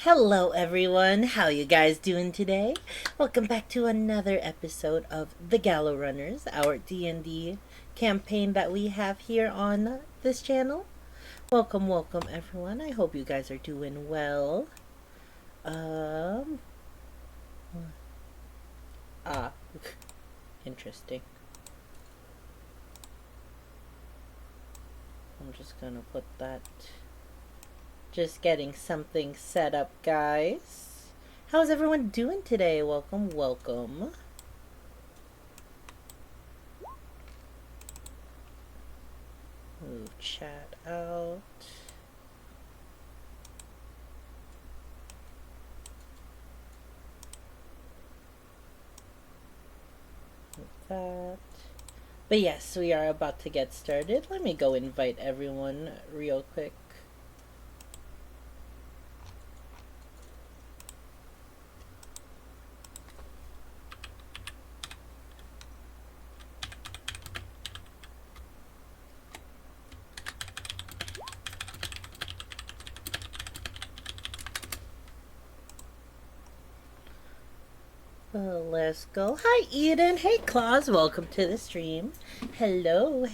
Hello everyone, how you guys doing today? Welcome back to another episode of the Gallow Runners, our D&D campaign that we have here on this channel. Welcome everyone. I hope you guys are doing well. Um ah Interesting. I'm just gonna put that. Just getting something set up, guys. How's everyone doing today? Welcome. Move chat out. Like that. But yes, we are about to get started. Let me go invite everyone real quick. Let's go. Hi, Eden. Hey, Claus. Welcome to the stream. Hello.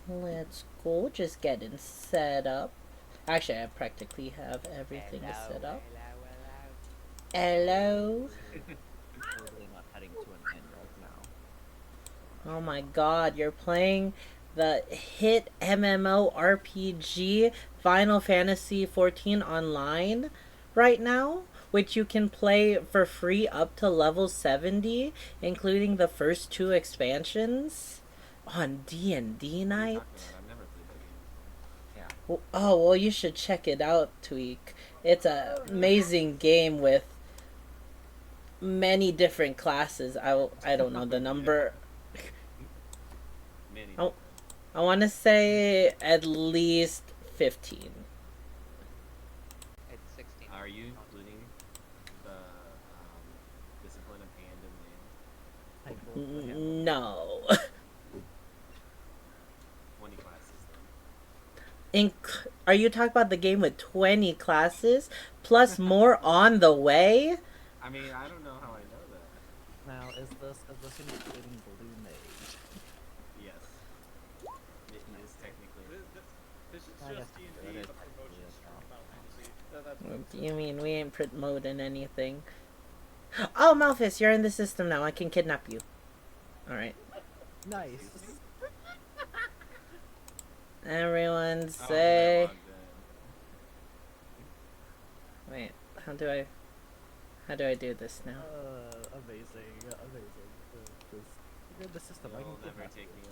Let's go. Just getting set up. Actually, I practically have everything set up. Hello. Totally not heading to an end right now. Oh my god, you're playing the hit MMORPG Final Fantasy XIV Online right now, which you can play for free up to level 70, including the first two expansions on D&D night. I've never played that game. Yeah. Oh, well, you should check it out, Tweak. It's an amazing game with many different classes. I don't know the number. Many. I want to say at least 15. It's 16. Are you including the discipline of hand and land? No. 20 classes then. Are you talking about the game with 20 classes plus more on the way? I mean, I don't know how I know that. Now, is this including Blue Mage? Yes. It is technically. This is I just guess D&D, it is the promotion technically stream a about fantasy. What do you mean? We ain't promoting anything. Oh, Malphus, you're in the system now. I can kidnap you. Alright. Nice. Everyone say... Oh, Wait, how do I do this now? Amazing. You're in the system. I You'll can never kidnap take you. me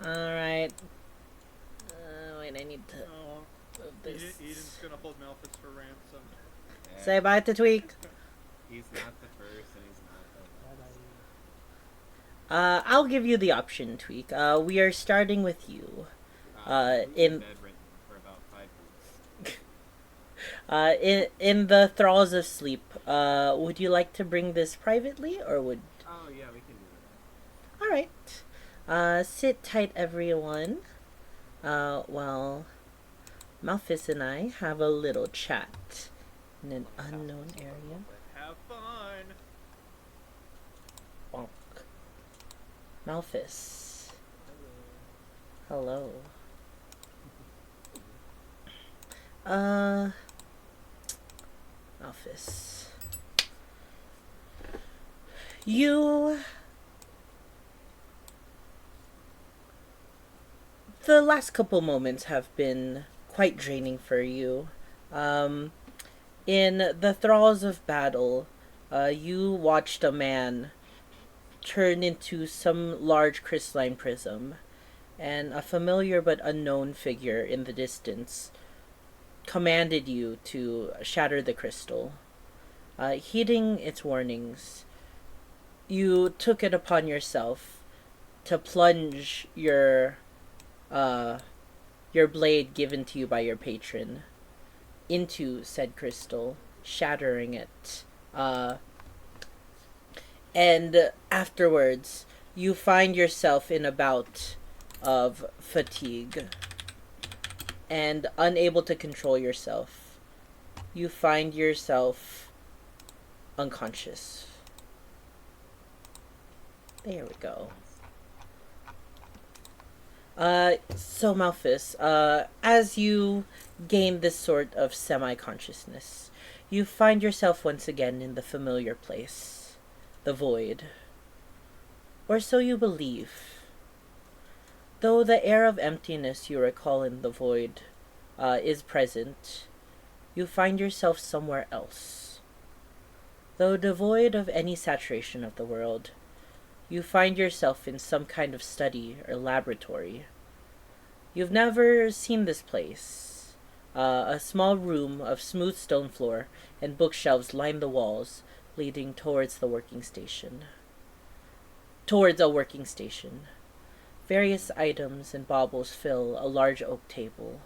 alive. Alright. Wait, I need to move this. Eden's gonna hold Malphus for ransom. Yeah. Say bye to Tweak. He's not the first and he's not the I'll give you the option, Tweak. We are starting with you. In bedridden for about 5 weeks. in the Thralls of Sleep. Would you like to bring this privately, or would... Oh yeah, we can do that. Alright. Sit tight, everyone. While Malphus and I have a little chat in an unknown area. Have fun! Bonk. Malphus. Hello. Malphus. The last couple moments have been quite draining for you. In the thralls of battle, you watched a man turn into some large crystalline prism, and a familiar but unknown figure in the distance commanded you to shatter the crystal. Heeding its warnings, you took it upon yourself to plunge your blade given to you by your patron into said crystal, shattering it. And afterwards, you find yourself in about of fatigue and unable to control yourself, you find yourself unconscious. There we go. So Malphus, as you gain this sort of semi-consciousness, you find yourself once again in the familiar place, the void. Or so you believe. Though the air of emptiness you recall in the void is present, you find yourself somewhere else. Though devoid of any saturation of the world, you find yourself in some kind of study or laboratory. You've never seen this place. A small room of smooth stone floor and bookshelves line the walls, leading towards a working station. Various items and baubles fill a large oak table.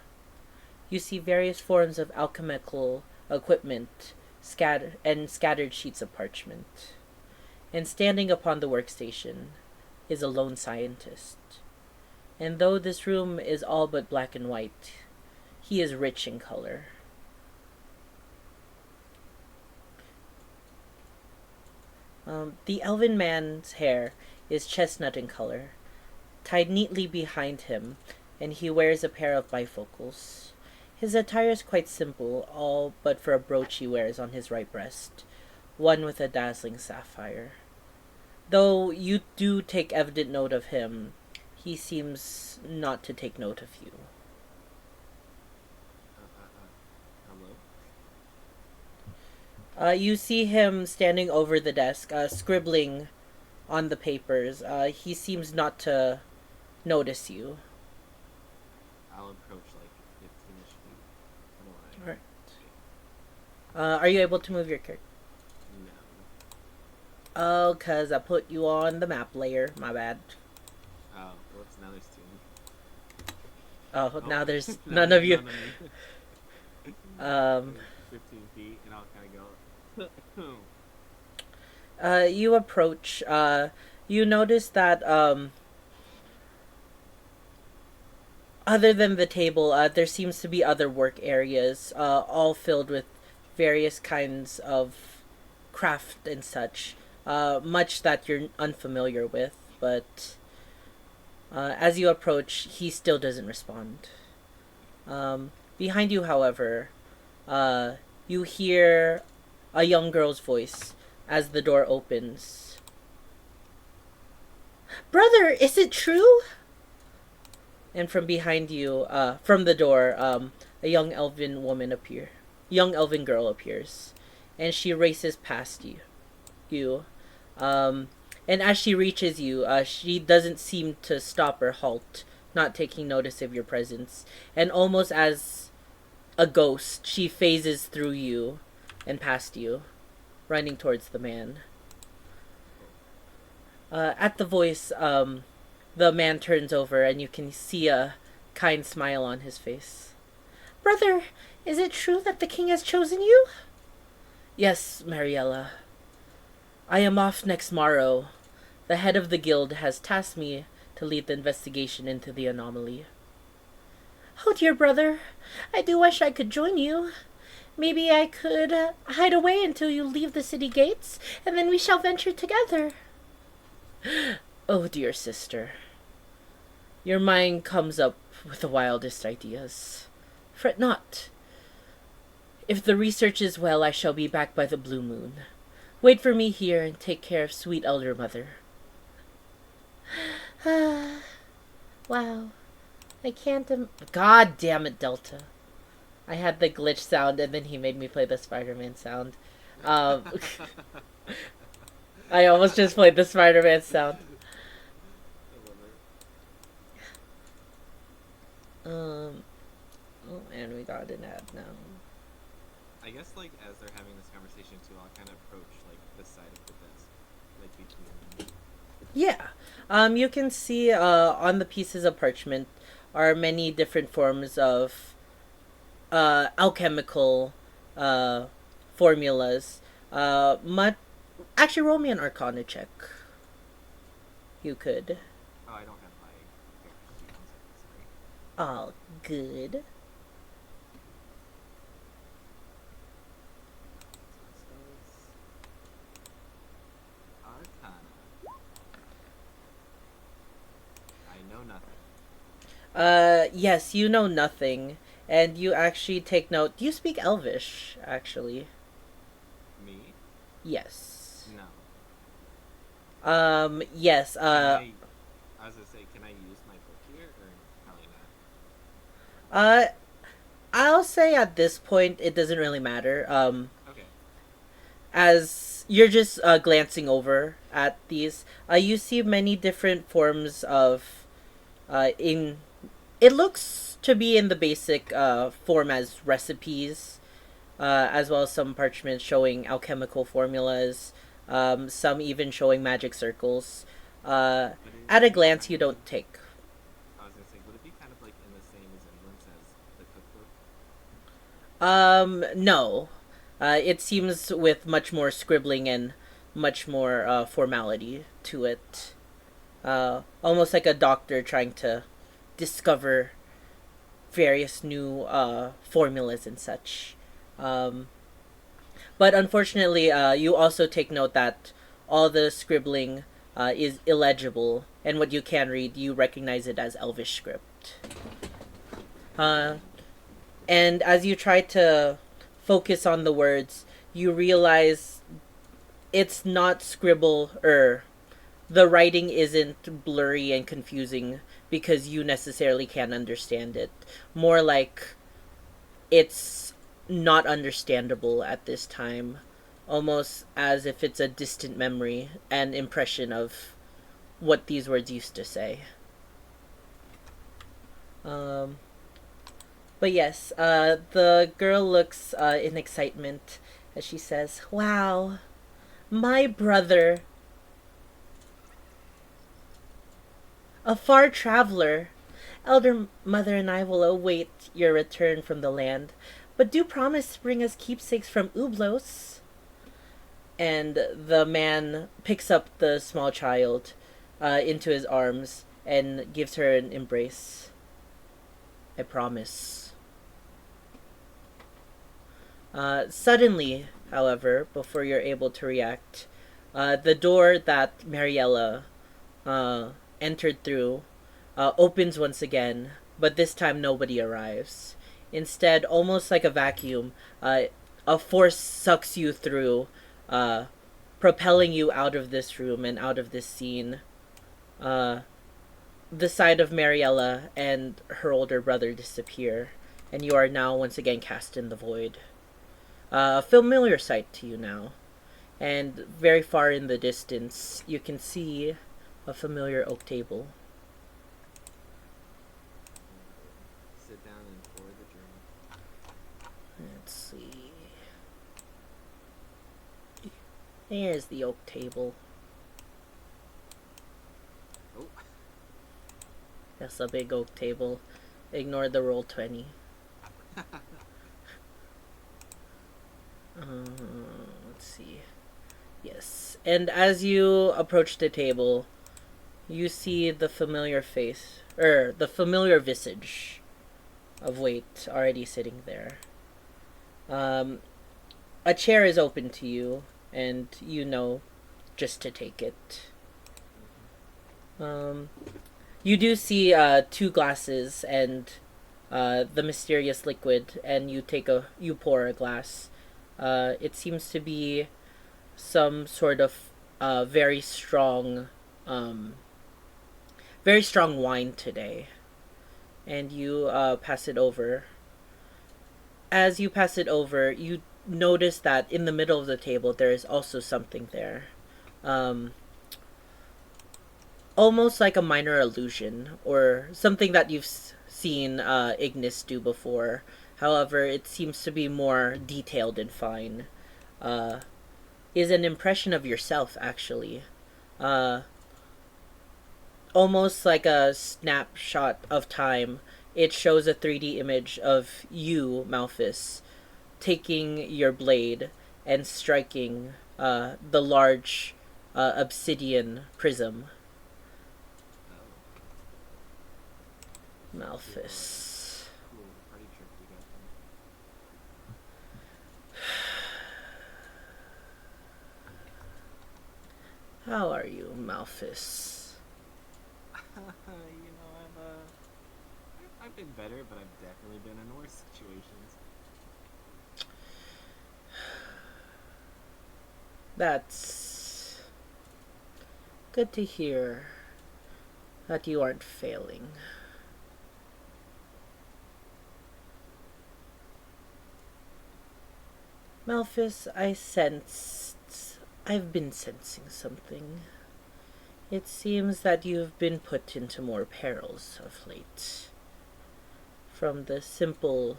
You see various forms of alchemical equipment scattered sheets of parchment. And standing upon the workstation is a lone scientist. And though this room is all but black and white, he is rich in color. The elven man's hair is chestnut in color, tied neatly behind him, and he wears a pair of bifocals. His attire is quite simple, all but for a brooch he wears on his right breast, one with a dazzling sapphire. Though you do take evident note of him, he seems not to take note of you. Hello? You see him standing over the desk, scribbling on the papers. He seems not to notice you. I'll approach like 15-ish feet. Alright. Are you able to move your character? No. Oh, 'cause I put you on the map layer. My bad. Oh, well, now there's two. Oh, Oh, now there's now none there's of you. none of me. 15 feet, and I'll kind of go. You approach. You notice that other than the table, there seems to be other work areas, all filled with various kinds of craft and such. Much that you're unfamiliar with, but as you approach, he still doesn't respond. Behind you, however, you hear a young girl's voice as the door opens. "Brother, is it true?" And from behind you, from the door, a young elven girl appears, and she races past you. And as she reaches you, she doesn't seem to stop or halt, not taking notice of your presence. And almost as a ghost, she phases through you and past you, running towards the man. At the voice, the man turns over and you can see a kind smile on his face. "Brother, is it true that the king has chosen you?" "Yes, Mariella. I am off next morrow. The head of the guild has tasked me to lead the investigation into the anomaly." "Oh dear brother, I do wish I could join you. Maybe I could hide away until you leave the city gates, and then we shall venture together." "Oh dear sister, your mind comes up with the wildest ideas. Fret not. If the research is well, I shall be back by the blue moon. Wait for me here and take care of sweet elder mother." Wow. I can't God damn it, Delta. I had the glitch sound and then he made me play the Spider-Man sound. I almost just played the Spider-Man sound. Oh, and we got an ad now. I guess, like, as they're having this conversation, too, I'll kind of approach, like, the side of the desk. Like, between them. Yeah. You can see on the pieces of parchment are many different forms of alchemical formulas. Actually, roll me an Arcana check. You could. Oh, I don't have my character sheet. All good. So it's Arcana. I know nothing. Yes, you know nothing. And you actually take note. Do you speak Elvish, actually? Me? Yes. No. Yes, Can I was gonna say, can I use my book here, or probably not? uh, I'll say at this point it doesn't really matter. Okay. As you're just glancing over at these, you see many different forms of in it looks to be in the basic form as recipes, as well as some parchments showing alchemical formulas, some even showing magic circles. Would it At a be glance, you kind of? don't take. I was gonna say, would it be kind of like in the same resemblance as the cookbook? No. It seems with much more scribbling and much more formality to it. Almost like a doctor trying to discover various new formulas and such. Um, but unfortunately, you also take note that all the scribbling is illegible, and what you can read, you recognize it as Elvish script. Uh, and as you try to focus on the words, you realize it's not scribble or the writing isn't blurry and confusing because you necessarily can't understand it. More like it's not understandable at this time, almost as if it's a distant memory and impression of what these words used to say. Um, but yes, the girl looks in excitement as she says, "Wow, my brother, a far traveler. Elder mother and I will await your return from the land, but do promise to bring us keepsakes from Ublos." And the man picks up the small child into his arms and gives her an embrace. "I promise." Suddenly, however, before you're able to react, the door that Mariella entered through opens once again, but this time nobody arrives. Instead, almost like a vacuum, a force sucks you through, uh, propelling you out of this room and out of this scene. Uh, the side of Mariella and her older brother disappear, and you are now once again cast in the void. A familiar sight to you now. And very far in the distance, you can see a familiar oak table. Sit down and pour the drink. Let's see. There's the oak table. Oh. That's a big oak table. Ignore the roll 20. Let's see. Yes. And as you approach the table, you see the familiar face, the familiar visage of Wait already sitting there. Um, a chair is open to you, and you know just to take it. Um, you do see two glasses and the mysterious liquid, and you pour a glass. It seems to be some sort of very strong, um, very strong wine today, and you pass it over. As you pass it over, you notice that in the middle of the table there is also something there. Um, Almost like a minor illusion or something that you've seen Ignis do before. However, it seems to be more detailed and fine. Uh, is an impression of yourself, actually. Uh, Almost like a snapshot of time. It shows a 3D image of you, Malphus, taking your blade and striking the large obsidian prism. Oh. Malphus. Cool party trick you got How are you, Malphus? I've been better, but I've definitely been in worse situations. That's good to hear that you aren't failing. Malphus, I've been sensing something. It seems that you've been put into more perils of late. From the simple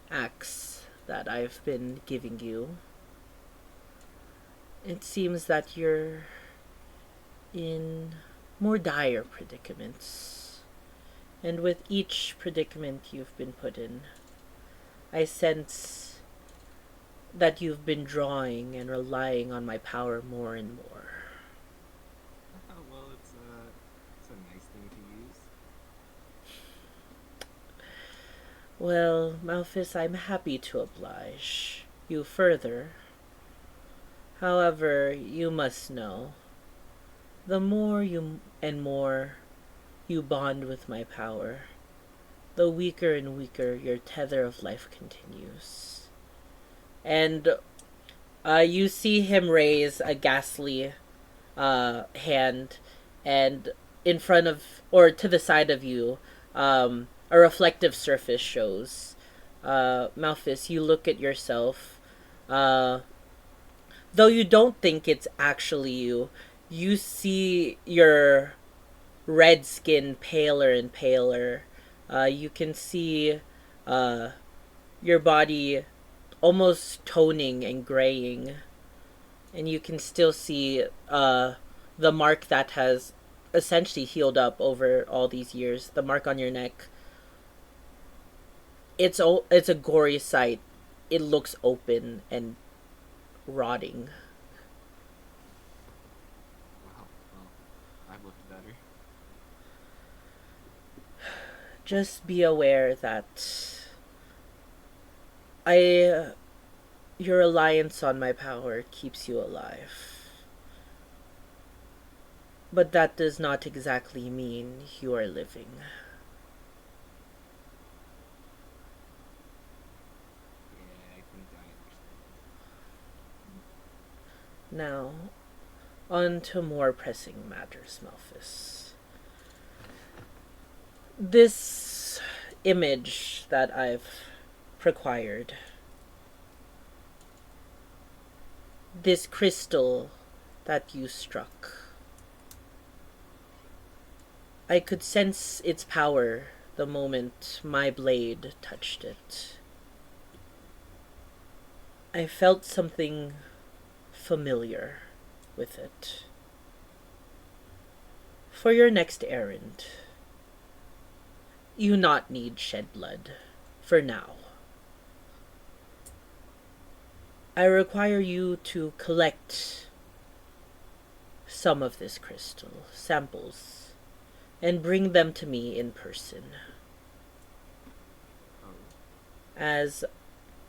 acts that I've been giving you, it seems that you're in more dire predicaments. And with each predicament you've been put in, I sense that you've been drawing and relying on my power more and more. Well, it's a nice thing to use. Well, Malphus, I'm happy to oblige you further. However, you must know, the more you bond with my power, the weaker and weaker your tether of life continues. And you see him raise a ghastly hand, and in front of, or to the side of you, a reflective surface shows. Malphus, you look at yourself. Though you don't think it's actually you, you see your red skin paler and paler. You can see your body almost toning and graying. And you can still see the mark that has essentially healed up over all these years. The mark on your neck. It's a gory sight. It looks open and rotting. Well, I've looked better. Just be aware that your reliance on my power keeps you alive. But that does not exactly mean you are living. Yeah, I think I understand. Now, on to more pressing matters, Malphus. This image that I've procured, this crystal that you struck, I could sense its power the moment my blade touched it. I felt something familiar with it. For your next errand, you not need shed blood, for now. I require you to collect some of this crystal, samples, and bring them to me in person. Oh. As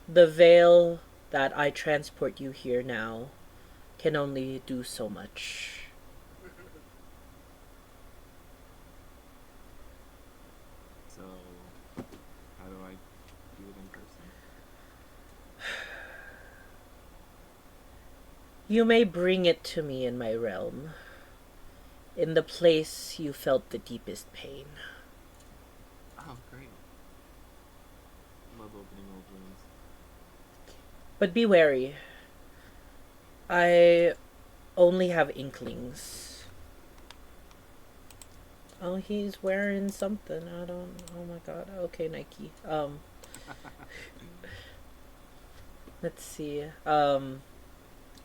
the veil that I transport you here now can only do so much. So, how do I do it in person? You may bring it to me in my realm, in the place you felt the deepest pain. Oh, great. Love opening old wounds. But be wary. I only have inklings. Oh, he's wearing something. I don't. Oh my god. Okay, Nike. Let's see.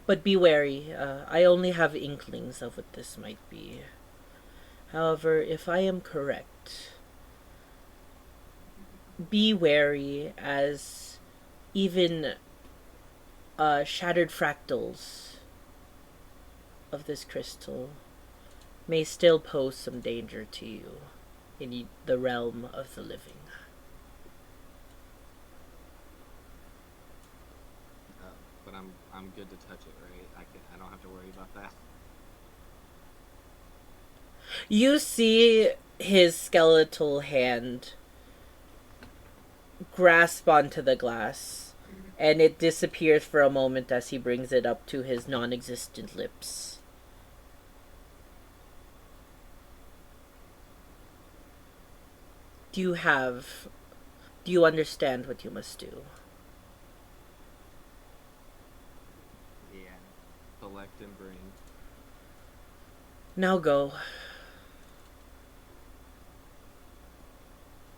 But be wary. I only have inklings of what this might be. However, if I am correct, be wary, as even shattered fractals of this crystal may still pose some danger to you in the realm of the living. But I'm good to touch it, right? I don't have to worry about that. You see his skeletal hand grasp onto the glass, and it disappears for a moment as he brings it up to his non existent lips. Do you understand what you must do? Yeah. Collect and bring. Now go.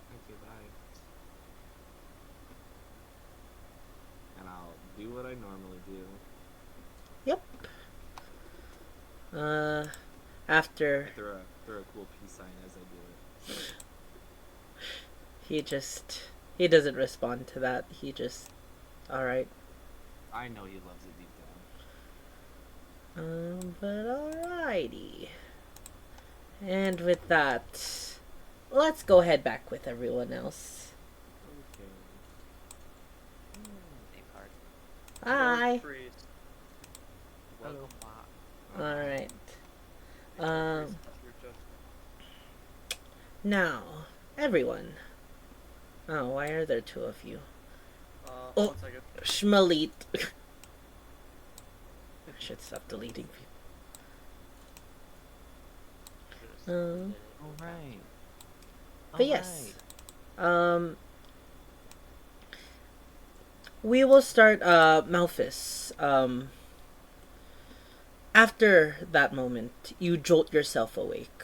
Okay, bye. And I'll do what I normally do. Yep. After Throw a cool peace sign as I do it. he doesn't respond to that. He just, all right. I know he loves it deep down. But alrighty. And with that, let's go head back with everyone else. Okay. Name card. Hi. Lord Priest. Hello. Welcome back. Alright. Lord Um, Priest, you're just- Now, everyone. Oh, why are there two of you? Oh. 1 second. Schmalit. I should stop deleting people. Should've Um, did it. Alright. But yes. We will start Malphus. After that moment, you jolt yourself awake.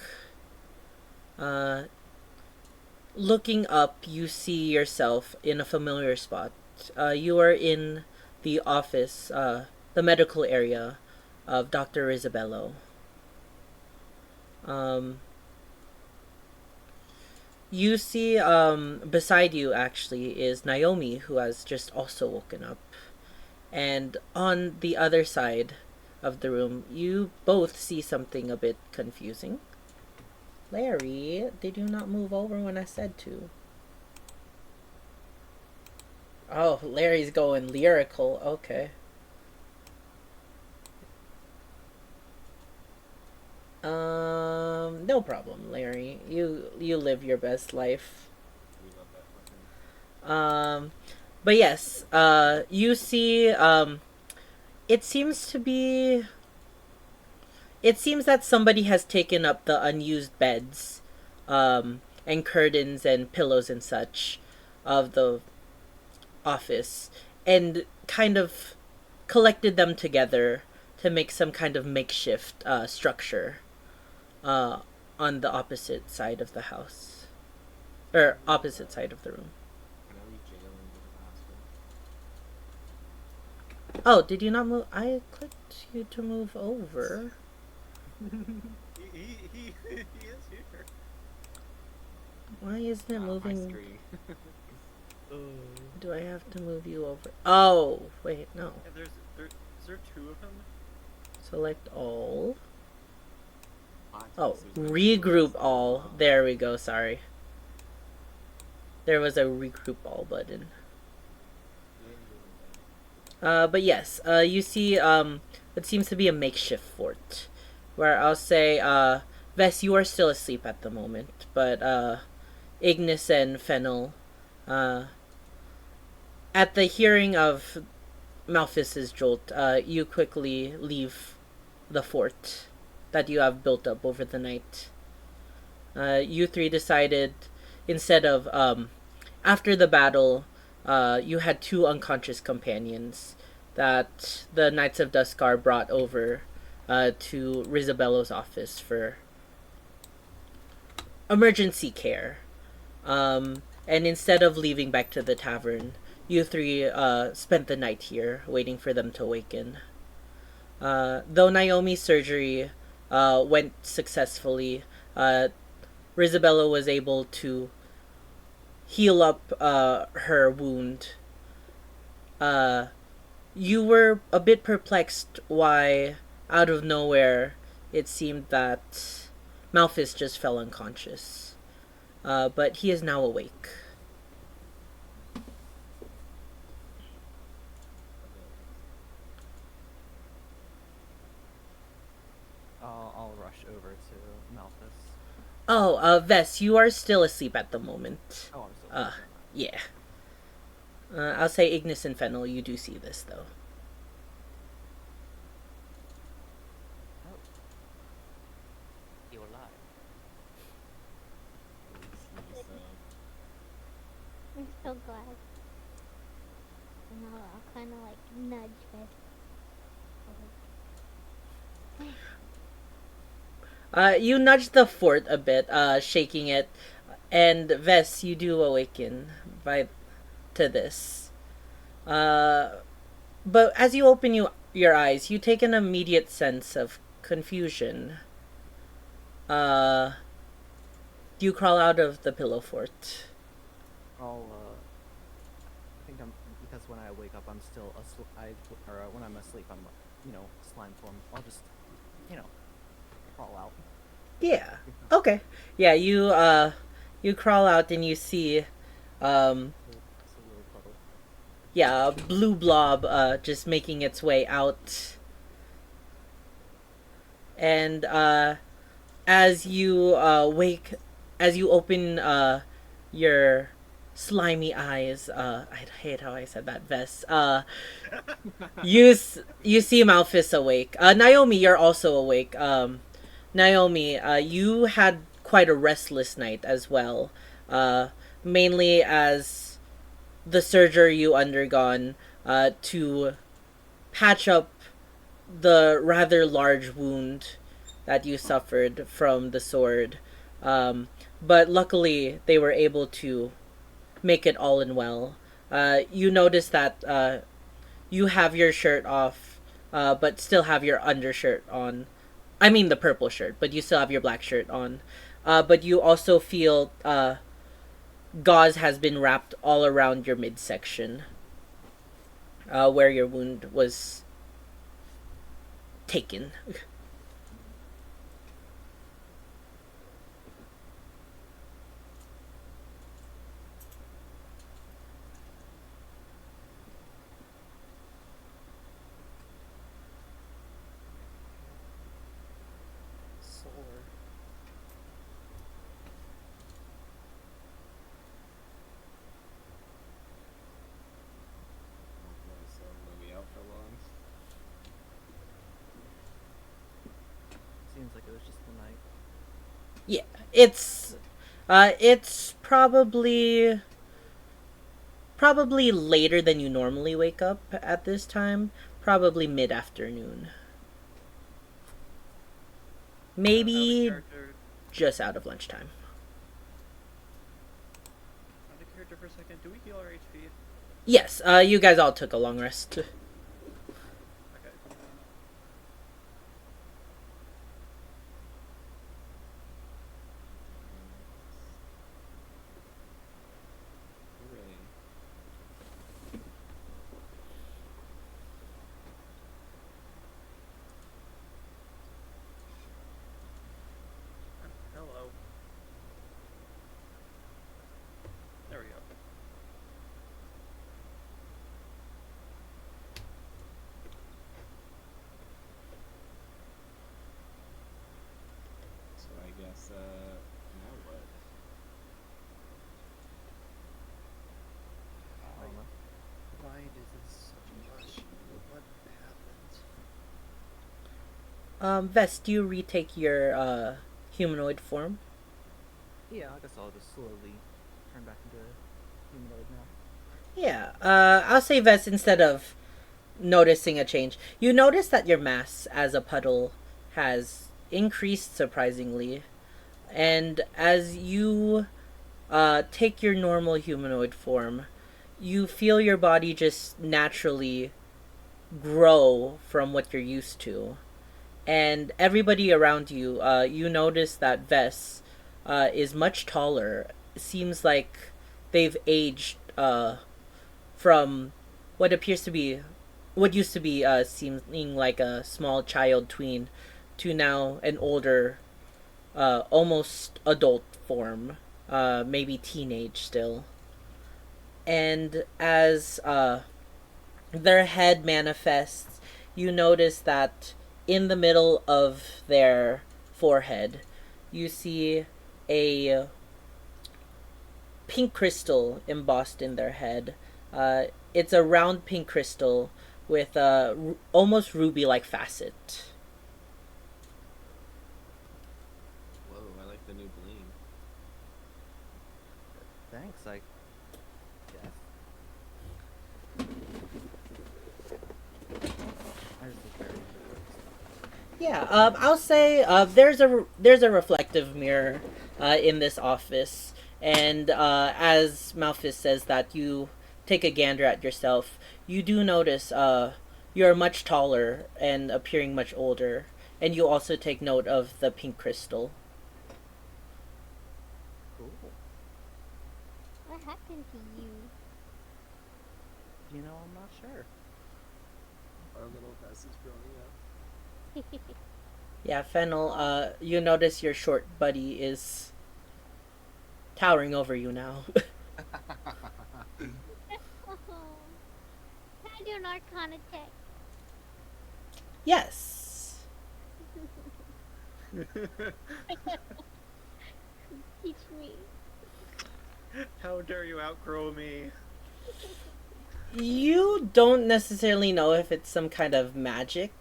Looking up, you see yourself in a familiar spot. You are in the office, the medical area of Dr. Isabello. You see, beside you actually is Naomi, who has just also woken up. And on the other side of the room, you both see something a bit confusing. Larry, did you not move over when I said to? Oh, Larry's going lyrical. Okay. No problem, Larry. You live your best life. We love that fucking. But yes, you see, it seems to be. It seems that somebody has taken up the unused beds, and curtains and pillows and such of the office and kind of collected them together to make some kind of makeshift structure on the opposite side of the house. Or opposite side of the room. Can I leave jail and go to the hospital? Oh, did you not move? I clicked you to move over. He is here. Why isn't it My moving? screen. Do I have to move you over? Oh, wait, no. Yeah, is there two of him? Select all. Hot Oh, takes, there's no regroup tools. all. There we go, sorry. There was a regroup all button. But yes, you see, what seems to be a makeshift fort. Where I'll say, Vess, you are still asleep at the moment, but, Ignis and Fennel, at the hearing of Malphus's jolt, you quickly leave the fort that you have built up over the night. You three decided, instead of, after the battle, you had two unconscious companions that the Knights of Duskar brought over to Rizabello's office for emergency care. And instead of leaving back to the tavern, you three spent the night here, waiting for them to awaken. Though Naomi's surgery went successfully, Rizabello was able to heal up her wound. You were a bit perplexed why, out of nowhere, it seemed that Malphus just fell unconscious. but he is now awake. I'll rush over to Malthus. Oh, Vess, you are still asleep at the moment. Oh, I'm still Uh, sleeping. yeah. I'll say Ignis and Fennel, you do see this, though. Oh. You're alive. I'm so glad. And I'll kind of like nudge Beth. You nudge the fort a bit, shaking it, and Vess, you do awaken by to this. But as you open your eyes, you take an immediate sense of confusion. Do you crawl out of the pillow fort? I think I'm, because when I wake up, I'm still asleep, when I'm asleep, I'm, slime form. I'll just, crawl out. Yeah. Okay. Yeah, you crawl out and you see It's a little puddle. yeah, a blue blob just making its way out. And as you as you open your slimy eyes, I hate how I said that, Vess. You see Malphus awake. Naomi, you're also awake. Naomi, you had quite a restless night as well. Mainly as the surgery you undergone to patch up the rather large wound that you suffered from the sword. But luckily, they were able to make it all in well. You notice that you have your shirt off, but still have your undershirt on. I mean the purple shirt, but you still have your black shirt on. But you also feel gauze has been wrapped all around your midsection, where your wound was taken. Sore. So will we out for long? Seems like it was just the night. Yeah, it's probably later than you normally wake up at this time. Probably mid afternoon. Maybe just out of lunchtime. Out of character for a second. Do we heal our HP? Yes, you guys all took a long rest. Okay. Really? Hello. There we go. So I guess, now what? I don't know. Why is this such a rush? What happened? Vest, do you retake your humanoid form? Yeah, I guess I'll just slowly turn back into humanoid now. Yeah, I'll say Vest instead of noticing a change. You notice that your mass as a puddle has increased surprisingly, and as you take your normal humanoid form, you feel your body just naturally grow from what you're used to. And everybody around you, you notice that Vess is much taller. Seems like they've aged from what appears to be, what used to be seeming like a small child tween, to now an older, almost adult form. maybe teenage still. And as their head manifests, you notice that in the middle of their forehead, you see a pink crystal embossed in their head. It's a round pink crystal with a almost ruby like facet. Whoa, I like the new bling. Thanks, I guess. I just was very Yeah, I'll say there's a reflective mirror in this office, and as Malphus says that you take a gander at yourself, you do notice you're much taller and appearing much older, and you also take note of the pink crystal. cool. What happened to you? You know, I'm not sure. Our little Vess is growing up. Yeah, Fennel, you notice your short buddy is towering over you now. Oh, can I do an Arcana check? Yes. Teach me. How dare you outgrow me? You don't necessarily know if it's some kind of magic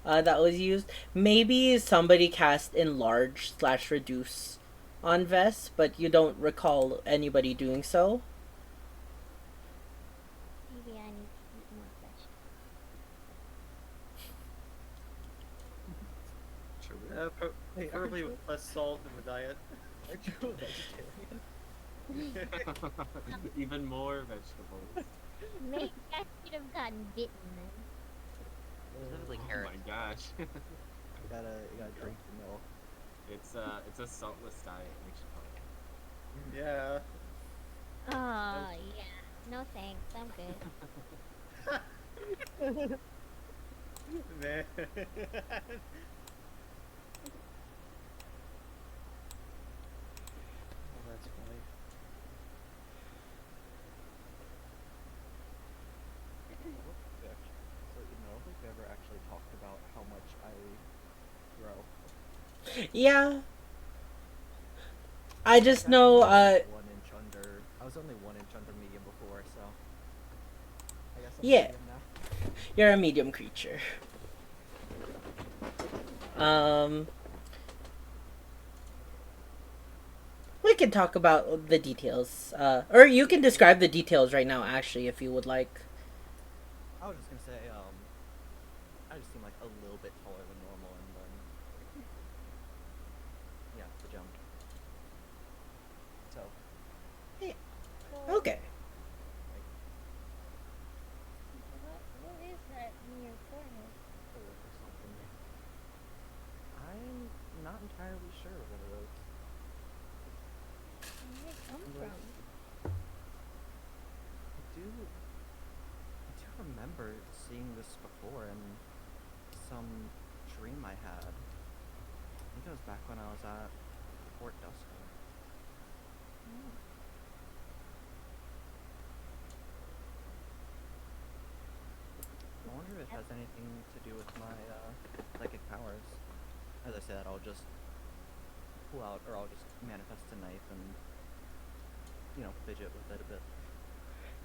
that was used. Maybe somebody cast enlarge slash reduce on Vess, but you don't recall anybody doing so. Maybe I need to eat more vegetables. True. Hey, Preferably aren't with less salt in the diet. Aren't you a vegetarian? Even more vegetables. Maybe I should have gotten bitten then. Specifically Oh carrots. my gosh. You gotta drink the milk. It's a saltless diet, makes you Yeah. Oh, yeah. No thanks, I'm good. Man. Oh, that's funny. So you know, if we ever actually talked about how much I grow. Yeah. I just know, 1 inch under. I was only 1 inch under medium before, so I guess I'm Yeah. medium now. you're a medium creature. Um, we can talk about the details. Or you can describe the details right now, actually, if you would like. I was just gonna say, I just seem like a little bit taller than normal, and then yeah, the jump. So Okay. What is that in your forehead? or something. I'm not entirely sure what it is. Where did it come Like, from? I do remember seeing this before in some dream I had. I think it was back when I was at Fort Dusker. Oh. I wonder if it has anything to do with my psychic powers. As I said, I'll just pull out, or I'll just manifest a knife and, fidget with it a bit.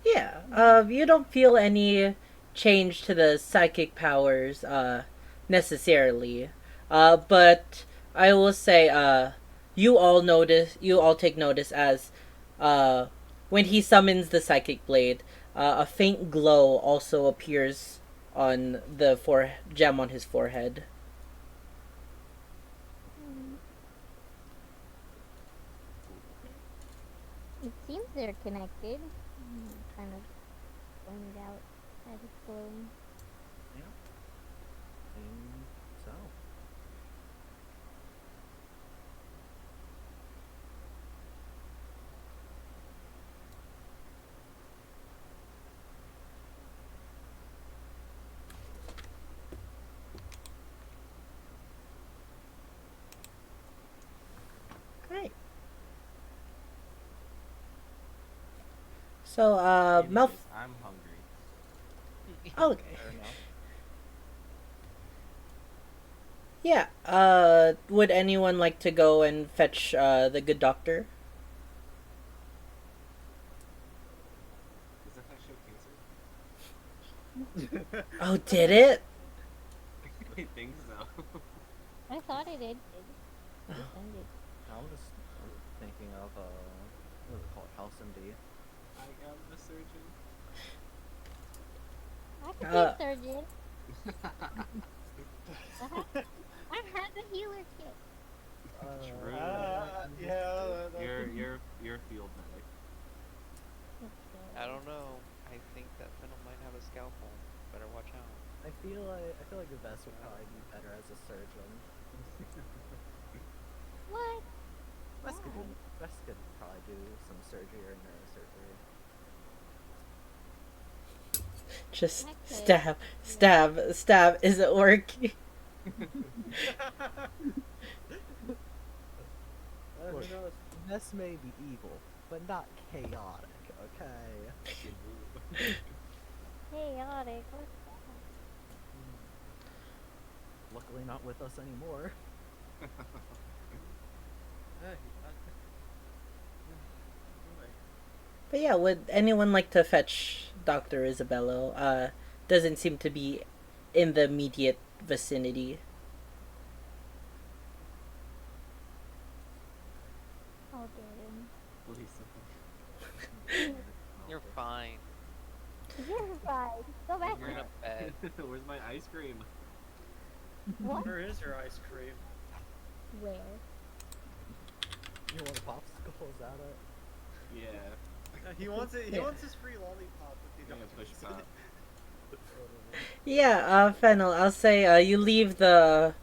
Yeah. You don't feel any change to the psychic powers, necessarily. But I will say, you all take notice as, when he summons the psychic blade, a faint glow also appears on the gem on his forehead. Hmm. It seems they're connected. Kind of pointed out as it's glowing. Yeah. Seems so. Great. So, Anyways, I'm hungry. Okay. Fair enough. Yeah. Would anyone like to go and fetch the good doctor? Does that show cancer? Oh, did it? I think so. I thought it ended. It ended. I'm just thinking of what is it called? House MD. I am the surgeon. I could be Uh, a surgeon. I had the healer kit. True. Yeah. You're a field medic. Let's go. I don't know. I think that Fennel might have a scalpel. Better watch out. I feel like Vess would probably be better as a surgeon. What? Vess could probably do some surgery or neurosurgery. Just I could. stab. Is it working? Look, Vess may be evil, but not chaotic. Okay. Chaotic. What's that? Luckily, not with us anymore. But yeah, would anyone like to fetch Dr. Isabello? Doesn't seem to be in the immediate vicinity. I'll get him. Please. You're fine. You're fine. Go back You're in there. a bed. Where's my ice cream? What? Where is your ice cream? Where? You want a popsicle? Is that it? Yeah. He wants it. He Yeah. wants his free lollipop, but they Yeah, don't. push pop. Yeah, Fennel, I'll say you leave the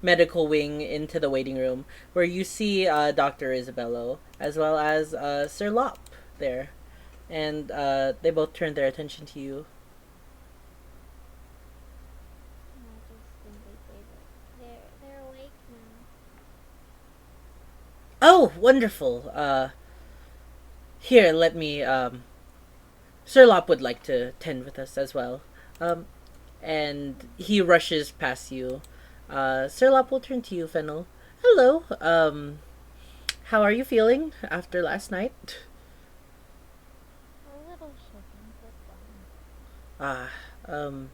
medical wing into the waiting room where you see Dr. Isabello as well as Sir Lop there. And they both turn their attention to you. I just simply say that they're awake now. Oh, wonderful. Here, let me, Sir Lop would like to tend with us as well. And he rushes past you. Sir Lop will turn to you, Fennel. Hello, how are you feeling after last night? A little shaken, but fine.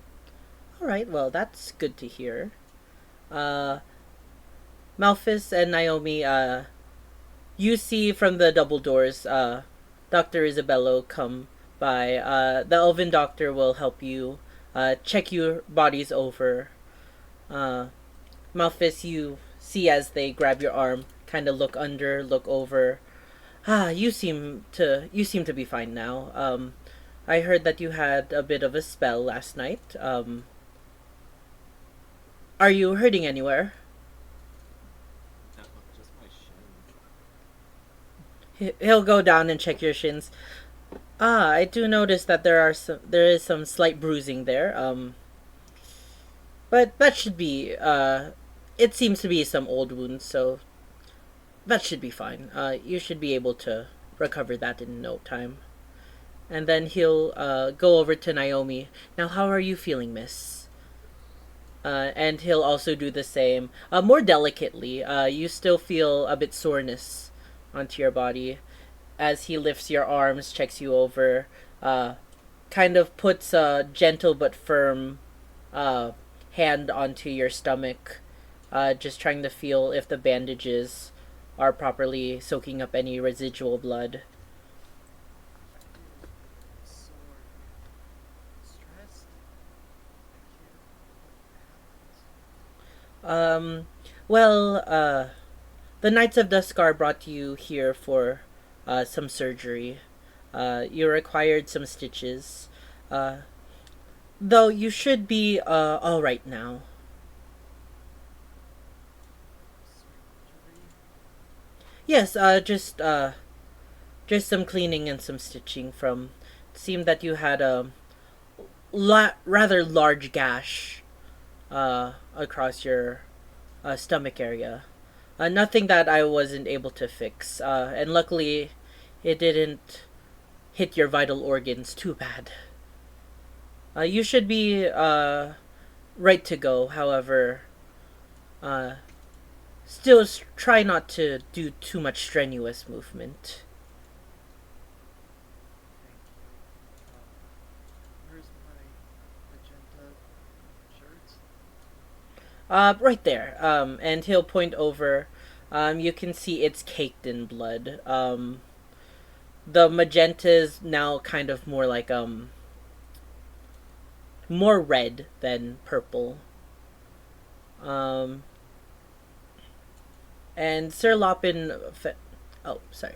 Alright, well, that's good to hear. Malphus and Naomi, you see from the double doors, Dr. Isabello come by. The elven doctor will help you, check your bodies over. Malphus, you see as they grab your arm, kind of look under, look over. You seem to be fine now. I heard that you had a bit of a spell last night. Are you hurting anywhere? No, just my shins. He'll go down and check your shins. I do notice that there is some slight bruising there. But that should be it seems to be some old wounds, so that should be fine. You should be able to recover that in no time. And then he'll go over to Naomi. Now, how are you feeling, miss? And he'll also do the same. More delicately, you still feel a bit soreness onto your body as he lifts your arms, checks you over, kind of puts a gentle but firm hand onto your stomach, just trying to feel if the bandages are properly soaking up any residual blood. Sore. Stressed. Well, the Knights of Duskar brought you here for some surgery. You required some stitches. Though you should be alright now. Yes, just some cleaning and some stitching from. It seemed that you had a rather large gash across your stomach area. Nothing that I wasn't able to fix. And luckily, it didn't hit your vital organs too bad. You should be right to go. However, uh, still try not to do too much strenuous movement. Thank you. Where's my magenta shirts? Right there. And he'll point over. You can see it's caked in blood. The magenta is now kind of more like more red than purple. Um, and Sir Lopin. Oh, sorry.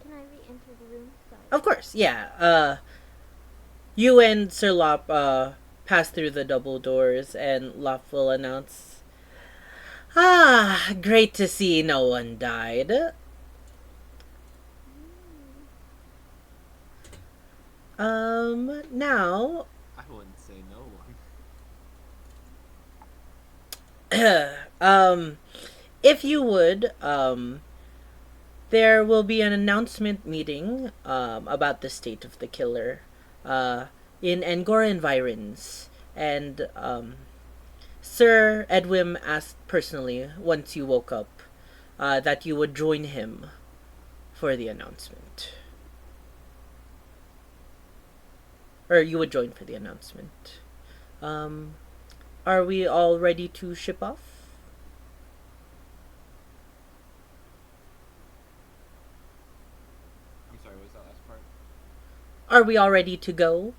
Can I re-enter the room? Sorry. Of course, yeah. You and Sir Lop pass through the double doors, and Lop will announce, "Ah, great to see no one died." Now, I wouldn't say no one. if you would, there will be an announcement meeting, about the state of the killer, in Angora Environs, and, Sir Edwin asked personally, once you woke up, that you would join him for the announcement. Or you would join for the announcement. Are we all ready to ship off? I'm sorry, what was that last part? Are we all ready to go?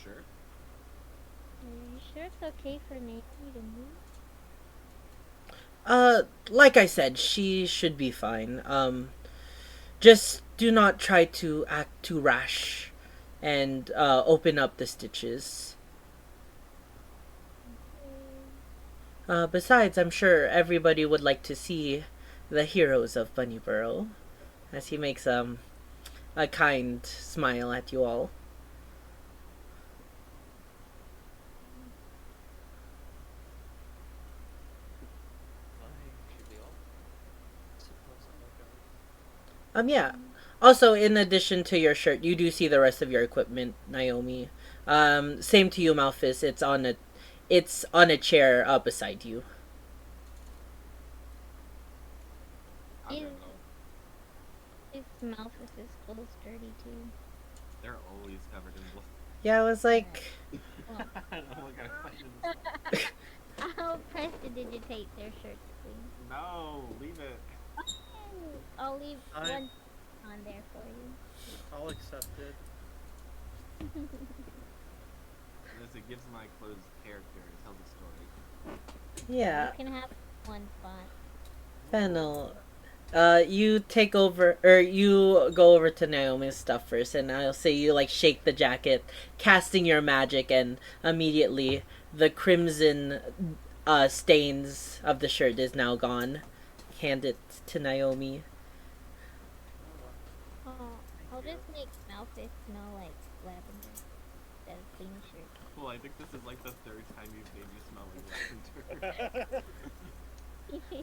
Sure. Are you sure it's okay for Naomi to move? Like I said, she should be fine. Just do not try to act too rash and, open up the stitches. Besides, I'm sure everybody would like to see the heroes of Bunnyborough, as he makes, a kind smile at you all. Should we all? Suppose I'll go. Yeah. Also, in addition to your shirt, you do see the rest of your equipment, Naomi. Same to you, Malphus. It's on a chair beside you. I don't Is- know. His Malphus's clothes dirty too. They're always covered in blood. Yeah, I was like, Well, I don't know what kind of question is that. I'll prestidigitate their shirts, please. No, leave it. I'll leave I- one on there for you. All accepted. This it gives my clothes character. It tells a story. yeah, You can have one spot. Fennel. You take over, or you go over to Naomi's stuff first, and I'll say you like shake the jacket, casting your magic, and immediately the crimson stains of the shirt is now gone. Hand it to Naomi. Oh, I'll just make Malphus smell like lavender instead of clean shirt. Well, I think this is like the third time you've made me smell like lavender.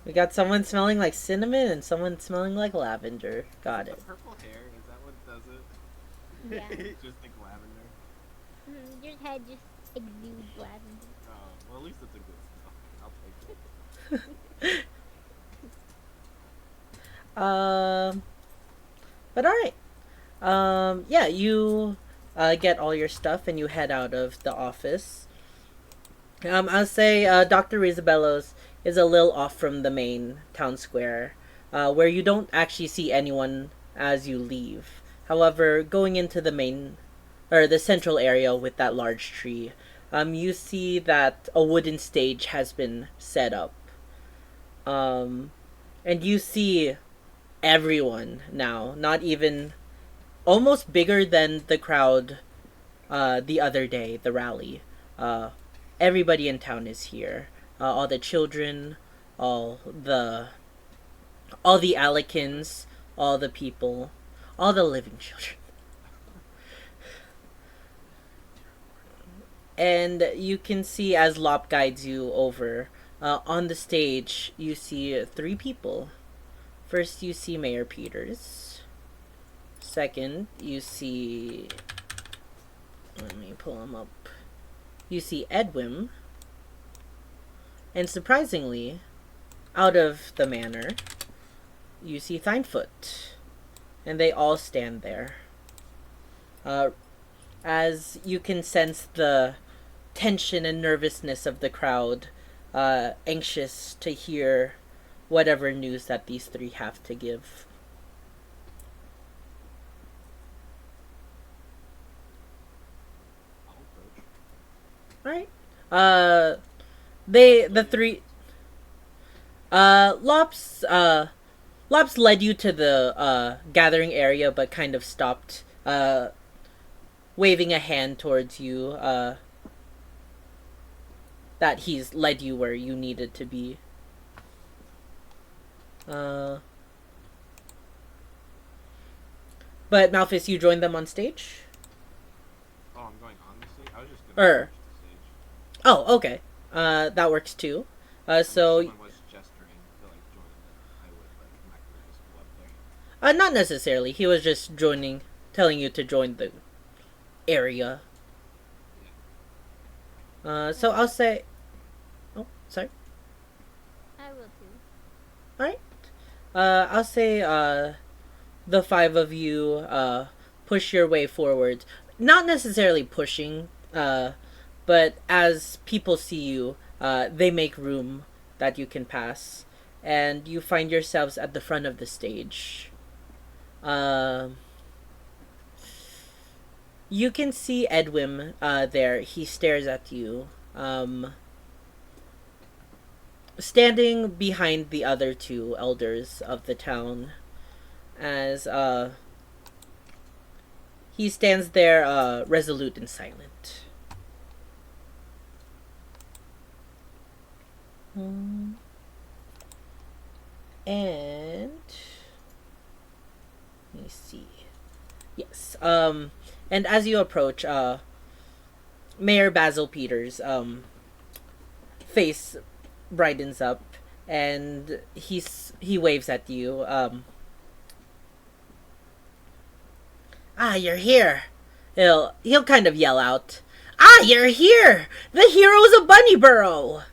We got someone smelling like cinnamon and someone smelling like lavender. Got The it. purple hair, is that what does it? Yeah. Just like lavender? Your head just exudes lavender. Oh, well, at least it's a good smell. I'll take it. But alright. Yeah, you get all your stuff and you head out of the office. I'll say Dr. Isabello's is a little off from the main town square, where you don't actually see anyone as you leave. However, going into the main, or the central area with that large tree, you see that a wooden stage has been set up. And you see everyone now, not even, almost bigger than the crowd the other day, the rally. Everybody in town is here. All the children, all the Alikins, all the people, all the living children. And you can see as Lop guides you over, on the stage, you see three people. First, you see Mayor Peters. second, you see... Let me pull him up. You see Edwin. And surprisingly, out of the manor, you see Thinefoot. And they all stand there. As you can sense the tension and nervousness of the crowd, anxious to hear whatever news that these three have to give. I'll approach. Alright. The three, Lops led you to the, gathering area, but kind of stopped, waving a hand towards you, that he's led you where you needed to be. But Malphus, you joined them on stage? Oh, I'm going on the stage? I was just gonna approach the stage. Oh, okay. That works too. Unless So... someone was gesturing to like join, then I would, but I'm not gonna just go up there. Not necessarily. He was just joining, telling you to join the area. So I'll say... Oh, sorry. I will too. Alright. I'll say, the five of you, push your way forward. Not necessarily pushing, but as people see you, they make room that you can pass. And you find yourselves at the front of the stage. You can see Edwin, there. He stares at you. Standing behind the other two elders of the town. As, he stands there, resolute and silent. And... let me see. Yes. And as you approach, Mayor Basil Peters, face brightens up, and he waves at you. You're here. He'll kind of yell out, you're here! The heroes of Bunnyborough!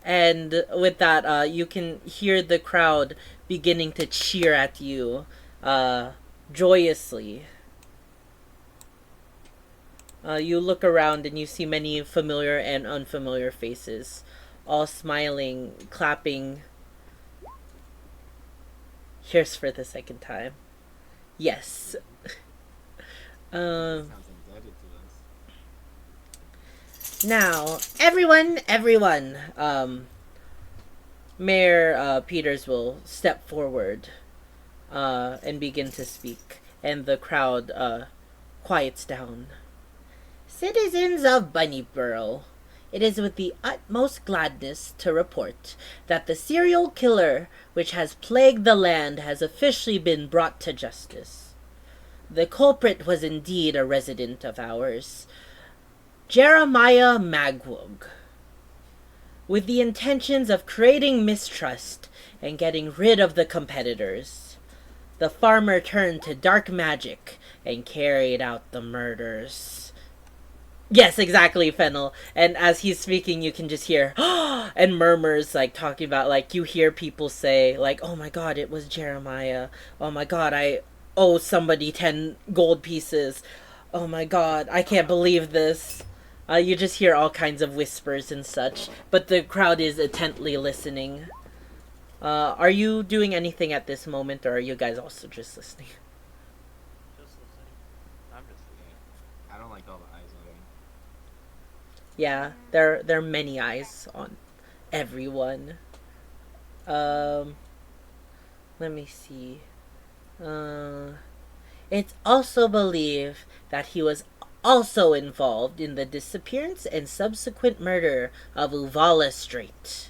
And with that, you can hear the crowd beginning to cheer at you, joyously. You look around and you see many familiar and unfamiliar faces, all smiling, clapping. Here's for the second time. Yes. Sounds indebted to us. Now, everyone, Mayor Peters will step forward and begin to speak, and the crowd quiets down. Citizens of Bunnyborough, it is with the utmost gladness to report that the serial killer which has plagued the land has officially been brought to justice. The culprit was indeed a resident of ours, Jeremiah Magwog. With the intentions of creating mistrust and getting rid of the competitors, the farmer turned to dark magic and carried out the murders. Yes, exactly, Fennel. And as he's speaking, you can just hear and murmurs, like, talking about, like, you hear people say, like, oh my god, it was Jeremiah. Oh my god, I owe somebody 10 gold pieces. Oh my god, I can't believe this. You just hear all kinds of whispers and such, but the crowd is intently listening. Are you doing anything at this moment, or are you guys also just listening? Just listening. I'm just listening. I don't like all the eyes on me. Yeah, there are many eyes on everyone. Let me see. It's also believed that he was also involved in the disappearance and subsequent murder of Uvala Strait.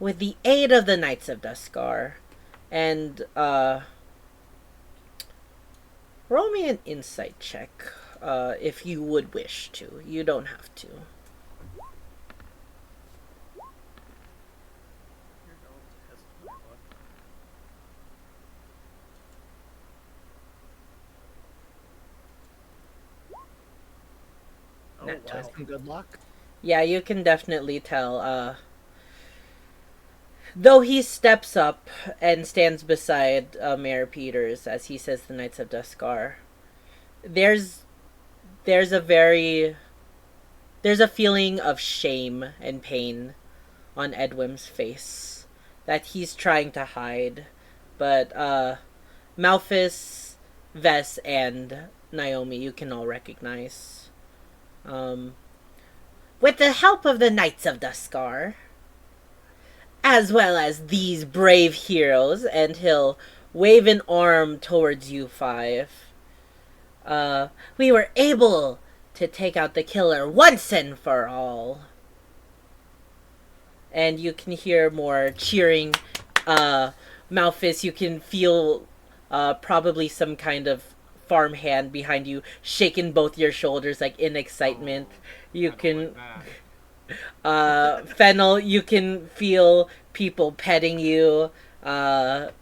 With the aid of the Knights of Duskar, and, roll me an insight check, if you would wish to. You don't have to. You're going to test my luck. turn. Some good luck. Yeah, you can definitely tell. Though he steps up and stands beside Mayor Peters as he says the Knights of Duskar, there's there's a very there's a feeling of shame and pain on Edwin's face that he's trying to hide. But Malphus, Vess, and Naomi, you can all recognize. Um, with the help of the Knights of Duskar, as well as these brave heroes, and he'll wave an arm towards you five. We were able to take out the killer once and for all. And you can hear more cheering. Malphus, you can feel probably some kind of farmhand behind you shaking both your shoulders like in excitement. You can Fennel, you can feel people petting you. And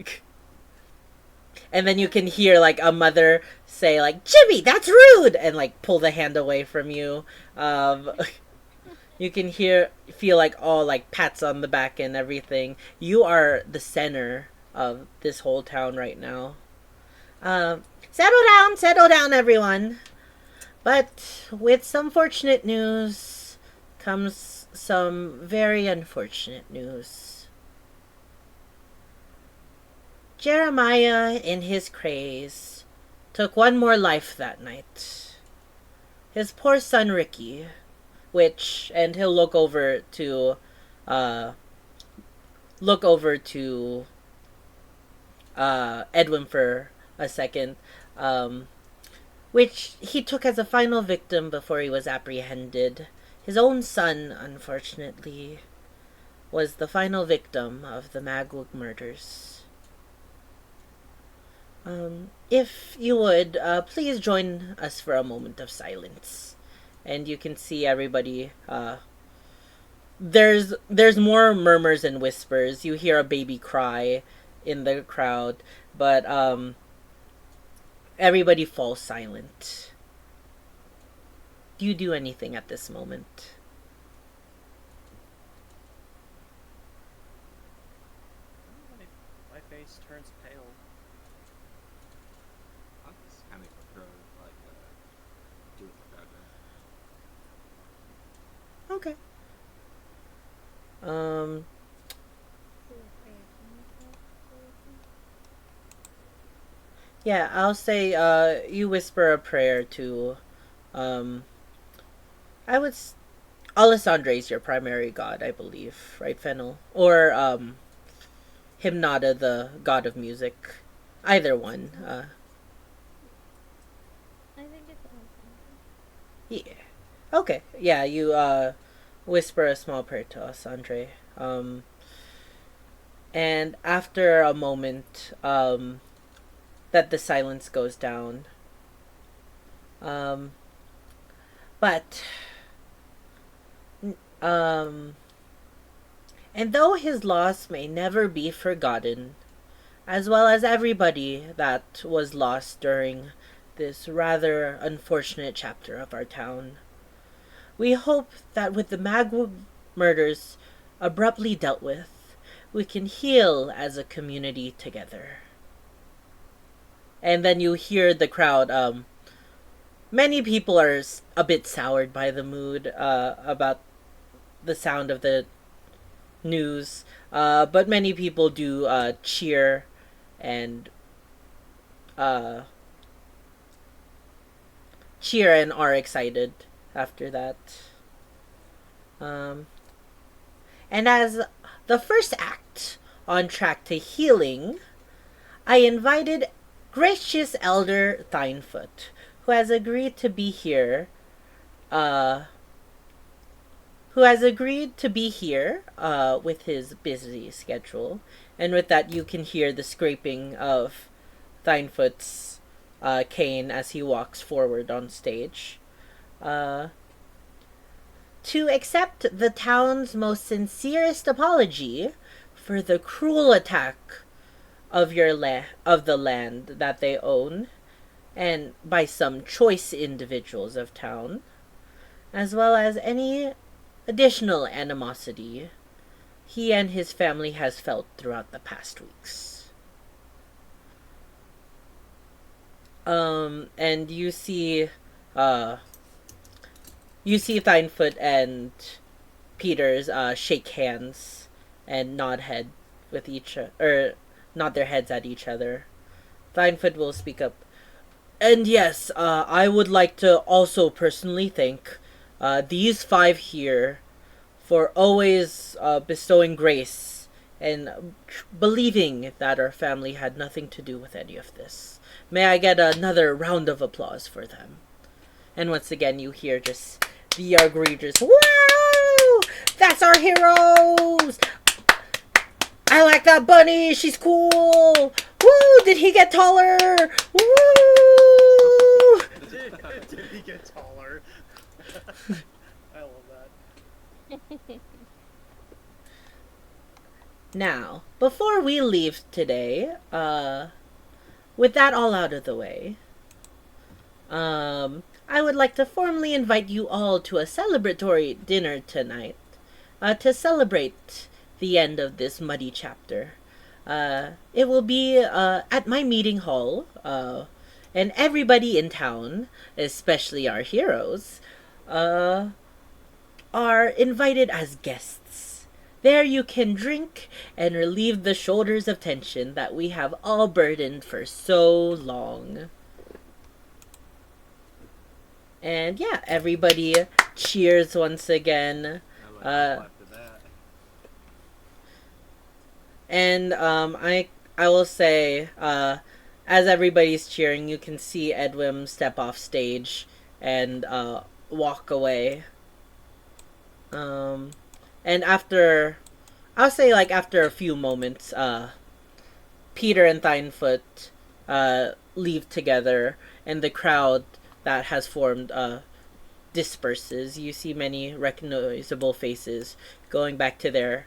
then you can hear like a mother say like, "Jimmy, that's rude," and like pull the hand away from you. You can feel like all like pats on the back and everything. You are the center of this whole town right now. Settle down, everyone. But with some fortunate news comes some very unfortunate news. Jeremiah, in his craze, took one more life that night. His poor son Ricky, and he'll look over to Edwin for a second, which he took as a final victim before he was apprehended. His own son, unfortunately, was the final victim of the Magwig murders. If you would, please join us for a moment of silence. And you can see everybody, there's more murmurs and whispers. You hear a baby cry in the crowd, but, everybody falls silent. Do you do anything at this moment? My face turns pale. I'll just kind of throw like do it for that. Okay. Yeah, I'll say, you whisper a prayer to, um, I would, Alessandre's your primary god, I believe, right, Fennel? Or, Hymnada, the god of music. Either one, I think it's awesome. yeah. Okay, yeah, you, whisper a small prayer to Alessandre. And after a moment, that the silence goes down. But, and though his loss may never be forgotten, as well as everybody that was lost during this rather unfortunate chapter of our town, we hope that with the Magwig murders abruptly dealt with, we can heal as a community together. And then you hear the crowd, many people are a bit soured by the mood, about the sound of the news, but many people do, cheer and, are excited after that. And as the first act on track to healing, I invited gracious Elder Thinefoot, who has agreed to be here, with his busy schedule. And with that, you can hear the scraping of Thinefoot's cane as he walks forward on stage. To accept the town's most sincerest apology for the cruel attack of the land that they own, and by some choice individuals of town, as well as any additional animosity he and his family has felt throughout the past weeks. And uh, you see Thinefoot and Peters shake hands and nod head with nod their heads at each other. Thinefoot will speak up. And yes, I would like to also personally thank these five here for always bestowing grace and believing that our family had nothing to do with any of this. May I get another round of applause for them? And once again, you hear just the egregious, "Wow! That's our heroes! I like that bunny! She's cool! Woo! Did he get taller? Woo!" Did he get taller? I love that. Now, before we leave today, with that all out of the way, I would like to formally invite you all to a celebratory dinner tonight, to celebrate the end of this muddy chapter. It will be at my meeting hall, and everybody in town, especially our heroes, are invited as guests. There you can drink and relieve the shoulders of tension that we have all burdened for so long. And yeah, everybody cheers once again. After that. And I will say, as everybody's cheering, you can see Edwin step off stage and walk away. And after, I'll say like after a few moments, Peter and Thinefoot leave together, and the crowd that has formed disperses. You see many recognizable faces going back to their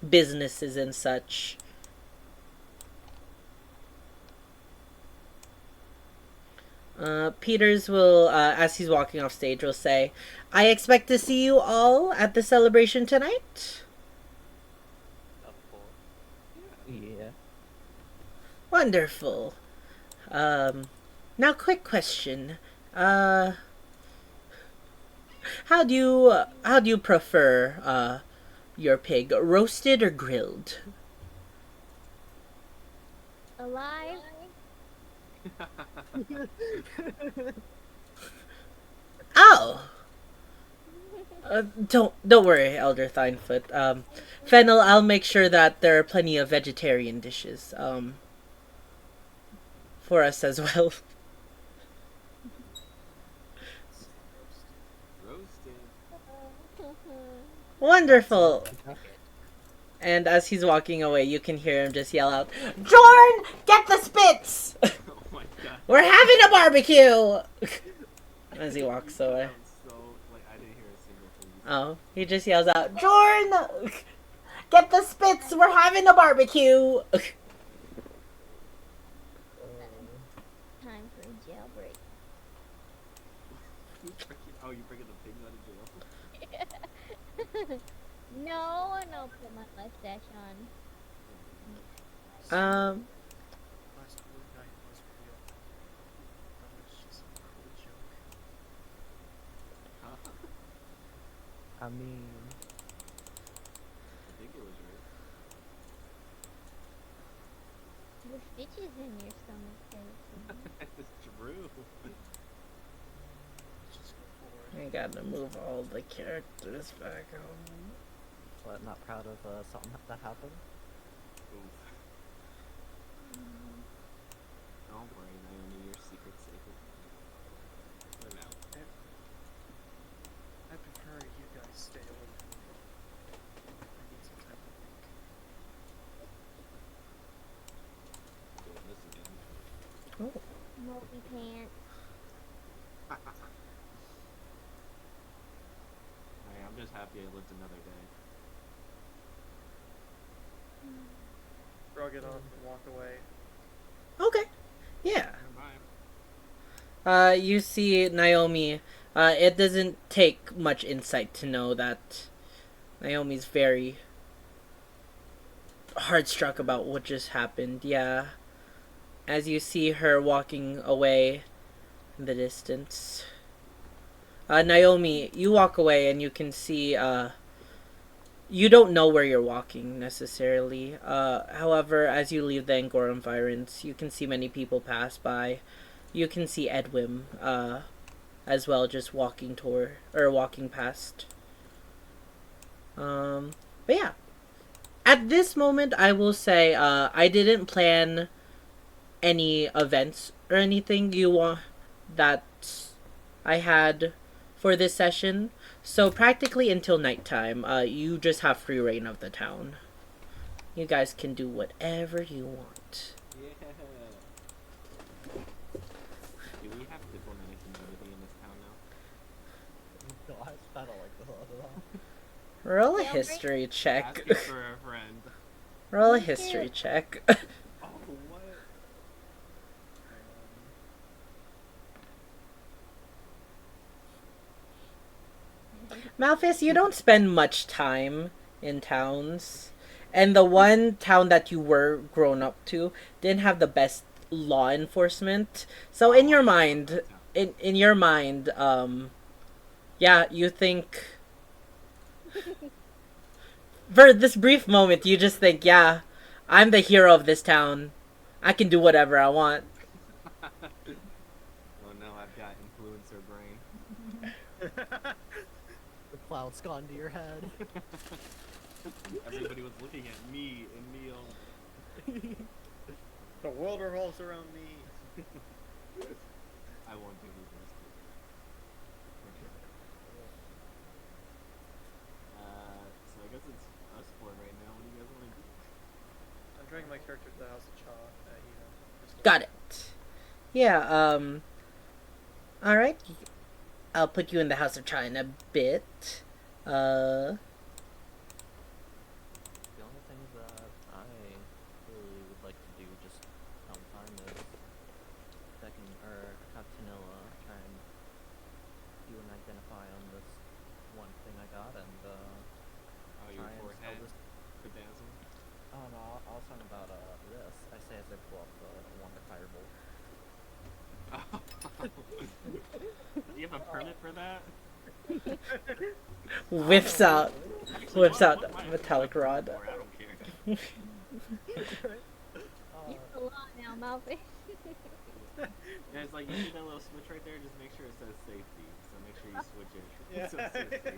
businesses and such. Peters will, as he's walking off stage, will say, "I expect to see you all at the celebration tonight." Of course. Yeah. Wonderful. Now, quick question. How do you prefer your pig, roasted or grilled? Alive? Oh, don't worry, Elder Thinefoot. Fennel, I'll make sure that there are plenty of vegetarian dishes for us as well. Roasted. Wonderful. And as he's walking away, you can hear him just yell out, "Jorn, get the spits! Oh my god. We're having a barbecue!" As he walks away. So, like, I didn't hear a single thing you said. Oh, he just yells out, "Jorn, get the spits! We're having a barbecue!" Time for a jailbreak. Oh, you bringing the pigs out of jail? No, no, put my mustache on. Last blue night was real. That was just a cruel joke. Huh? I mean, I think it was real. There's stitches in your stomach, Jason. It's true. Let's just go forward. I gotta move all the characters back home. but not proud of something that happened. Oof. Don't worry, Naomi, your secret's safe with me. For now. I prefer you guys stay away from me. I need some time to think. Doing this again. Multi pants. Hey, I'm just happy I lived another day. Shrug it off and walk away. Okay. Yeah. Bye. You see Naomi It doesn't take much insight to know that Naomi's very heart struck about what just happened. Yeah. As you see her walking away in the distance. Naomi, you walk away and you can see, you don't know where you're walking necessarily. However, as you leave the Angora environs, you can see many people pass by. You can see Edwin, as well, just walking toward, or walking past. But yeah. At this moment, I will say, I didn't plan any events or anything you want that I had for this session. So practically until nighttime, you just have free reign of the town. You guys can do whatever you want. Yeah. Do we have diplomatic immunity in this town now? Gosh, I don't like the thought of that. Roll a Yeah, history check. Asking for a friend. Roll a Me too. history check. Oh, what? Malphus, you don't spend much time in towns. And the one town that you were grown up to didn't have the best law enforcement. So in your mind, in your mind, yeah, you think for this brief moment you just think, yeah, I'm the hero of this town. I can do whatever I want. Oh no, I've got influencer brain. The cloud's gone to your head. Everybody was looking at me and me only. The world revolves around me. I won't do his best. So I guess it's us four right now. What do you guys want to do? I'm dragging my character to the House of Cha. Just Got it. Yeah, alright. I'll put you in the House of China in a bit. The only things that I really would like to do just sometime is second or have Tanilla try and do an identify on this one thing I got and Oh, your try and sell forehead. this. Bedazzle. Oh no, I was talking about this. I say as I pull up the Wonder Firebolt. Do you have a permit for that? Whips out Actually, Whips out what metallic rod. for? I don't care. It's the law now, Malphus. Yeah, it's like you see that little switch right there. Just make sure it says safety. So make sure you switch it. Yeah. So it says safety.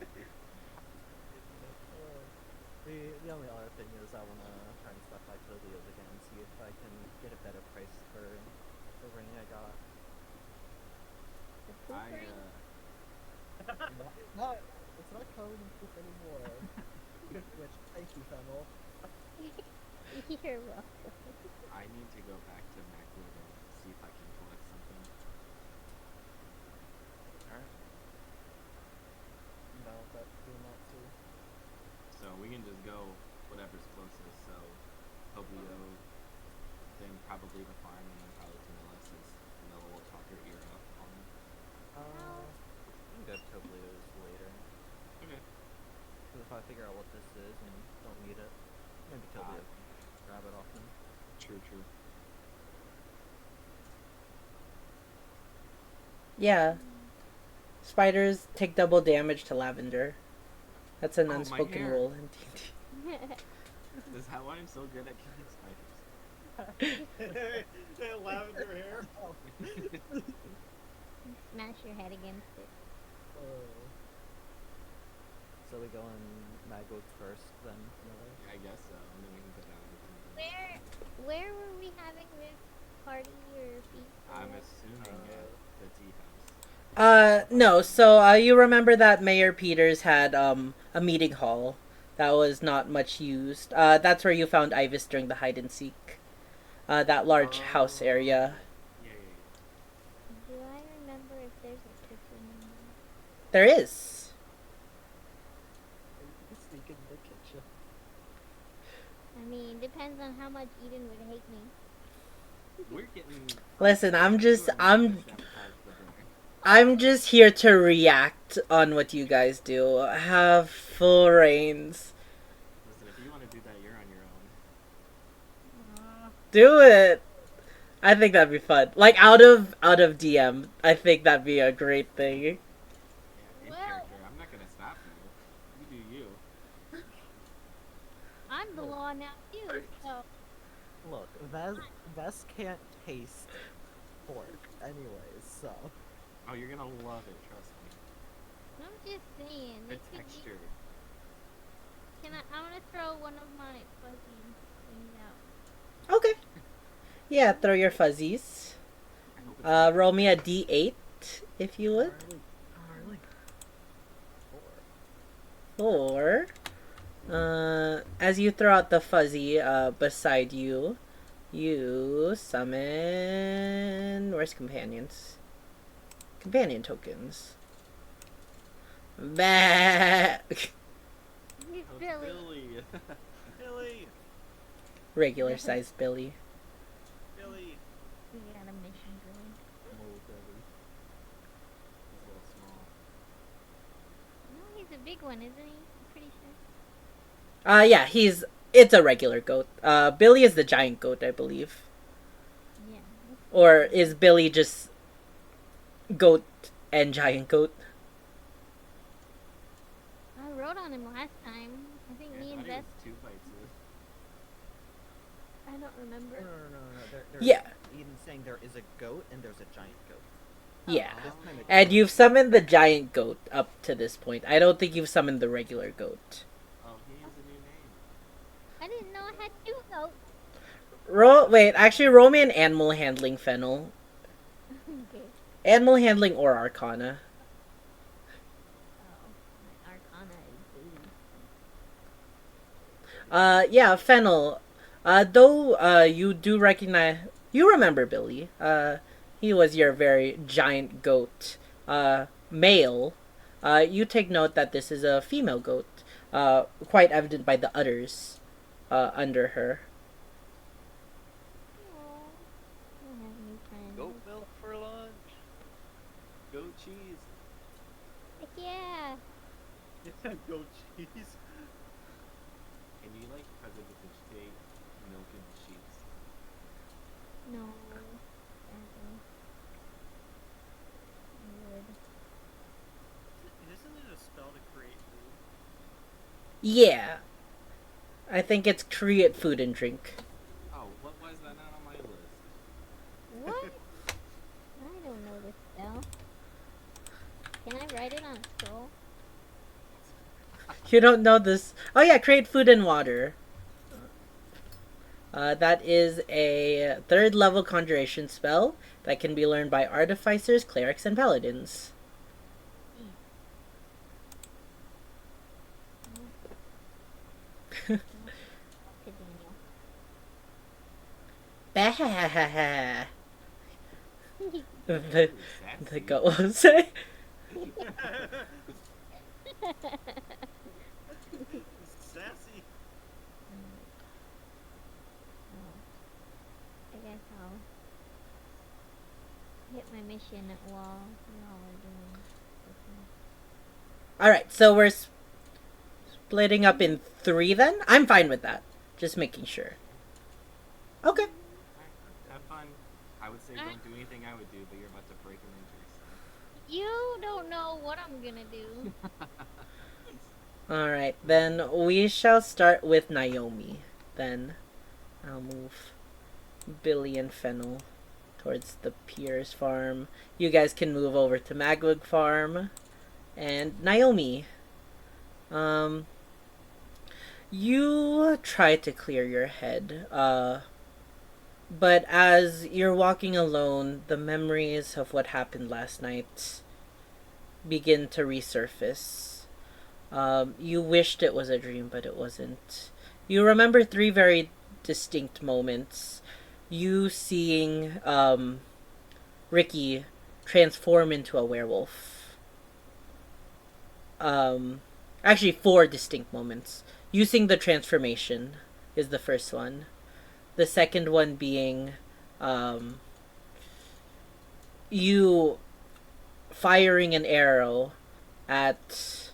The only other thing is I want to try and stop by Tobia's again and see if I can get a better price for the ring I got. The poop ring? It's not covered in poop anymore. Which, thank you, Fennel. You're welcome. I need to go back to Macwood and see if I can collect something. Alright. No, that's doing that too. So we can just go whatever's closest. So Tobio, then probably the farm, and then probably Tanilla, since Tanilla will talk her ear off on me. We can go to Toblio's later. Okay. Because if I figure out what this is and don't need it, maybe Toblio can grab it off me. True, true. Yeah. Spiders take double damage to lavender. That's an Oh, my unspoken hair. rule in D&D. Is that why I'm so good at killing spiders? Lavender hair. Smash your head against it. So we go in Magwood first, then Miller. I guess so. And then we can go down to Where were we having this party or feast? or I'm what? assuming at the tea house. No, so, you remember that Mayor Peters had, a meeting hall that was not much used. That's where you found Ivis during the hide and seek. That large house area. Yeah. Do I remember if there's a kitchen in there? There is. You can sneak in the kitchen. I mean, depends on how much Eden would hate me. We're getting. Listen, I'm we're just- doing I'm- sabotage the dinner. I'm just here to react on what you guys do. Have full reins. Listen, if you want to do that, you're on your own. Do it. I think that'd be fun. Like out of DM, I think that'd be a great thing. Yeah, in Well- character. I'm not gonna stop you. You do you. I'm the law now too. So Look, Vess can't taste pork anyways, so. Oh, you're gonna love it. Trust me. I'm just saying. The It could be, texture. I'm gonna throw one of my fuzzy things out. Okay. Yeah, throw your fuzzies. I hope it's Roll me a d8 if you would. Harley. 4. As you throw out the fuzzy beside you, you summon. Where's companions? Companion tokens. Back. He's Oh, it's Billy. Billy. Billy! Regular sized Billy. Billy! We got a mission, Billy. Move, Billy. He's a little small. No, he's a big one, isn't he? I'm pretty sure. Yeah, it's a regular goat. Billy is the giant goat, I believe. Yeah. Or is Billy just goat and giant goat? I rode on him last time. I think Yeah, me I and thought he Beth. was 2 bites in. I don't No, remember. no. Yeah. Even saying there is a goat and there's a giant goat. Yeah. This time it's And you've summoned the giant goat up to this point. I don't think you've summoned the regular goat. Oh, he has a new name. I didn't know I had 2 goats. Roll me an animal handling fennel. Okay. Animal handling or arcana. Oh, my Arcana is booty. Yeah, fennel. Though, you do you remember Billy. He was your very giant goat. Male. You take note that this is a female goat. Quite evident by the udders, under her. Aw, I have new friends. Goat milk for lunch! Goat cheese. Heck yeah. Yeah, goat cheese. Can you like prestidigitate milk into sheets? No. Sadly. I would. Isn't it a spell to create food? Yeah. I think it's create food and drink. Oh, what was that not on my list? What? I don't know this spell. Can I write it on a scroll? You don't know this. Oh yeah, create food and water. That is a 3rd level conjuration spell that can be learned by artificers, clerics, and paladins. To Daniel. Bah. the, Ooh, the sassy. goat will say. Sassy! I guess I'll hit my mission while y'all are doing this. Alright, so we're splitting up in 3 then? I'm fine with that. Just making sure. Okay. Alright, have fun. I would say don't do anything I would do, but you're about to break an injury, so. You don't know what I'm gonna do. Alright, then we shall start with Naomi. Then I'll move Billy and Fennel towards the Piers farm. You guys can move over to Magwig farm. And Naomi, you try to clear your head, but as you're walking alone, the memories of what happened last night begin to resurface. You wished it was a dream, but it wasn't. You remember 3 very distinct moments. You seeing Ricky transform into a werewolf. Actually 4 distinct moments. Using the transformation is the first one. The second one being you firing an arrow at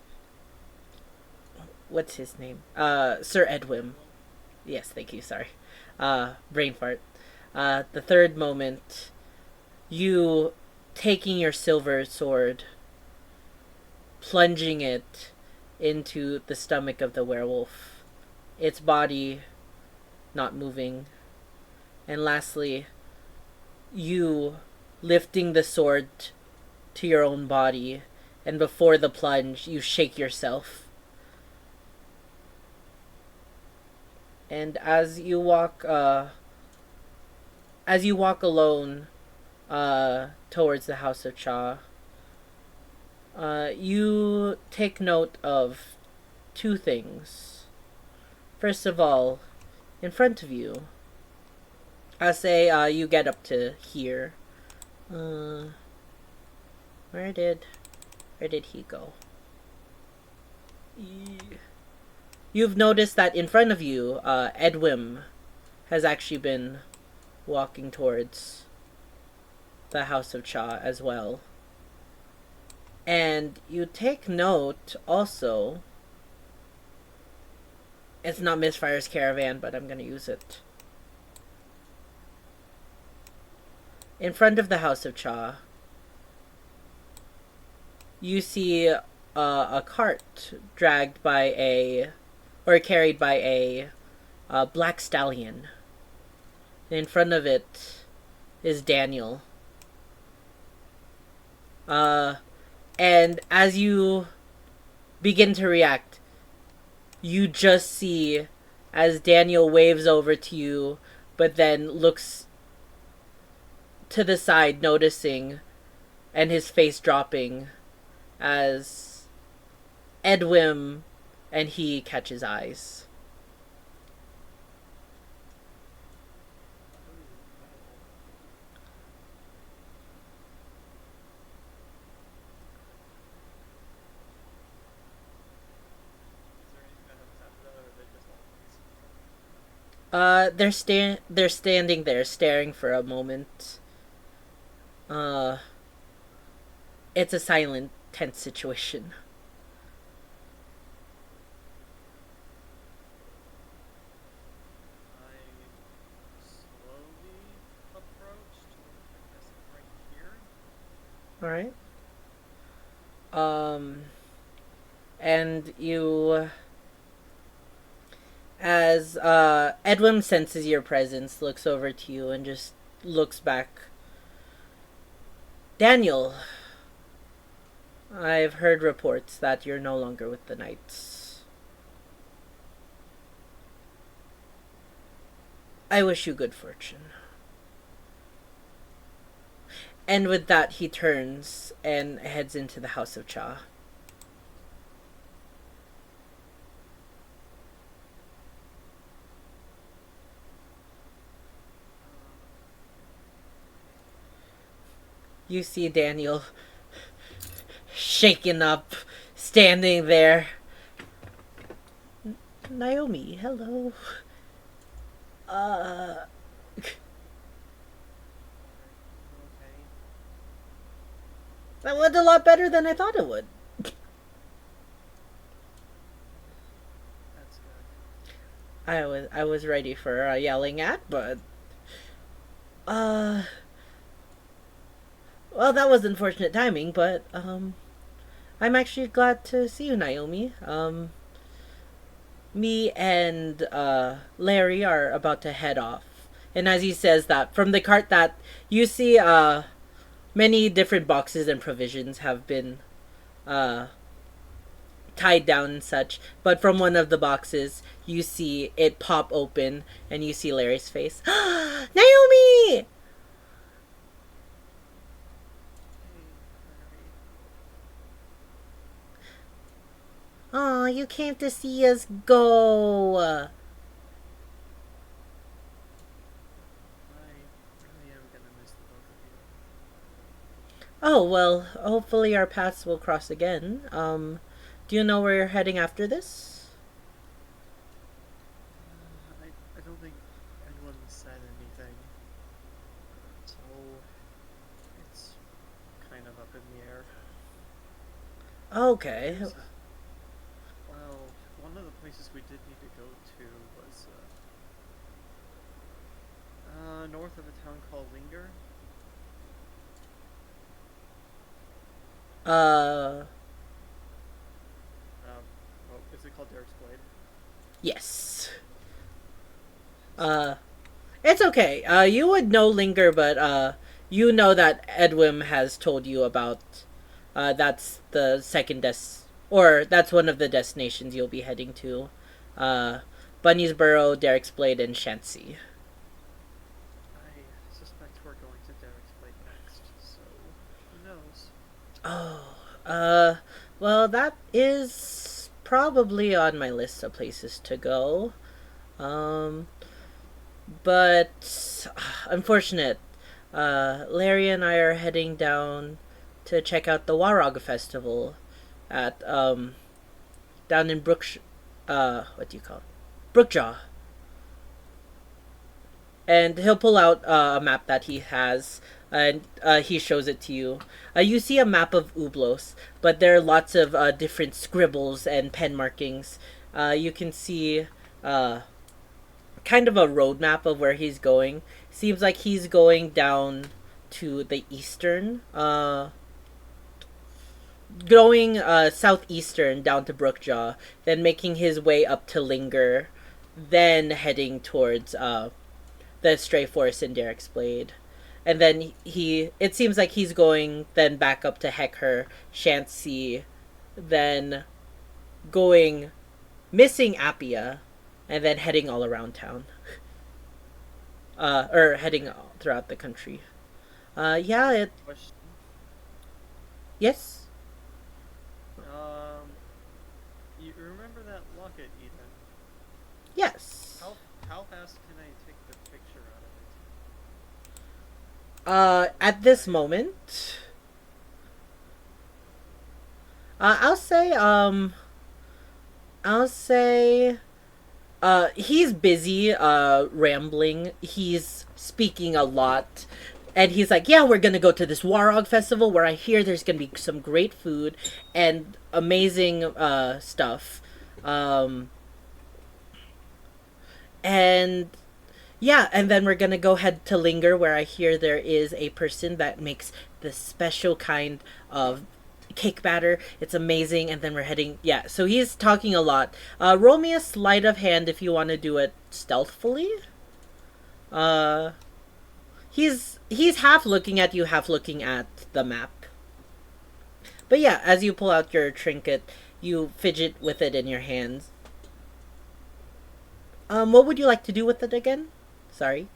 what's his name? Sir Edwin. Yes, thank you. Sorry, brain fart. The third moment, you taking your silver sword, plunging it into the stomach of the werewolf, its body not moving, and lastly, you lifting the sword to your own body, and before the plunge, you shake yourself. And as you walk alone, towards the House of Cha, you take note of two things. First of all, in front of you, I say you get up to here. Where did he go? You've noticed that in front of you, Edwin has actually been walking towards the House of Cha as well. And you take note also, it's not Misfire's caravan, but I'm gonna use it. In front of the House of Cha, you see a cart dragged by carried by a black stallion. In front of it is Daniel. And as you begin to react, you just see as Daniel waves over to you, but then looks to the side, noticing, and his face dropping as Edwin and he catch his eyes. They're standing there staring for a moment. It's a silent, tense situation. I slowly approach to, I guess, right here. Alright. And you, as Edwin senses your presence, looks over to you and just looks back. Daniel, I've heard reports that you're no longer with the Knights. I wish you good fortune. And with that, he turns and heads into the House of Cha. You see Daniel shaken up, standing there. Naomi, hello. Okay. That went a lot better than I thought it would. That's good. I was ready for yelling at, but well, that was unfortunate timing, but I'm actually glad to see you, Naomi. Me and Larry are about to head off. And as he says that, from the cart that you see, many different boxes and provisions have been tied down and such. But from one of the boxes, you see it pop open, and you see Larry's face. Naomi! Aw, you came to see us go. I really am gonna miss the both of you. Oh, well, hopefully our paths will cross again. Do you know where you're heading after this? I don't think anyone said anything. So it's kind of up in the air. Okay. Well, one of the places we did need to go to was north of a town called Linger. Uh, Well, is it called Derek's Blade? yes. Uh, it's okay. You would know Linger, but you know that Edwin has told you about. That's the second or that's one of the destinations you'll be heading to. Uh, Bunny's Burrow, Derek's Blade, and Shanxi. I suspect we're going to Derek's Blade next, so who knows? Oh, well, that is probably on my list of places to go. Um, but unfortunate. Larry and I are heading down to check out the Warog Festival at down in what do you call it? Brookjaw. And he'll pull out a map that he has, and he shows it to you. You see a map of Ublos, but there are lots of different scribbles and pen markings. You can see kind of a roadmap of where he's going. Seems like he's going down to the eastern, going southeastern down to Brookjaw, then making his way up to Linger, then heading towards the Stray Forest in Derek's Blade. And then it seems like he's going then back up to Hecker, Shanxi, then going missing Appia, and then heading all around town. Or heading throughout the country. Yeah, Question. yes? You remember that locket, Ethan? Yes. How fast can I take the picture out of it? At this moment, I'll say, he's busy, rambling. He's speaking a lot. And he's like, yeah, we're gonna go to this Warog festival where I hear there's gonna be some great food and amazing, stuff. And yeah, and then we're gonna go head to Linger where I hear there is a person that makes this special kind of cake batter. It's amazing. And then we're heading, yeah, so he's talking a lot. Roll me a sleight of hand if you want to do it stealthfully. He's half looking at you, half looking at the map. But yeah, as you pull out your trinket, you fidget with it in your hands. What would you like to do with it again? Sorry.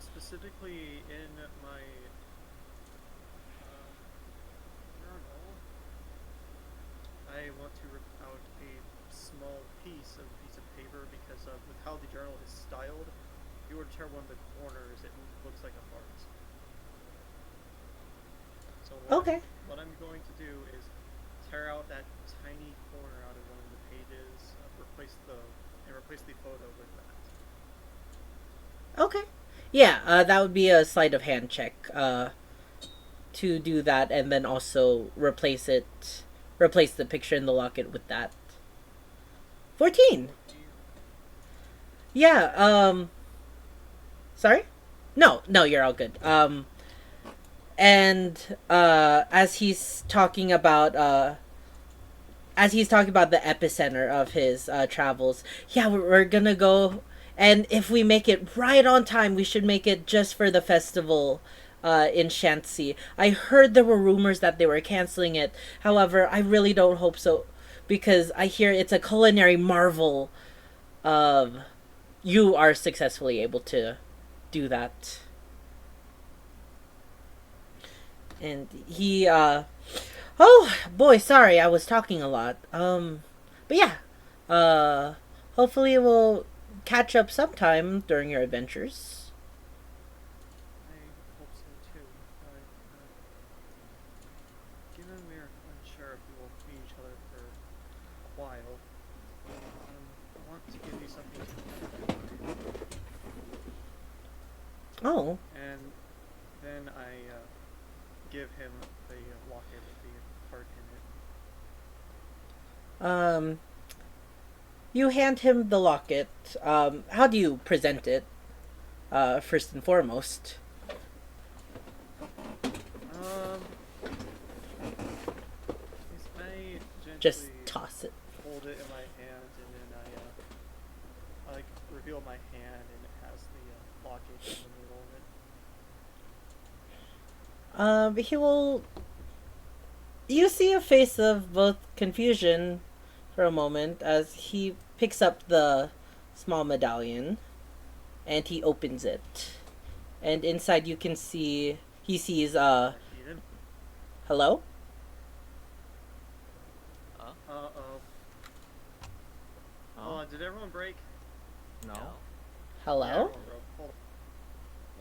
Specifically in my journal, I want to rip out a small piece of paper because with how the journal is styled, if you were to turn one of the corners, it looks like a fart. So what I'm going to do is tear out that tiny corner out of one of the pages, replace the photo with that. Okay. Yeah, that would be a sleight of hand check to do that, and then also replace the picture in the locket with that. 14. Yeah. Sorry. No, you're all good. And as he's talking about the epicenter of his travels, yeah, we're gonna go. And if we make it right on time, we should make it just for the festival in Shanxi. I heard there were rumors that they were canceling it. However, I really don't hope so, because I hear it's a culinary marvel. You are successfully able to do that. And he, oh boy, sorry, I was talking a lot. But yeah, hopefully we'll catch up sometime during your adventures. I hope so too. Given we're unsure if we will meet each other for a while, I want to give you something to remember. Oh. And then I give him the locket with the heart in it. You hand him the locket. How do you present it? First and foremost. Um, I Just gently toss it. hold it in my hand, and then I like reveal my hand, and it has the locket in the middle of it. He will. You see a face of both confusion for a moment as he picks up the small medallion and he opens it. And inside you can see. He sees, Eden. hello? Uh-oh. Oh, Hold on, did everyone break? no. Yeah, Hello? everyone broke. Hold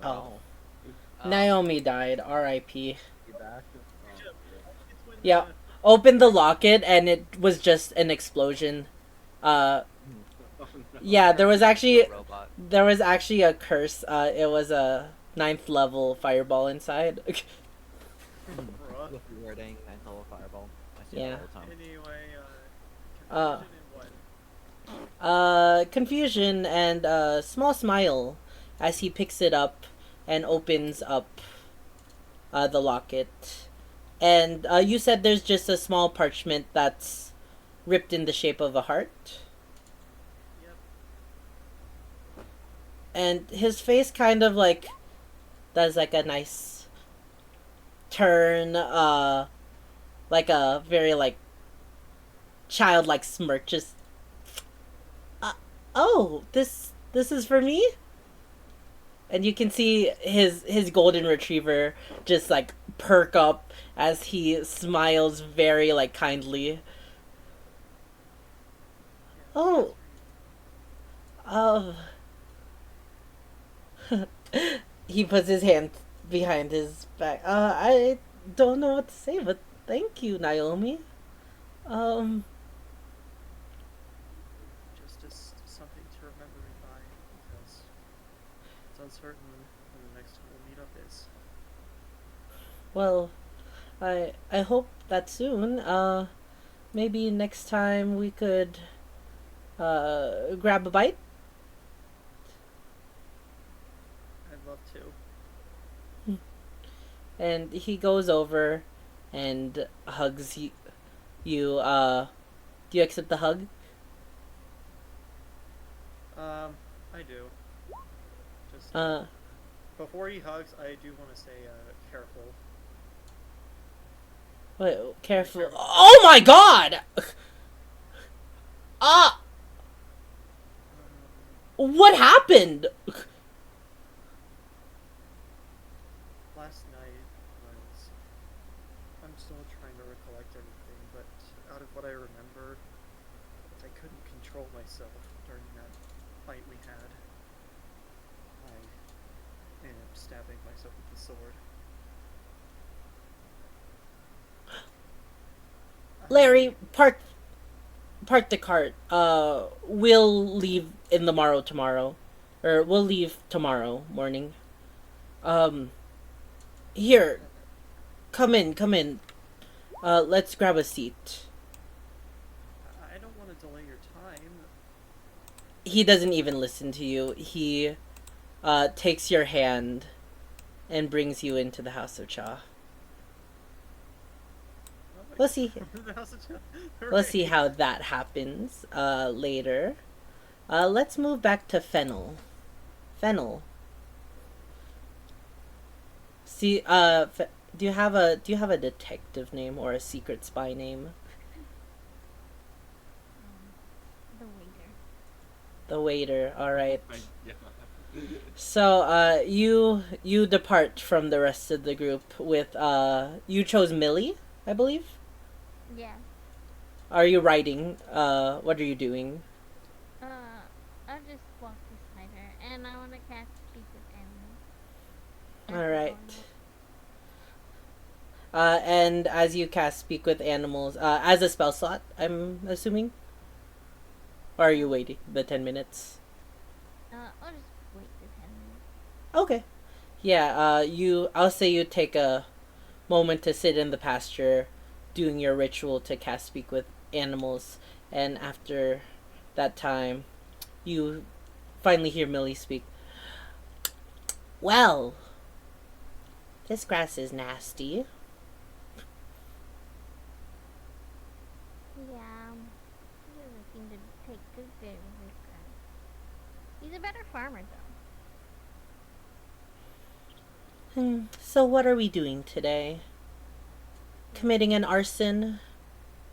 Oh. Oh. Naomi died. R.I.P. You back? on. It's when, Yeah. Opened the locket and it was just an explosion. Oh, no. Yeah, there was actually Robot. a curse. It was a 9th level fireball inside. Bruh. With wording, 9th level fireball. I see Yeah. that all the time. Anyway, Uh. confusion and what? Confusion and a small smile as he picks it up and opens up the locket. And you said there's just a small parchment that's ripped in the shape of a heart. Yep. And his face kind of like does like a nice turn, like a very like childlike smirk. Just, oh, this is for me. And you can see his golden retriever just like perk up as he smiles very like kindly. Oh, he puts his hand behind his back. I don't know what to say, but thank you, Naomi. Um, Just as something to remember me by, because it's uncertain when the next time we'll meet up is. well, I hope that soon. Maybe next time we could grab a bite. I'd love to. And he goes over and hugs you. Do you accept the hug? I do. Just Uh, before he hugs, I do want to say, careful. wait, careful. Oh my god! Ah! What happened? Last night was. I'm still trying to recollect everything, but out of what I remember, I couldn't control myself during that fight we had. I ended up stabbing myself with the sword. Larry, park the cart. We'll leave in the morrow tomorrow. Or we'll leave tomorrow morning. Here, come in. Let's grab a seat. I don't want to delay your time. He doesn't even listen to you. He, takes your hand and brings you into the House of Cha. Oh, wait. We'll see. The House of Cha- We'll see Hooray. how that happens, later. Let's move back to Fennel. Fennel. See, do you have a detective name or a secret spy name? The waiter. The waiter. All right. Yeah. So, you depart from the rest of the group with you chose Millie, I believe. Yeah. Are you writing? What are you doing? I'll just walk beside her, and I want to cast speak with animals. As All we're right. going up. And as you cast speak with animals, as a spell slot, I'm assuming. Or are you waiting the 10 minutes? I'll just wait the 10 minutes. Okay. Yeah, I'll say you take a moment to sit in the pasture doing your ritual to cast speak with animals, and after that time you finally hear Millie speak. Well, this grass is nasty. Yeah, he doesn't seem to take good care of his grass. He's a better farmer, though. So what are we doing today? Committing an arson?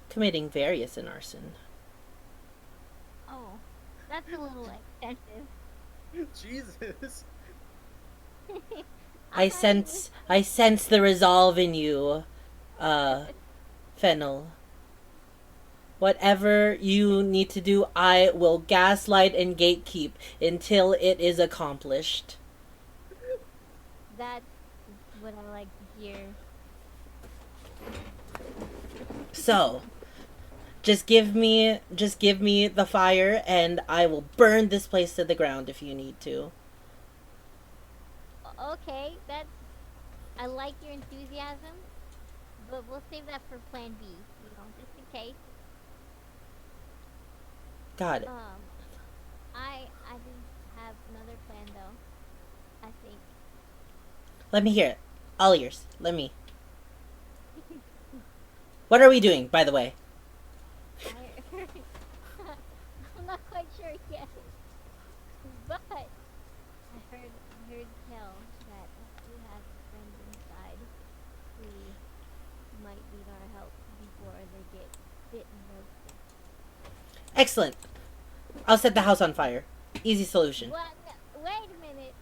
Committing various an arson. Oh, that's a little excessive. Jesus. I thought he was. sense the resolve in you, Fennel. Whatever you need to do, I will gaslight and gatekeep until it is accomplished. That's what I like to hear. So, just give me the fire and I will burn this place to the ground if you need to. Okay, that's. I like your enthusiasm, but we'll save that for Plan B. Just in case. Got it. I do have another plan though. I think. Let me hear it. All ears. Let me. What are we doing, by the way? I'm not quite sure yet, but I heard tell that we have a friend inside who might need our help before they get bit and roasted. Excellent. I'll set the house on fire. Easy solution. What? Wait a minute.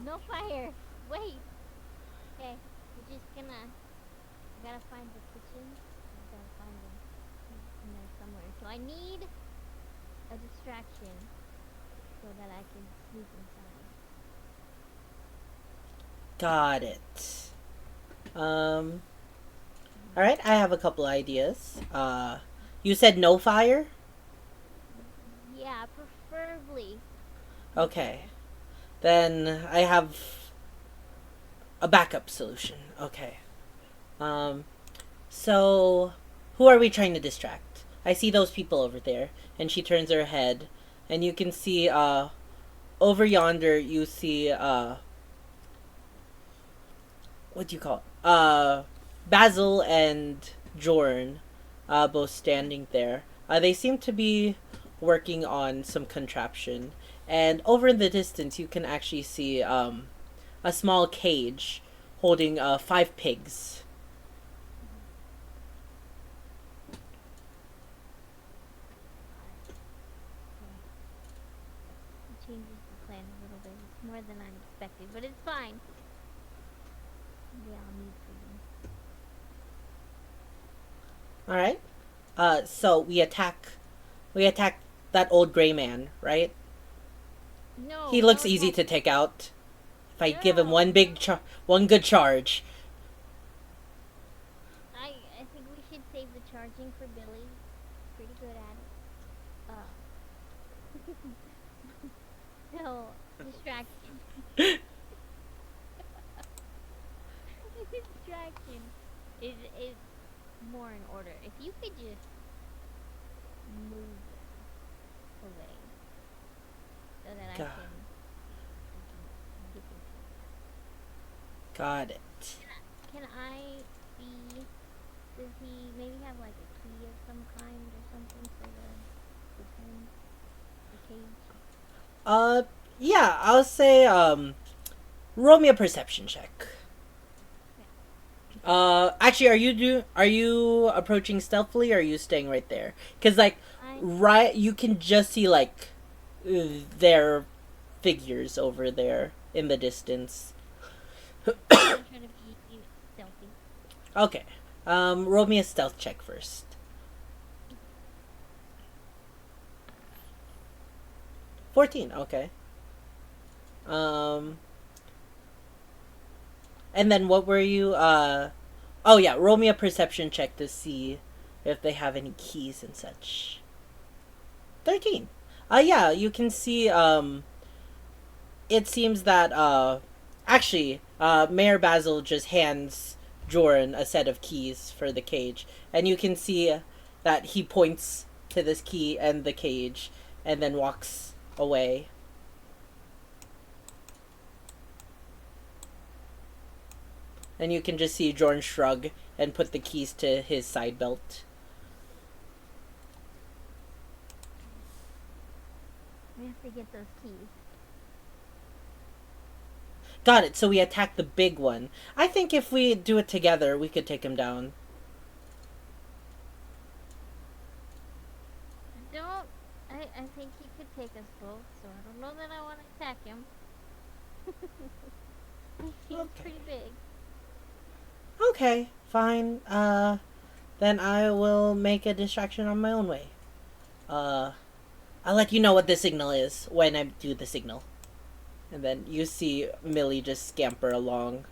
No fire. Wait. Okay, we're just gonna. I gotta find the kitchen. I gotta find him. He's in there somewhere. So I need a distraction so that I can sneak inside. Got it. Alright, I have a couple ideas. You said no fire? Yeah, preferably. Okay. Then I have a backup solution. Okay. So who are we trying to distract? I see those people over there, and she turns her head, and you can see over yonder you see what do you call it? Basil and Jorn both standing there. They seem to be working on some contraption, and over in the distance you can actually see a small cage holding 5 pigs. It changes the plan a little bit. It's more than I expected, but it's fine. Maybe I'll need freedom. All right. So we attack that old gray man, right? No. He looks no, easy no. to take out. If I give him No. one good charge. I think we should save the charging for Billy. Pretty good at it. No, distraction. Distraction is more in order. If you could just move them away so that I God. can get into it. Got it. Can I see? Does he maybe have like a key of some kind or something for the pen, the cage? Yeah, I'll say roll me a perception check. Actually, are you approaching stealthily, or are you staying right there? Because like you can just see like their figures over there in the distance. I'm trying to be stealthy. Okay. Roll me a stealth check first. 14. Okay. And then what were you? Oh yeah. Roll me a perception check to see if they have any keys and such. 13. Yeah. You can see. It seems that Actually, Mayor Basil just hands Joran a set of keys for the cage, and you can see that he points to this key and the cage, and then walks away. And you can just see Joran shrug and put the keys to his side belt. We have to get those keys. Got it, so we attack the big one. I think if we do it together, we could take him down. I think he could take us both, so I don't know that I want to attack him. He's Okay. pretty big. Okay, fine. Then I will make a distraction on my own way. I'll let you know what the signal is when I do the signal. And then you see Millie just scamper along.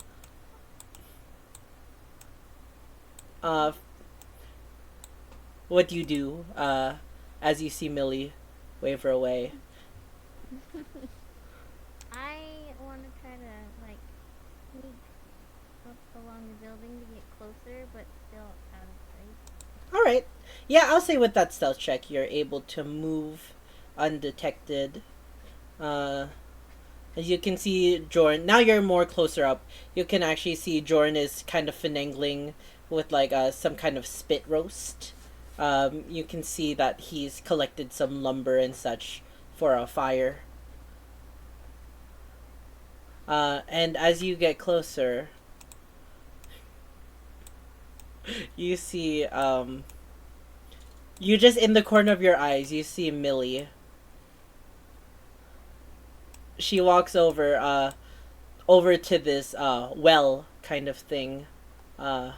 What do you do, as you see Millie waver away? I want to try to, like, sneak up along the building to get closer, but still out of sight. Alright. Yeah, I'll say with that stealth check, you're able to move undetected. As you can see, Jordan, now you're more closer up. You can actually see Jordan is kind of finagling with like some kind of spit roast. You can see that he's collected some lumber and such for a fire. And as you get closer, you see, you just in the corner of your eyes, you see Millie. She walks over to this well kind of thing, and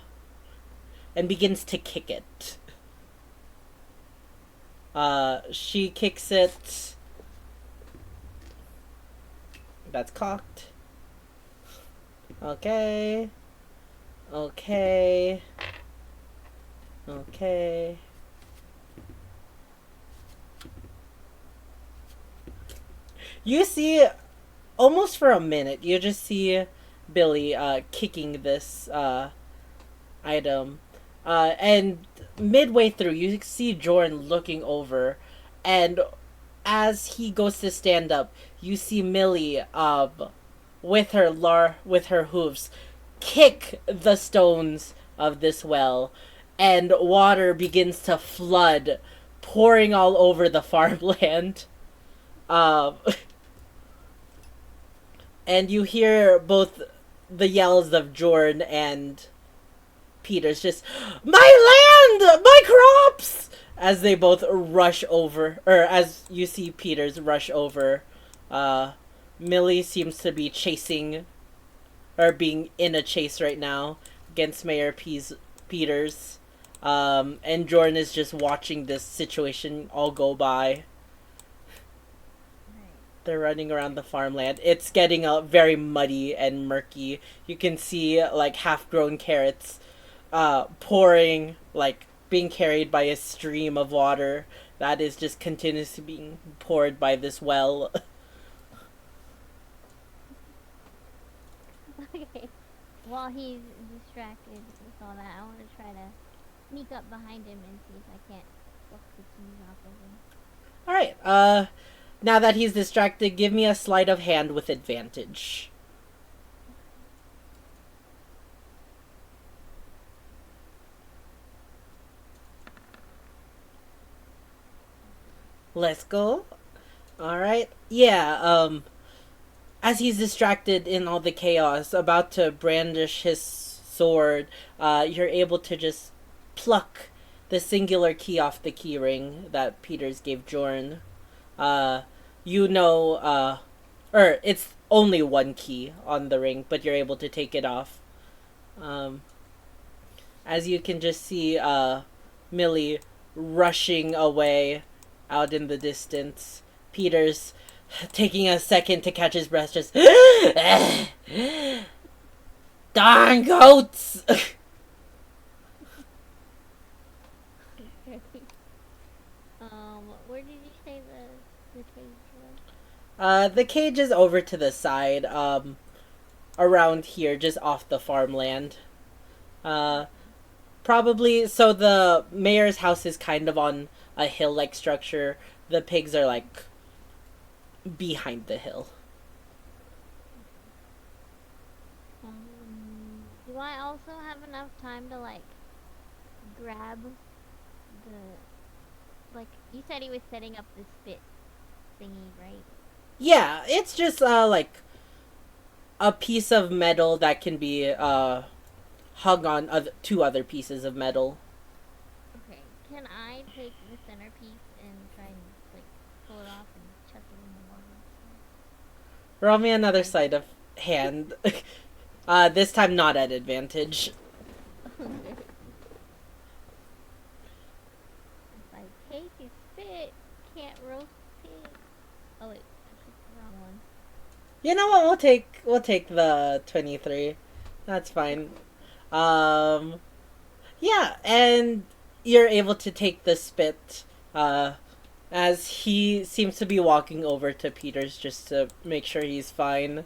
begins to kick it. She kicks it. That's cocked. Okay. Okay. Okay. You see, almost for a minute, you just see Billy kicking this item. And midway through, you see Jordan looking over, and as he goes to stand up, you see Millie with her hooves kick the stones of this well, and water begins to flood, pouring all over the farmland. Um, and you hear both the yells of Jordan and Peter's just, "My land! My crops!" As they both rush over, or as you see Peter's rush over. Millie seems to be chasing, or being in a chase right now against Peters. And Jordan is just watching this situation all go by. They're running around the farmland. It's getting very muddy and murky. You can see like half-grown carrots pouring, like being carried by a stream of water that is just continuously being poured by this well. Okay. While he's distracted with all that, I want to try to sneak up behind him and see if I can't pluck the keys off of him. Alright, now that he's distracted, give me a sleight of hand with advantage. Let's go. Alright. Yeah, as he's distracted in all the chaos, about to brandish his sword, you're able to just pluck the singular key off the key ring that Peters gave Jorn. It's only one key on the ring, but you're able to take it off. As you can just see, Millie rushing away out in the distance. Peters taking a second to catch his breath, just darn goats. Where did you say the cage was? The cage is over to the side. around here, just off the farmland. Uh, Probably, so the mayor's house is kind of on a hill-like structure. The pigs are like behind the hill. Do I also have enough time to like grab like you said he was setting up the spit thingy, right? Yeah, it's just like a piece of metal that can be hung on two other pieces of metal. Okay. Can I take the centerpiece and try and like pull it off and chuck it in the water? Roll me another sleight of hand. This time not at advantage. Okay. If I take his spit, can't roast pig. Oh wait, I picked the wrong one. You know what? We'll take the 23. That's fine. Yeah, and you're able to take the spit. As he seems to be walking over to Peter's just to make sure he's fine.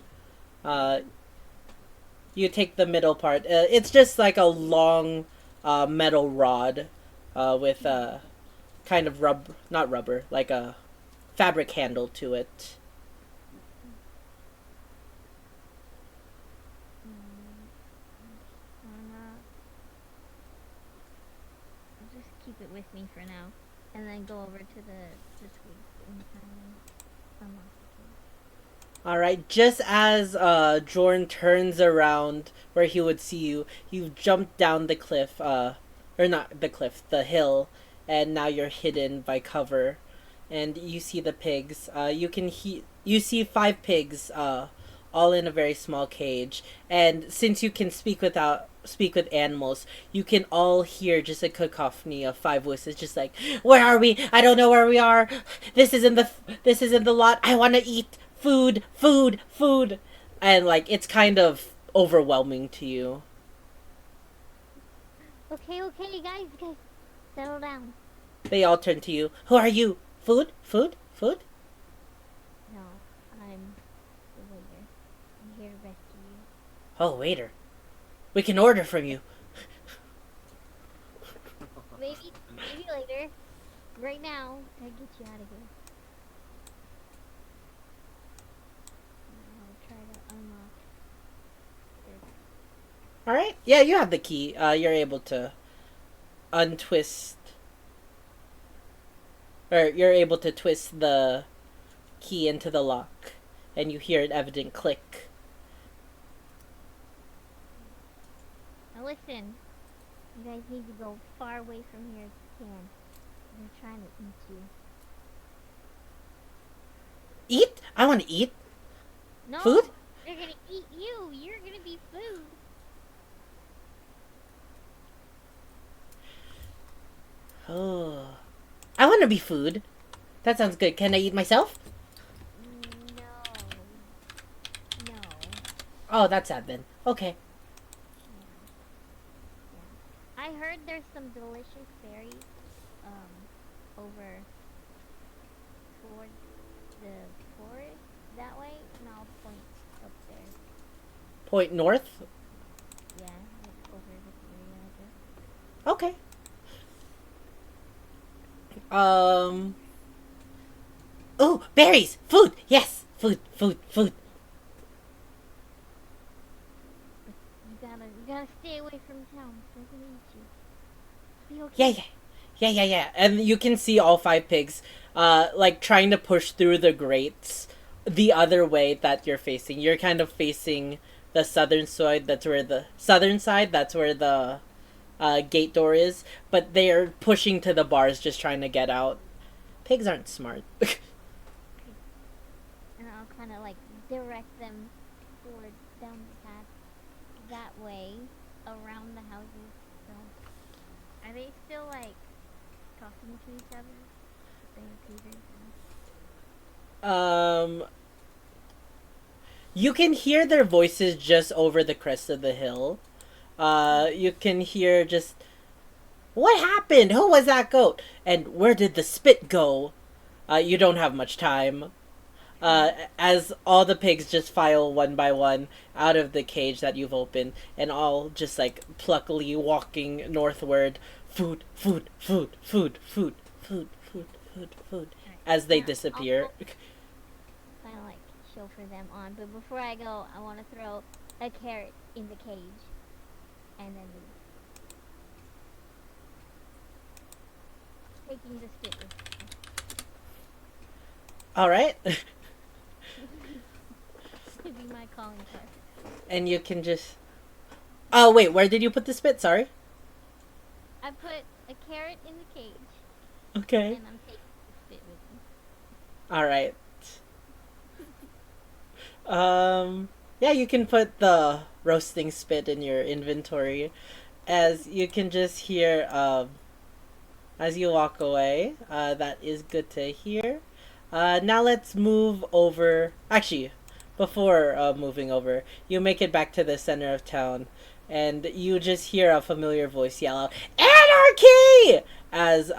Uh, you take the middle part. It's just like a long, metal rod, with kind of not rubber, like a fabric handle to it. I'll just keep it with me for now, and then go over to the twigs and try and unlock the cage. Alright, just as Jordan turns around where he would see you, you've jumped down the cliff, or not the cliff, the hill, and now you're hidden by cover. And you see the pigs. You see 5 pigs, all in a very small cage. And since you can speak with animals, you can all hear just a cacophony of 5 voices, just like, "Where are we? I don't know where we are. This is in the lot. I want to eat food, food, food." And like it's kind of overwhelming to you. Okay, guys, settle down. They all turn to you. "Who are you? Food, food, food?" No, I'm the waiter. I'm here to rescue you. "Oh, waiter. We can order from you." Maybe later. Right now, I get you out of here. I'll try to unlock this. Alright. Yeah, you have the key. You're able to untwist, or you're able to twist the key into the lock, and you hear an evident click. Now listen, you guys need to go far away from here if you can. They're trying to eat you. Eat? I want to eat. No, Food? they're gonna eat you. You're gonna be food. Oh. I want to be food. That sounds good. Can I eat myself? No. Oh, that's sad then. Okay. Yeah. I heard there's some delicious berries, over towards the forest that way, and I'll point up there. Point north? Yeah, like over this area, I guess. Okay. Oh, berries! Food! Yes! Food, food, food. You gotta stay away from town. They're gonna eat you. Be okay. Yeah, yeah. Yeah. And you can see all 5 pigs, like trying to push through the grates the other way that you're facing. You're kind of facing the southern side. That's where the gate door is. But they are pushing to the bars, just trying to get out. Pigs aren't smart. And I'll kind of like direct them towards down the path that way around the houses. So, are they still like talking to each other? You can hear their voices just over the crest of the hill. You can hear just, "What happened? Who was that goat? And where did the spit go?" You don't have much time. as all the pigs just file one by one out of the cage that you've opened, and all just like pluckily walking northward. Food, food, food, food, food, food, food, food, food, Alright. as they Yeah, disappear. kind of like chauffeur them on. But before I go, I want to throw a carrot in the cage and then leave. Taking the spit with All right, me. To be my calling card. and you can just. Oh wait, where did you put the spit? Sorry. I put a carrot in the cage Okay. and I'm taking the spit with me. All right. Yeah, you can put the roasting spit in your inventory, as you can just hear as you walk away. That is good to hear. Now let's move over. Actually, before moving over, you make it back to the center of town, and you just hear a familiar voice yell out, "Anarchy!" as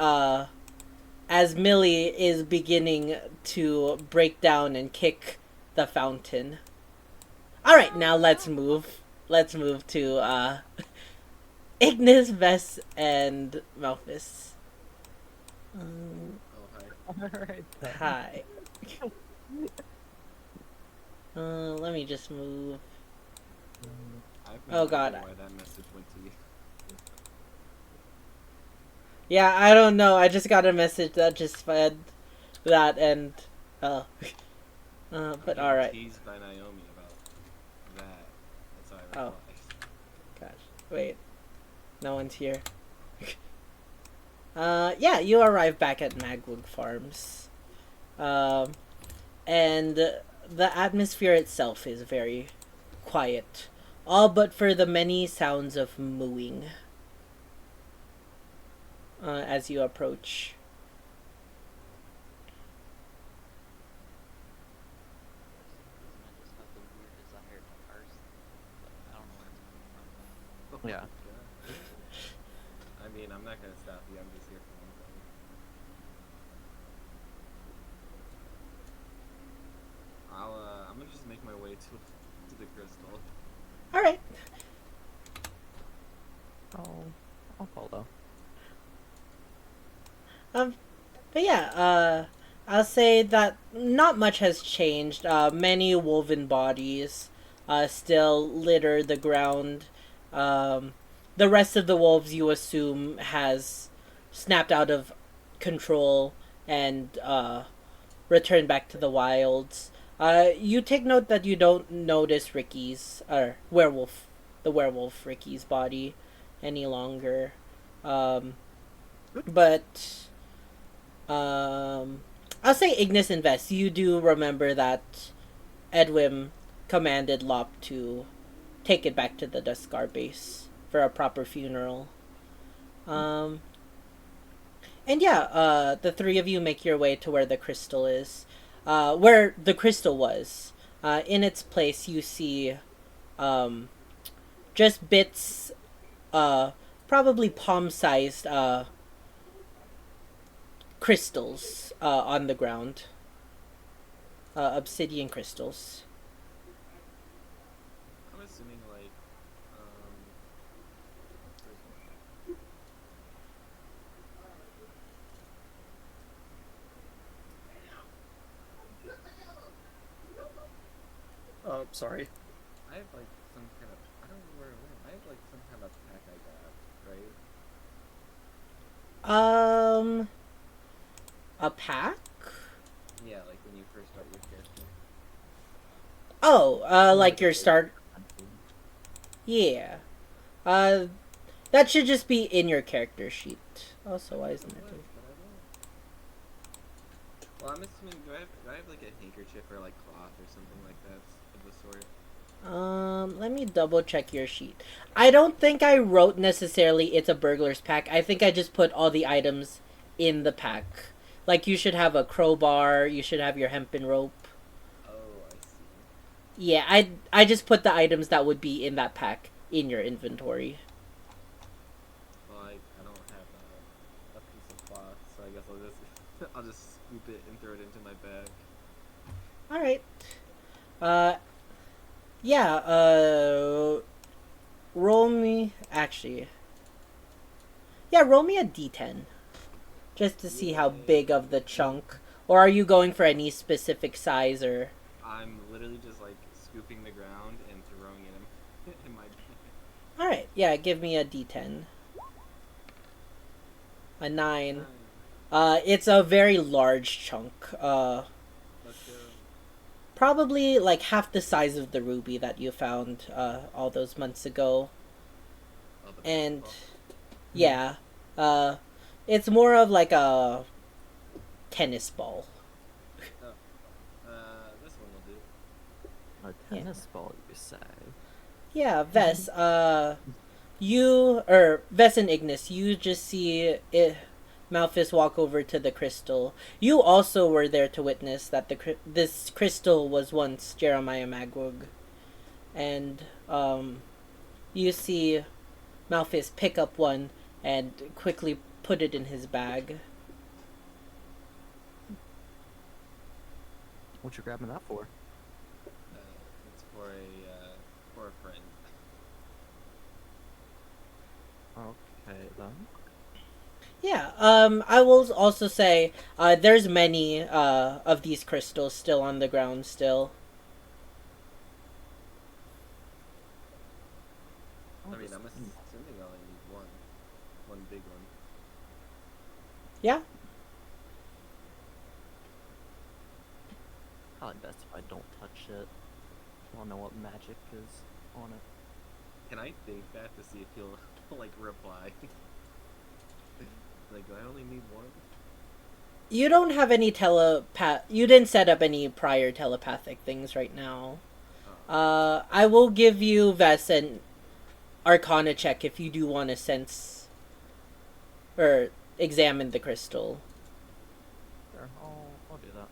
Millie is beginning to break down and kick the fountain. All right, now let's move. Let's move to Ignis, Vess, and Malphus. Oh, hi. Alright then. Hi. Let me just move. I have Oh, no God. idea why that message went to you. Yeah, I don't know. I just got a message that just fed that, and oh, I'm but getting all right. teased by Naomi about that. That's why I Oh. replied. Gosh, wait, no one's here. Yeah, you arrive back at Magwood Farms, and the atmosphere itself is very quiet, all but for the many sounds of mooing. As you approach. I just have the weird desire to arse, but I don't know where it's coming from. Yeah. I mean, I'm not gonna stop you. I'm just here for one thing. I'm gonna just make my way to the crystal. All right. I'll follow. But yeah, I'll say that not much has changed. Many woven bodies still litter the ground. The rest of the wolves, you assume, has snapped out of control and returned back to the wilds. You take note that you don't notice Ricky's, or the werewolf Ricky's body any longer. But I'll say Ignis and Vess. You do remember that Edwin commanded Lop to take it back to the Duskar base for a proper funeral. And yeah, the three of you make your way to where the crystal is. Where the crystal was. In its place, you see just bits, probably palm-sized crystals on the ground. Obsidian crystals. I'm assuming like, Oh, sorry. I have like some kind of, I don't know where it went. I have like some kind of pack I got, right? A pack? Yeah, like when you first start your character. Oh, like your start. Yeah. That should just be in your character sheet. Also, why isn't it? But I don't. Well, I'm assuming, do I have like a handkerchief or like cloth or something like that of the sort? Let me double check your sheet. I don't think I wrote necessarily it's a burglar's pack. I think I just put all the items in the pack. Like, you should have a crowbar, you should have your hempen rope. Oh, I see. Yeah, I just put the items that would be in that pack in your inventory. Well, I don't have a piece of cloth, so I guess I'll just I'll just scoop it and throw it into my bag. All right. Uh, yeah. Roll me. Actually, yeah. Roll me a d10 just to see how Yay. big of the chunk. Or are you going for any specific size or? I'm literally just like scooping the ground and throwing it in my bag. All right. Yeah. Give me a d10. A 9. 9. It's a very large chunk. Let's go. Probably like half the size of the ruby that you found all those months ago. Oh, the And baseball. yeah, uh, it's more of like a tennis ball. Oh. This one will do. A Yeah. tennis ball, you say? Yeah, Vess. You or Vess and Ignis, you just see it. Malphus walk over to the crystal. You also were there to witness that this crystal was once Jeremiah Magwug, and you see Malphus pick up one and quickly put it in his bag. What you grabbing that for? It's for a friend. Okay then. Yeah, I will also say, there's many, of these crystals still on the ground still. I'll I mean, just- I'm assuming I only need one big one. Yeah? Probably best if I don't touch it. I don't know what magic is on it. Can I think that to see if he'll like reply? Like, do I only need one? You don't have any you didn't set up any prior telepathic things right now. Oh. I will give you, Vess, an Arcana check if you do want to sense or examine the crystal. Sure, I'll do that.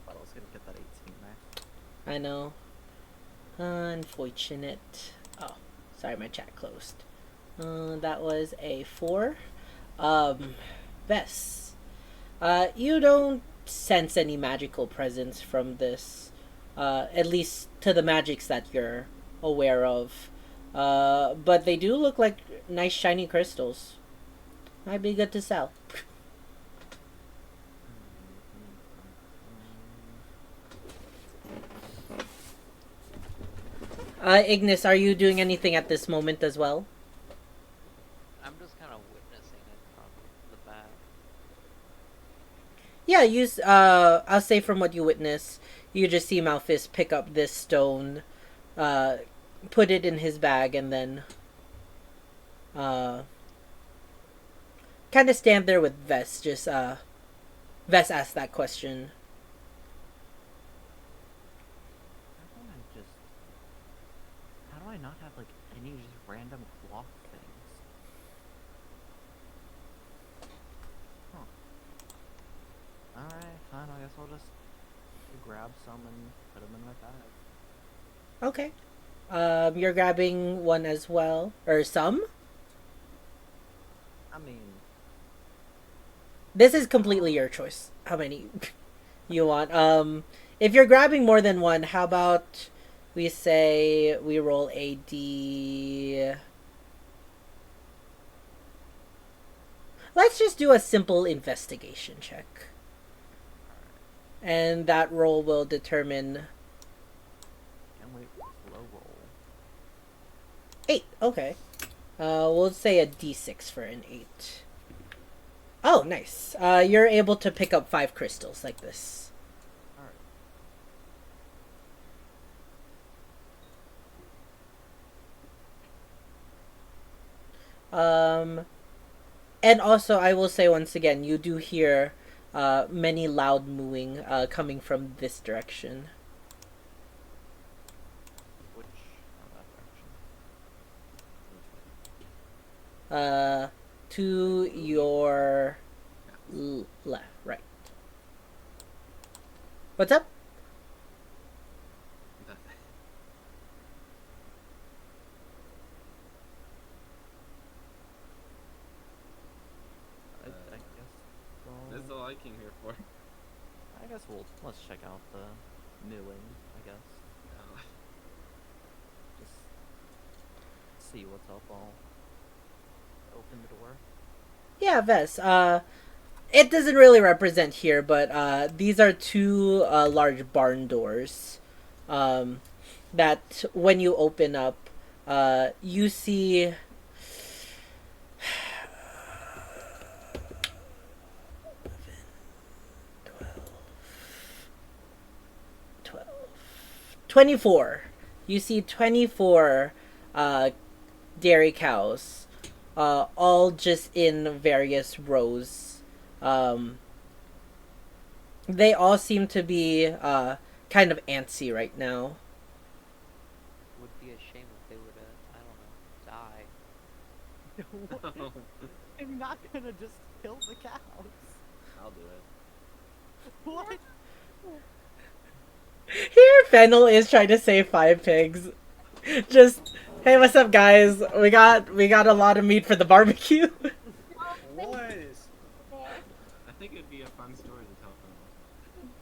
Thought I was gonna get that 18 there. I know. Unfortunate. Oh, sorry, my chat closed. That was a 4. Vess. You don't sense any magical presence from this. At least to the magics that you're aware of. But they do look like nice shiny crystals. Might be good to sell. Ignis, are you doing anything at this moment as well? I'm just kind of witnessing it from the back. Yeah, I'll say from what you witness, you just see Malphus pick up this stone, put it in his bag, and then, kind of stand there with Vess, just, Vess asked that question. How do I not have like any just random cloth things? Huh. Alright, fine, I guess I'll just grab some and put them in my bag. Okay. You're grabbing one as well, or some? I mean, This is completely your choice. How many you want? If you're grabbing more than one, how about we say we roll a d. Let's just do a simple investigation check. And that roll will determine. can't wait for this low roll. 8. Okay. We'll say a d6 for an 8. Oh, nice. You're able to pick up 5 crystals like this. And also, I will say once again, you do hear many loud mooing coming from this direction. Which, that direction? To your left, right. What's up? I guess. This is all I came here for. I guess let's check out the new wing, I guess. Oh. Just see what's up. I'll open the door. Yeah, Vess. It doesn't really represent here, but these are two large barn doors. That when you open up, you see. 12, 24. You see 24 dairy cows, all just in various rows. Um, they all seem to be kind of antsy right now. Would be a shame if they would, I don't know, die. I'm not gonna just kill the cows. I'll do it. What? Here, Fennel is trying to save 5 pigs. Just, hey, what's up, guys? We got a lot of meat for the barbecue. Was. I think it'd be a fun story to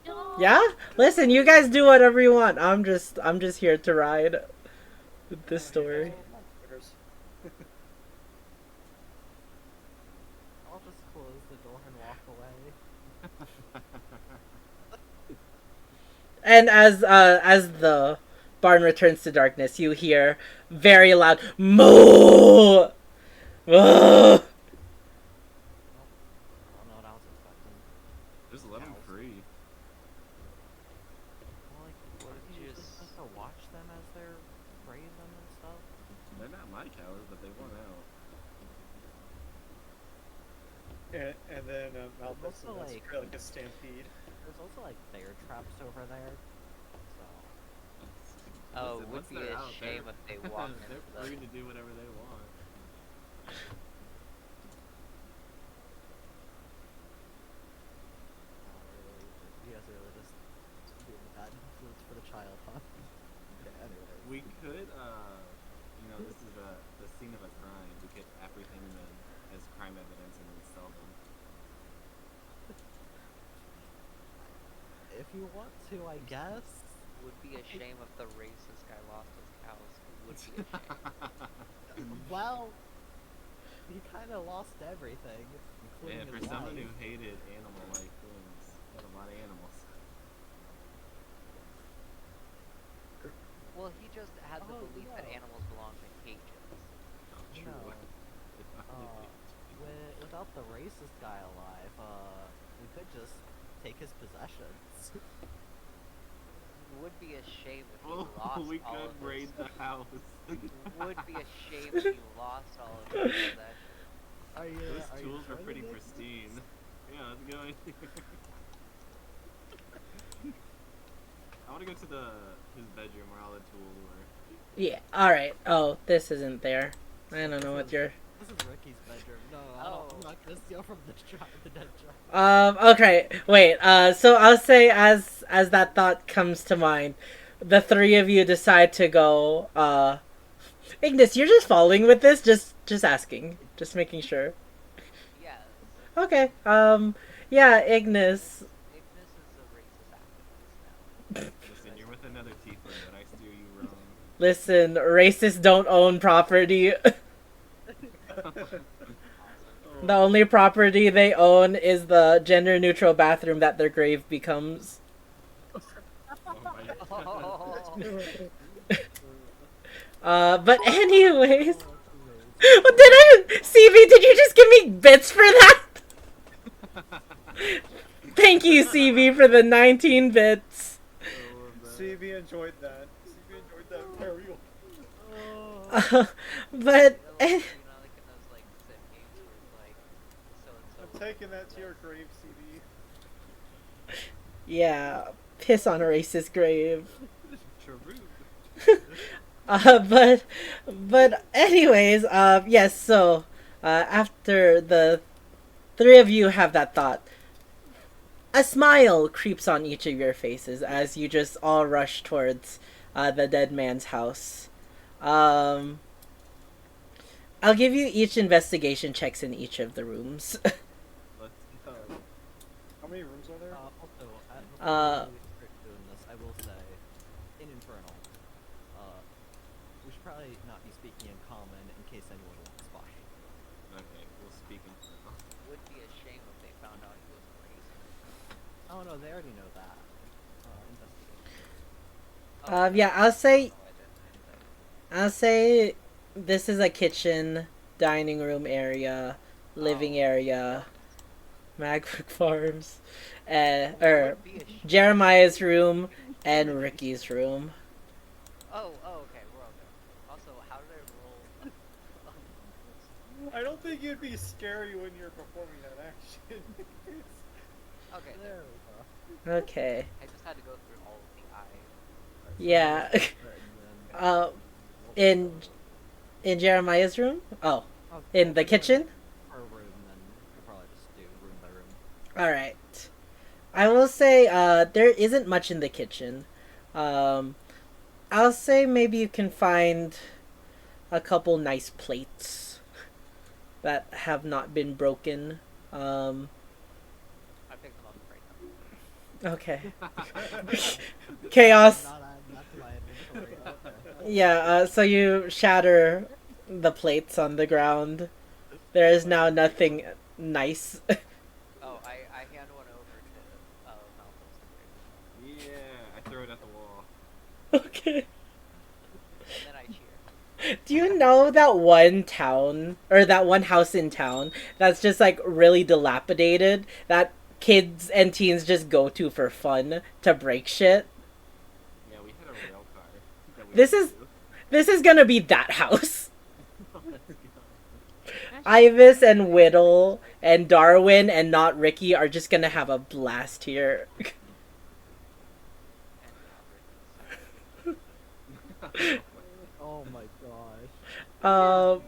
tell them. Yeah, listen, you guys do whatever you want. I'm just here to ride with this story. I'll just close the door and walk away. And as the barn returns to darkness, you hear very loud moo. I don't know what I was expecting. Just let them free. Well, like, what if you just supposed to watch them as they're raising them and stuff? They're not my cows, but they want out. And then Malthus Also, and like- like a stampede. There's also like bear traps over there. So Oh, Listen, would once be they're a out, shame they're- if they walked They're into free the... to do whatever they want. you guys are really just being a bad influence for the child, huh? Okay, anyways. We could, this is the scene of a crime. We could apprehend them as crime evidence and then sell them. If you want to, I guess. Would be a shame if the racist guy lost his cows. Would be a shame. Well, he kind of lost everything, including Yeah, for his someone who life. hated animal-like things, had a lot of animals. Well, he just had the Oh, belief that no. animals belong in cages. Oh, true. No. Uh, Without the racist guy alive, we could just take his possessions. Would be a shame if he oh, lost we all could of raid his... the house. Would be a shame if he lost all of his possessions. Are you? Those tools were pretty pristine. Yeah, let's go in here. I want to go to his bedroom where all the tools were. Yeah. All right. Oh, this isn't there. I don't know what you're. This is Ricky's bedroom. No, I'm not gonna steal from the dead child. Okay. Wait. So I'll say as that thought comes to mind, the three of you decide to go. Ignis, you're just following with this. Just asking. Just making sure. Yes. Okay. Yeah, Ignis. Ignis is a racist activist now. Listen, you're with another tiefling, but I steer you wrong. Listen, racists don't own property. The only property they own is the gender neutral bathroom that their grave becomes. Oh my Oh. But anyways. CV, did you just give me bits for that? Thank you, CV, for the 19 bits. CB enjoyed that. CB enjoyed that very much. But You know, like in those like sim games where it's like so and so. I'm taking that to your grave, CB. yeah, piss on a racist grave. True. But anyways, yes. So after the three of you have that thought, a smile creeps on each of your faces as you just all rush towards the dead man's house. I'll give you each investigation checks in each of the rooms. Let's go. How many rooms are there? Also, Uh, Before we start doing this, I will say, in Infernal, we should probably not be speaking in common in case anyone walks by. Okay, we'll speak in Infernal. Would be a shame if they found out he was a racist. Oh no, they already know that. Investigation. Oh, yeah, I'll say oh, I didn't. I'll say this is a kitchen, dining room area, living Oh. area, Magbrick Farms, or Would be a sh- Jeremiah's room and Ricky's room. Oh, okay, we're all good. Also, how did I roll? I don't think it'd be scary when you're performing that action. Okay, There we go. Okay. I just had to go through all of the eyes. Yeah. Alright, in in Jeremiah's room? Oh, oh, in the kitchen? Per room, then we'll probably just do room by room. Alright. I will say, there isn't much in the kitchen. I'll say maybe you can find a couple nice plates that have not been broken. I picked them up and break them. Okay. Chaos. Not to my inventory. Okay. Yeah, so you shatter the plates on the ground. There is now nothing nice. Oh, I hand one over to Malthus. Yeah, I throw it at the wall. Okay. And then I cheer. Do you know that one town, or that one house in town, that's just like really dilapidated, that kids and teens just go to for fun to break shit? Yeah, we had a rail car. That we This went is- to. This is gonna be that house. Let's go. Ibis and Whittle and Darwin and not Ricky are just gonna have a blast here. And Oh my gosh.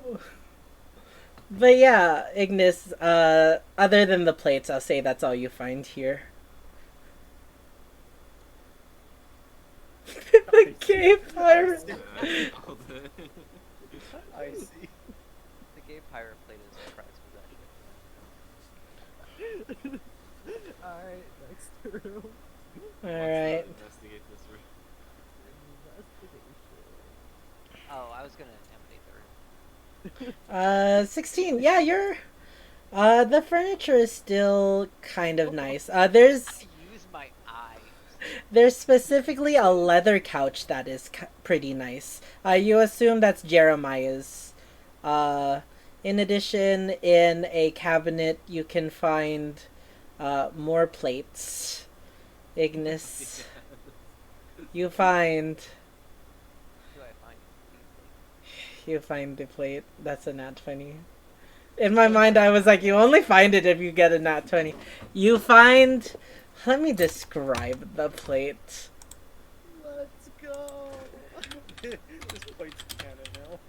But yeah, Ignis, other than the plates, I'll say that's all you find here. The gay pirate. Yeah, all the- I see. the gay pirate plate is a prized possession. Alright, next room. Alright. Let's investigate this room. Investigation. Oh, I was gonna emanate the room. 16. Yeah, you're. The furniture is still kind of nice. There's I use my eyes. there's specifically a leather couch that is pretty nice. You assume that's Jeremiah's. In addition, in a cabinet you can find more plates. Ignis, you find Do I find you find the plate. That's a nat 20. In my mind, I was like, you only find it if you get a nat 20. You find. Let me describe the plate. Let's go! This plate's canon now.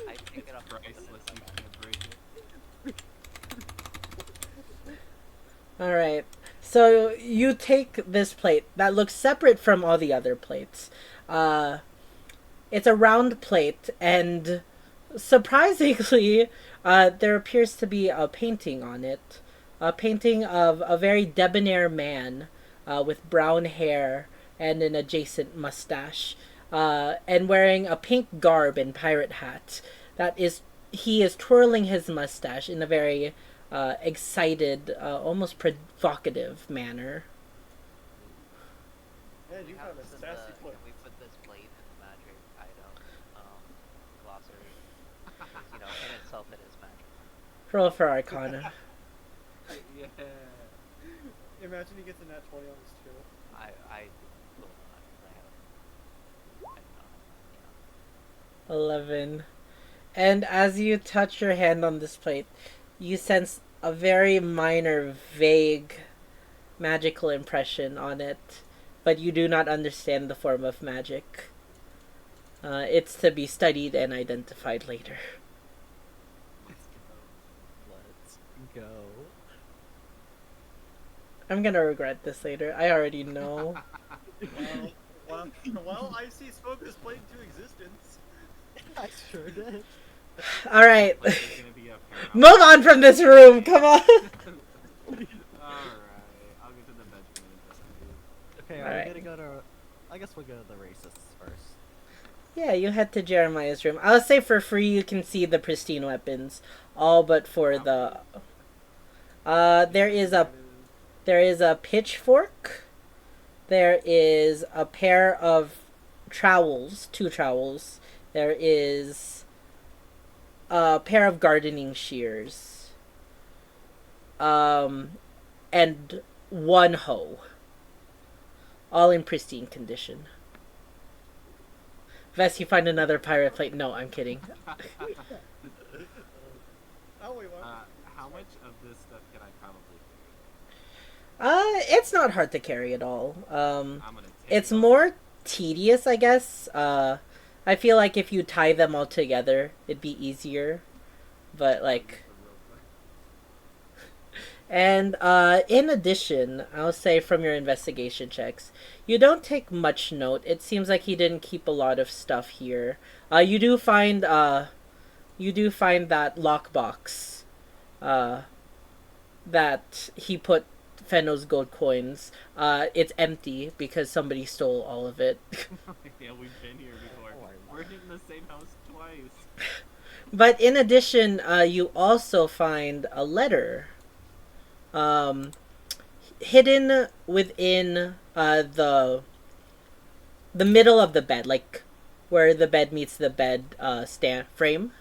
I pick it up and Priceless, put you it in my bag. can't break it. Alright. So you take this plate that looks separate from all the other plates. It's a round plate, and surprisingly, there appears to be a painting on it. A painting of a very debonair man with brown hair and an adjacent mustache, and wearing a pink garb and pirate hat. He is twirling his mustache in a very excited, almost provocative manner. Yeah, We you have have a this in sassy the, plate. can we put this plate in the magic item glossary? 'Cause, you know, in itself it is magic. Roll for Arcana. Yeah. Imagine he gets a nat 20 on this too. I will not, 'cause I'm not, 11. And as you touch your hand on this plate, you sense a very minor, vague magical impression on it, but you do not understand the form of magic. It's to be studied and identified later. Let's go. Let's go. I'm gonna regret this later. I already know. Well, I see spoke this plate into existence. I sure did. Alright. Like, there's gonna be a paramount. Move on from this room, come on! Alright, I'll get to the bedroom and investigate. Okay, are we Alright. gonna go to? I guess we'll go to the racists first. Yeah, you head to Jeremiah's room. I'll say for free you can see the pristine weapons, all but for the. There is a pitchfork. There is a pair of trowels, two trowels. There is a pair of gardening shears. And one hoe. All in pristine condition. Vest, you find another pirate plate. No, I'm kidding. Oh, wait, what? How much of this stuff can I probably carry? It's not hard to carry at all. I'm gonna take It's it all. more tedious, I guess. I feel like if you tie them all together, it'd be easier. But like, and in addition, I'll say from your investigation checks, you don't take much note. It seems like he didn't keep a lot of stuff here. You do find that lockbox, that he put Fenno's gold coins. It's empty because somebody stole all of it. Yeah, we've been here before. Oh, We're in the same house twice. But in addition, you also find a letter, hidden within the middle of the bed, like where the bed meets the bed stand frame.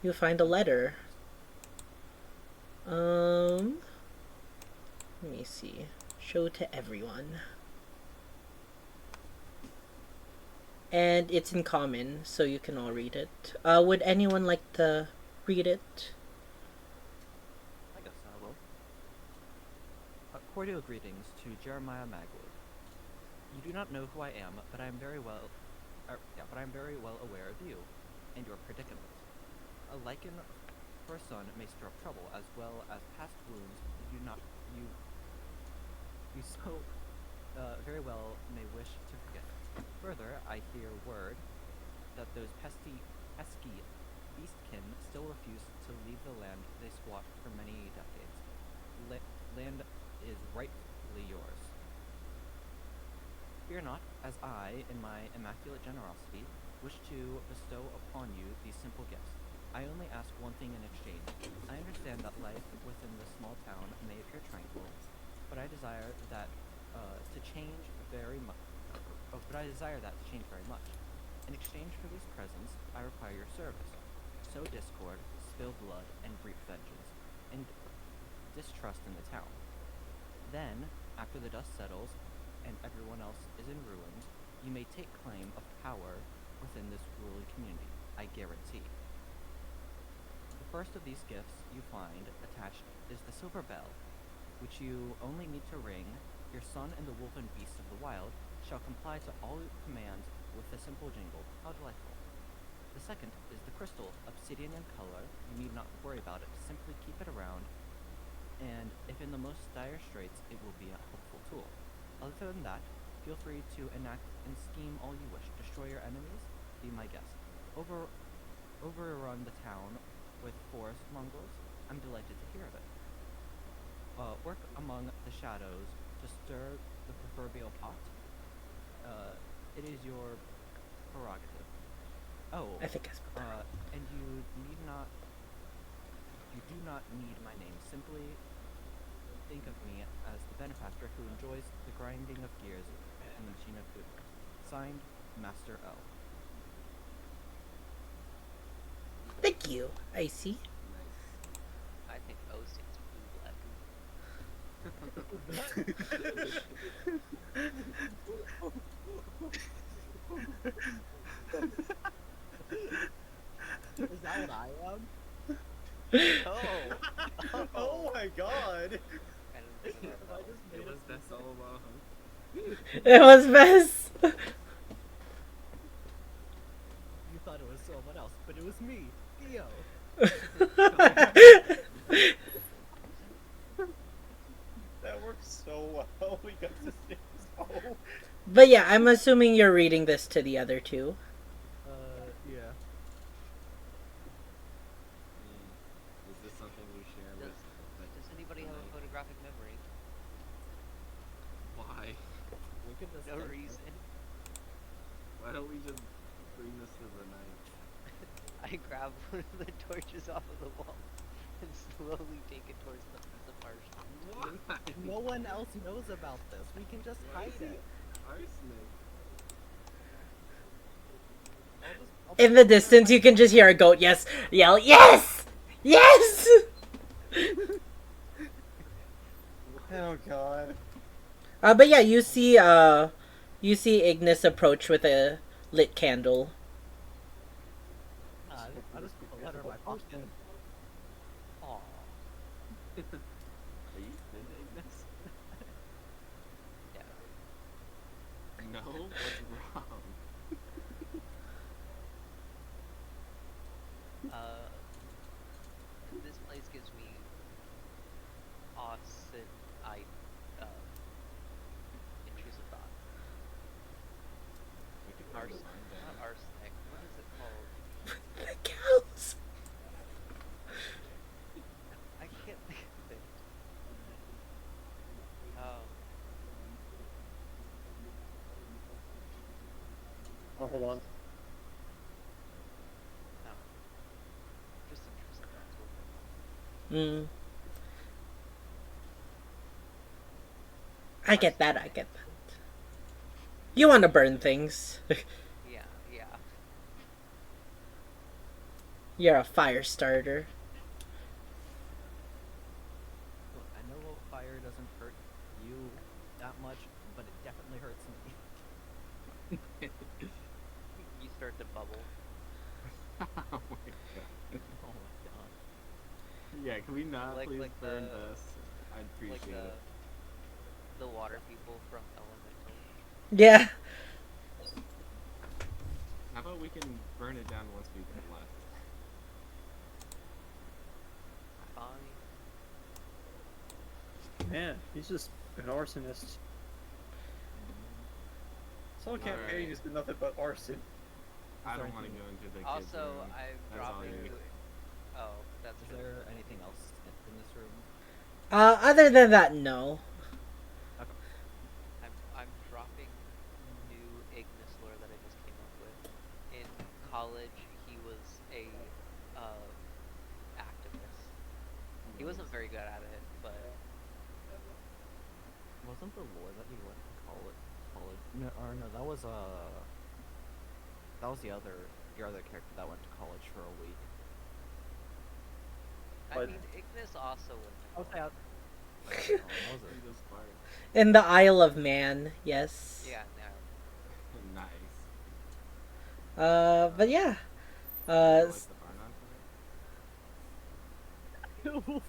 You find a letter. Let me see. Show to everyone. And it's in common, so you can all read it. Would anyone like to read it? I guess I will. Cordial greetings to Jeremiah Magwood. You do not know who I am, but I am very well aware of you and your predicament. A lichen for a son may stir up trouble, as well as past wounds you so very well may wish to forget. Further, I hear word that those pesky beastkin still refuse to leave the land they squat for many decades. Land is rightfully yours. Fear not, as I, in my immaculate generosity, wish to bestow upon you these simple gifts. I only ask one thing in exchange. I understand that life within this small town may appear tranquil, but I desire that to change very much. In exchange for these presents, I require your service. Sow discord, spill blood, and reap vengeance, and distrust in the town. Then, after the dust settles, and everyone else is in ruins, you may take claim of power within this ruling community, I guarantee. The first of these gifts you find attached is the silver bell, which you only need to ring. Your son and the wolf and beasts of the wild shall comply to all commands with a simple jingle. How delightful. The second is the crystal, obsidian in color. You need not worry about it, simply keep it around, and if in the most dire straits, it will be a helpful tool. Other than that, feel free to enact and scheme all you wish. Destroy your enemies, be my guest. Overrun the town with forest mongrels. I'm delighted to hear of it. Work among the shadows to stir the proverbial pot. It is your prerogative. Oh, I think I spelled that right. and you do not need my name. Simply think of me as the benefactor who enjoys the grinding of gears and the machine of food. Signed, Master L. Thank you, Icy. I think O stands for blue Is that what I am? Oh. Oh my god! I don't remember I that. just It made was up best all along. It was best. You thought it was someone else, but it was me, Theo. That worked so well. We got to stay so. But yeah, I'm assuming you're reading this to the other two. Yeah. Is this something we share with? Does anybody have a photographic memory? Why? no reason. Why don't we just bring this to the night? I grab one of the torches off of the wall and slowly take it towards the piece of marshmallow. Why? No one else knows about this. We can just Why hide is it. arsenic? I'll In the distance, you can just hear a goat yell, yes! Yes! Oh god. But yeah, you see Ignis approach with a lit candle. I just put the letter in my pocket. Aw. Are you thin, Ignis? Yeah. No? What's wrong? This place gives me awesome, intrusive thoughts. We could burn the barn Not down. arsenic. What is it called? Cows. I can't think of it. Oh, hold on. No. Just intrusive thoughts. We'll put Mm. I get that. You want to burn things. Yeah, yeah. You're a fire starter. Look, I know fire doesn't hurt you that much, but it definitely hurts me. You start to bubble. Oh my god. Oh my god. Yeah, can we not Like- please like burn the- this? I'd Like appreciate it. the water people from Elemental. Yeah. How about we can burn it down once we've left? Fine. Man, he's just an arsonist. Solo campaign Alright. has been nothing but arson. I don't there want to anything- go into the kids' Also, room. I'm That's all dropping. you. Oh, that's Is true. there anything else in this room? Other than that, no. I'm dropping new Ignis lore that I just came up with. In college, he was a activist. He wasn't very good at it, but Wasn't the lore that you went to college? No, or no, that was your other character that went to college for a week. I But- mean, Ignis also went to Okay, college. that was Be it. the spark. In the Isle of Man, yes. Yeah, no. Nice. But yeah. Wanna light S- the barn on fire?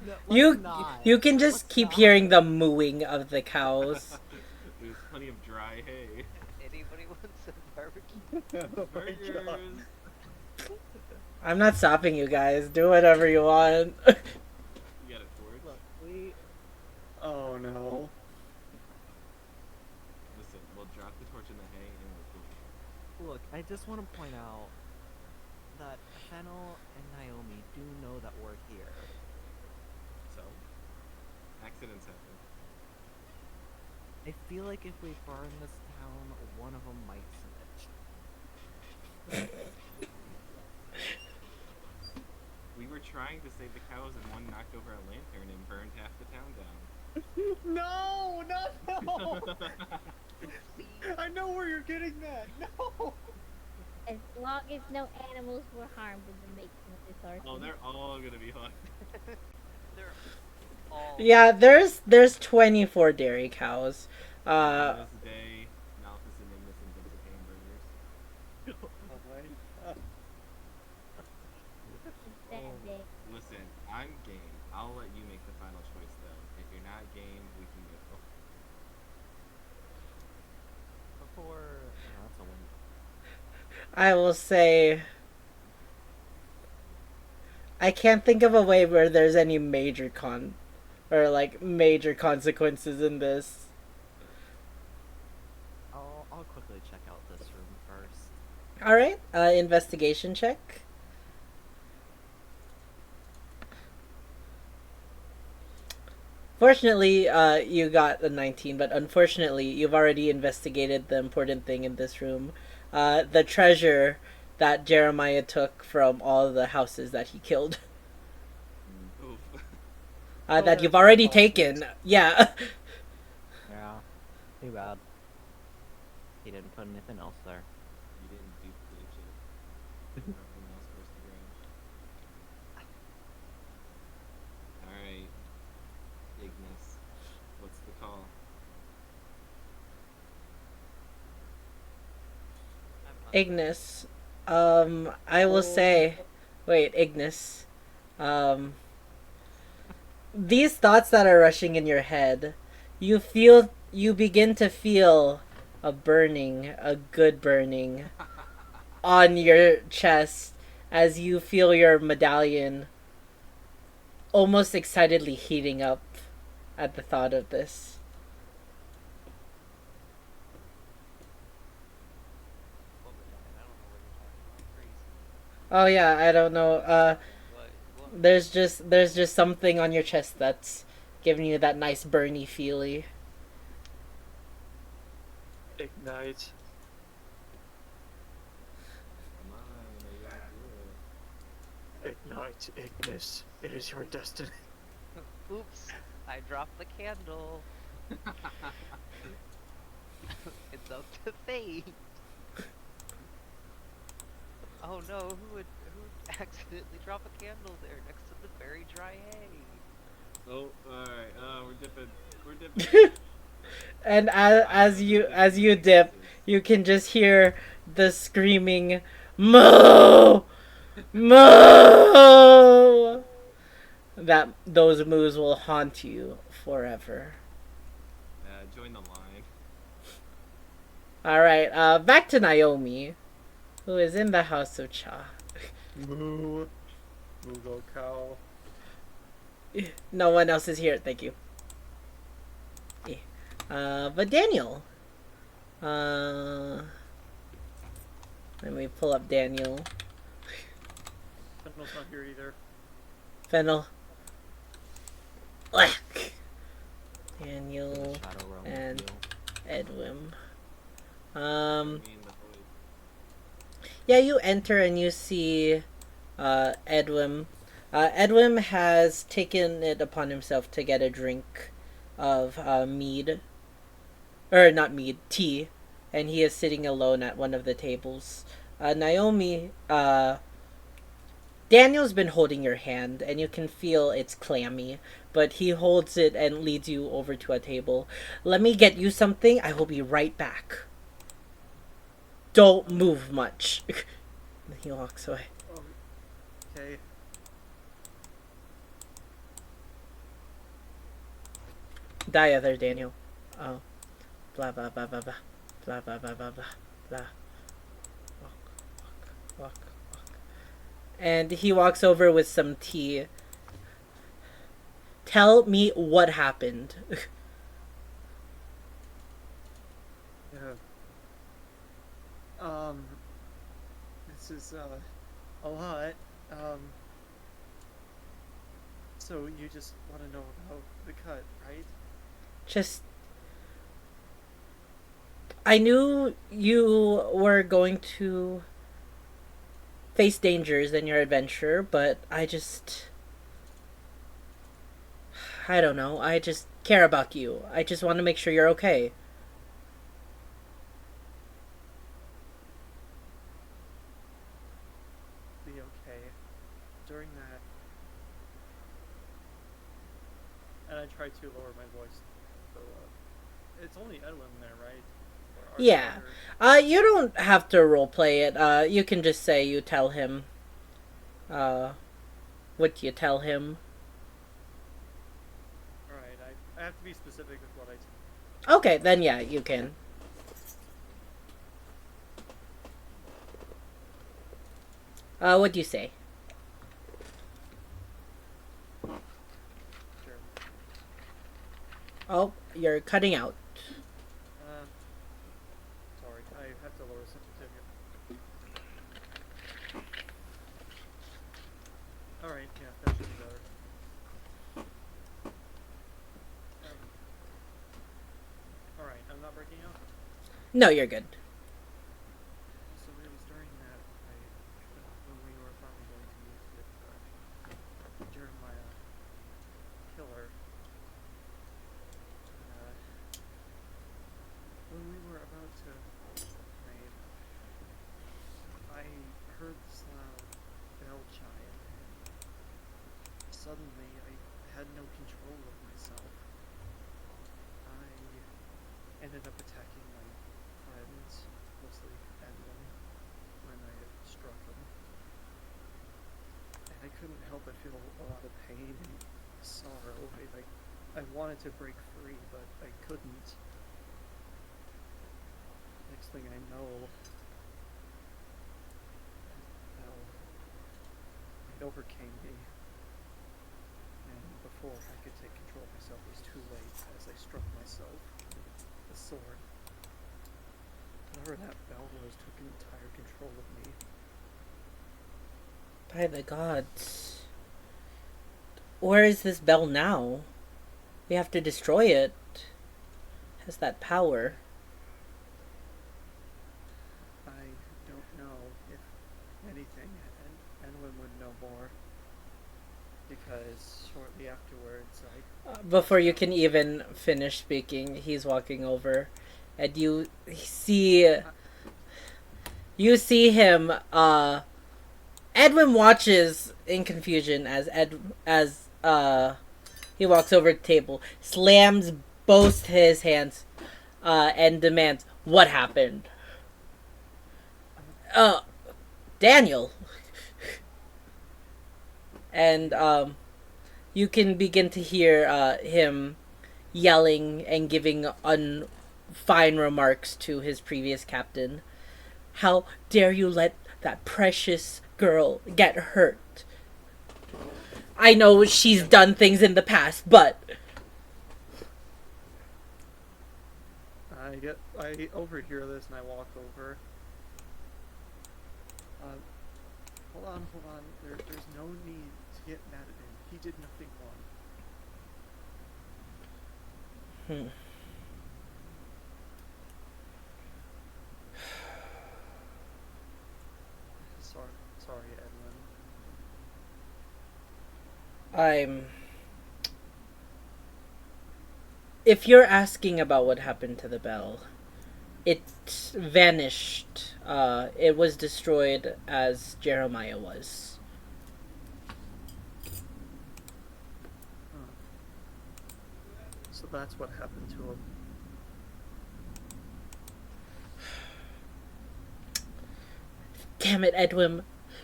No, you let's not. you can just Let's keep not. hearing the mooing of the cows. There's plenty of dry hay. Anybody want some barbecue? Oh my god. Burgers. I'm not stopping you guys. Do whatever you want. You got a torch? Look, we Oh no. Listen, we'll drop the torch in the hay and we'll cook. look. I just want to point out that Fennel and Naomi do know that we're here. So, accidents happen. I feel like if we burn this town, one of them might snitch. We were trying to save the cows and one knocked over a lantern and burned half the town down. No, not no. I know where you're getting that. No. As long as no animals were harmed in the making of this arson. Oh, they're all gonna be hung. They're all. Yeah, there's 24 dairy cows. On this day, Malthus and Ignis invented hamburgers. Oh my god. That day. Listen, I'm game. I'll let you make the final choice though. If you're not game, we can go. Before, that's a win. I will say I can't think of a way where there's any major major consequences in this. I'll quickly check out this room first. All right, investigation check. Fortunately, you got a 19, but unfortunately, you've already investigated the important thing in this room. The treasure that Jeremiah took from all the houses that he killed. Oof. Oh, That that's you've what already caused it. taken. Yeah. Yeah. Too bad. He didn't put anything else there. You didn't duplicate it. Nothing else for us to grab. Alright. Ignis. What's the call? I'm hungry. Ignis. I will say. Wait, Ignis. Um, these thoughts that are rushing in your head, you begin to feel a burning, a good burning on your chest as you feel your medallion almost excitedly heating up at the thought of this. What was that? I don't know what you're talking about. Crazy. Oh yeah, I don't know. What? There's just something on your chest that's giving you that nice burny feely. Ignite. Come on, are you gonna do Ignite, Ignis. It is your destiny. Oops! I dropped the candle. it? It's up to fate. Oh no! Who accidentally drop a candle there next to the very dry hay? Oh, alright. We're dipping. And as you dip, you can just hear the screaming moo moo. That those moos will haunt you forever. Join the line. All right, back to Naomi, who is in the house of Cha. Moo. Moogle cow. No one else is here. Thank you. But Daniel. Let me pull up Daniel. Fennel's not here either. Fennel. Whack. Daniel The Shadow Realm and feel. Edwin. Me in the void. Yeah, you enter and you see Edwin. Edwin has taken it upon himself to get a drink of mead. Or not mead, tea. And he is sitting alone at one of the tables. Naomi, Daniel's been holding your hand, and you can feel it's clammy, but he holds it and leads you over to a table. Let me get you something. I will be right back. Don't move much. Then he walks away. Okay. Die other Daniel. Oh. Blah blah blah blah blah. Blah blah blah blah blah blah. Walk. And he walks over with some tea. Tell me what happened. Yeah. This is, a lot. So you just want to know about the cut, right? Just. I knew you were going to face dangers in your adventure, but I don't know. I just care about you. I just want to make sure you're okay. Be okay. During that, and I try to lower my voice. So, it's only Edwin there, right? Or are there Yeah. others? You don't have to roleplay it. You can just say you tell him. What you tell him. Alright, I have to be specific with what I Okay, then yeah, you can. What do you say? Sure. Oh, you're cutting out. Sorry, I have to lower sensitivity. Alright, yeah, that should be better. No, you're good. So it was during that when we were finally going to meet with Jeremiah Killer. Uh, when we were about to raid, I heard this loud bell chime, and suddenly I had no control of myself. I ended up attacking my friends, mostly Edwin, when I had struck him. And I couldn't help but feel a lot of pain and sorrow. I wanted to break free, but I couldn't. Next thing I know, well, it overcame me. And before I could take control of myself, it was too late as I struck myself with the sword. Whatever that bell was took entire control of me. By the gods. Where is this bell now? We have to destroy it. It has that power. I don't know if anything, and Enwin would know more. Because shortly afterwards, Before you can even finish speaking, he's walking over, and you see him. Edwin watches in confusion as he walks over to the table, slams both his hands, and demands, "What happened?" Daniel. And you can begin to hear him yelling and giving fine remarks to his previous captain. How dare you let that precious girl get hurt? I know she's done things in the past, but I overhear this and I walk over. Hold on. There's no need to get mad at him. He did nothing wrong. Sorry, Edwin. If you're asking about what happened to the bell, it vanished. It was destroyed as Jeremiah was. So that's what happened to him. Damn it, Edwin.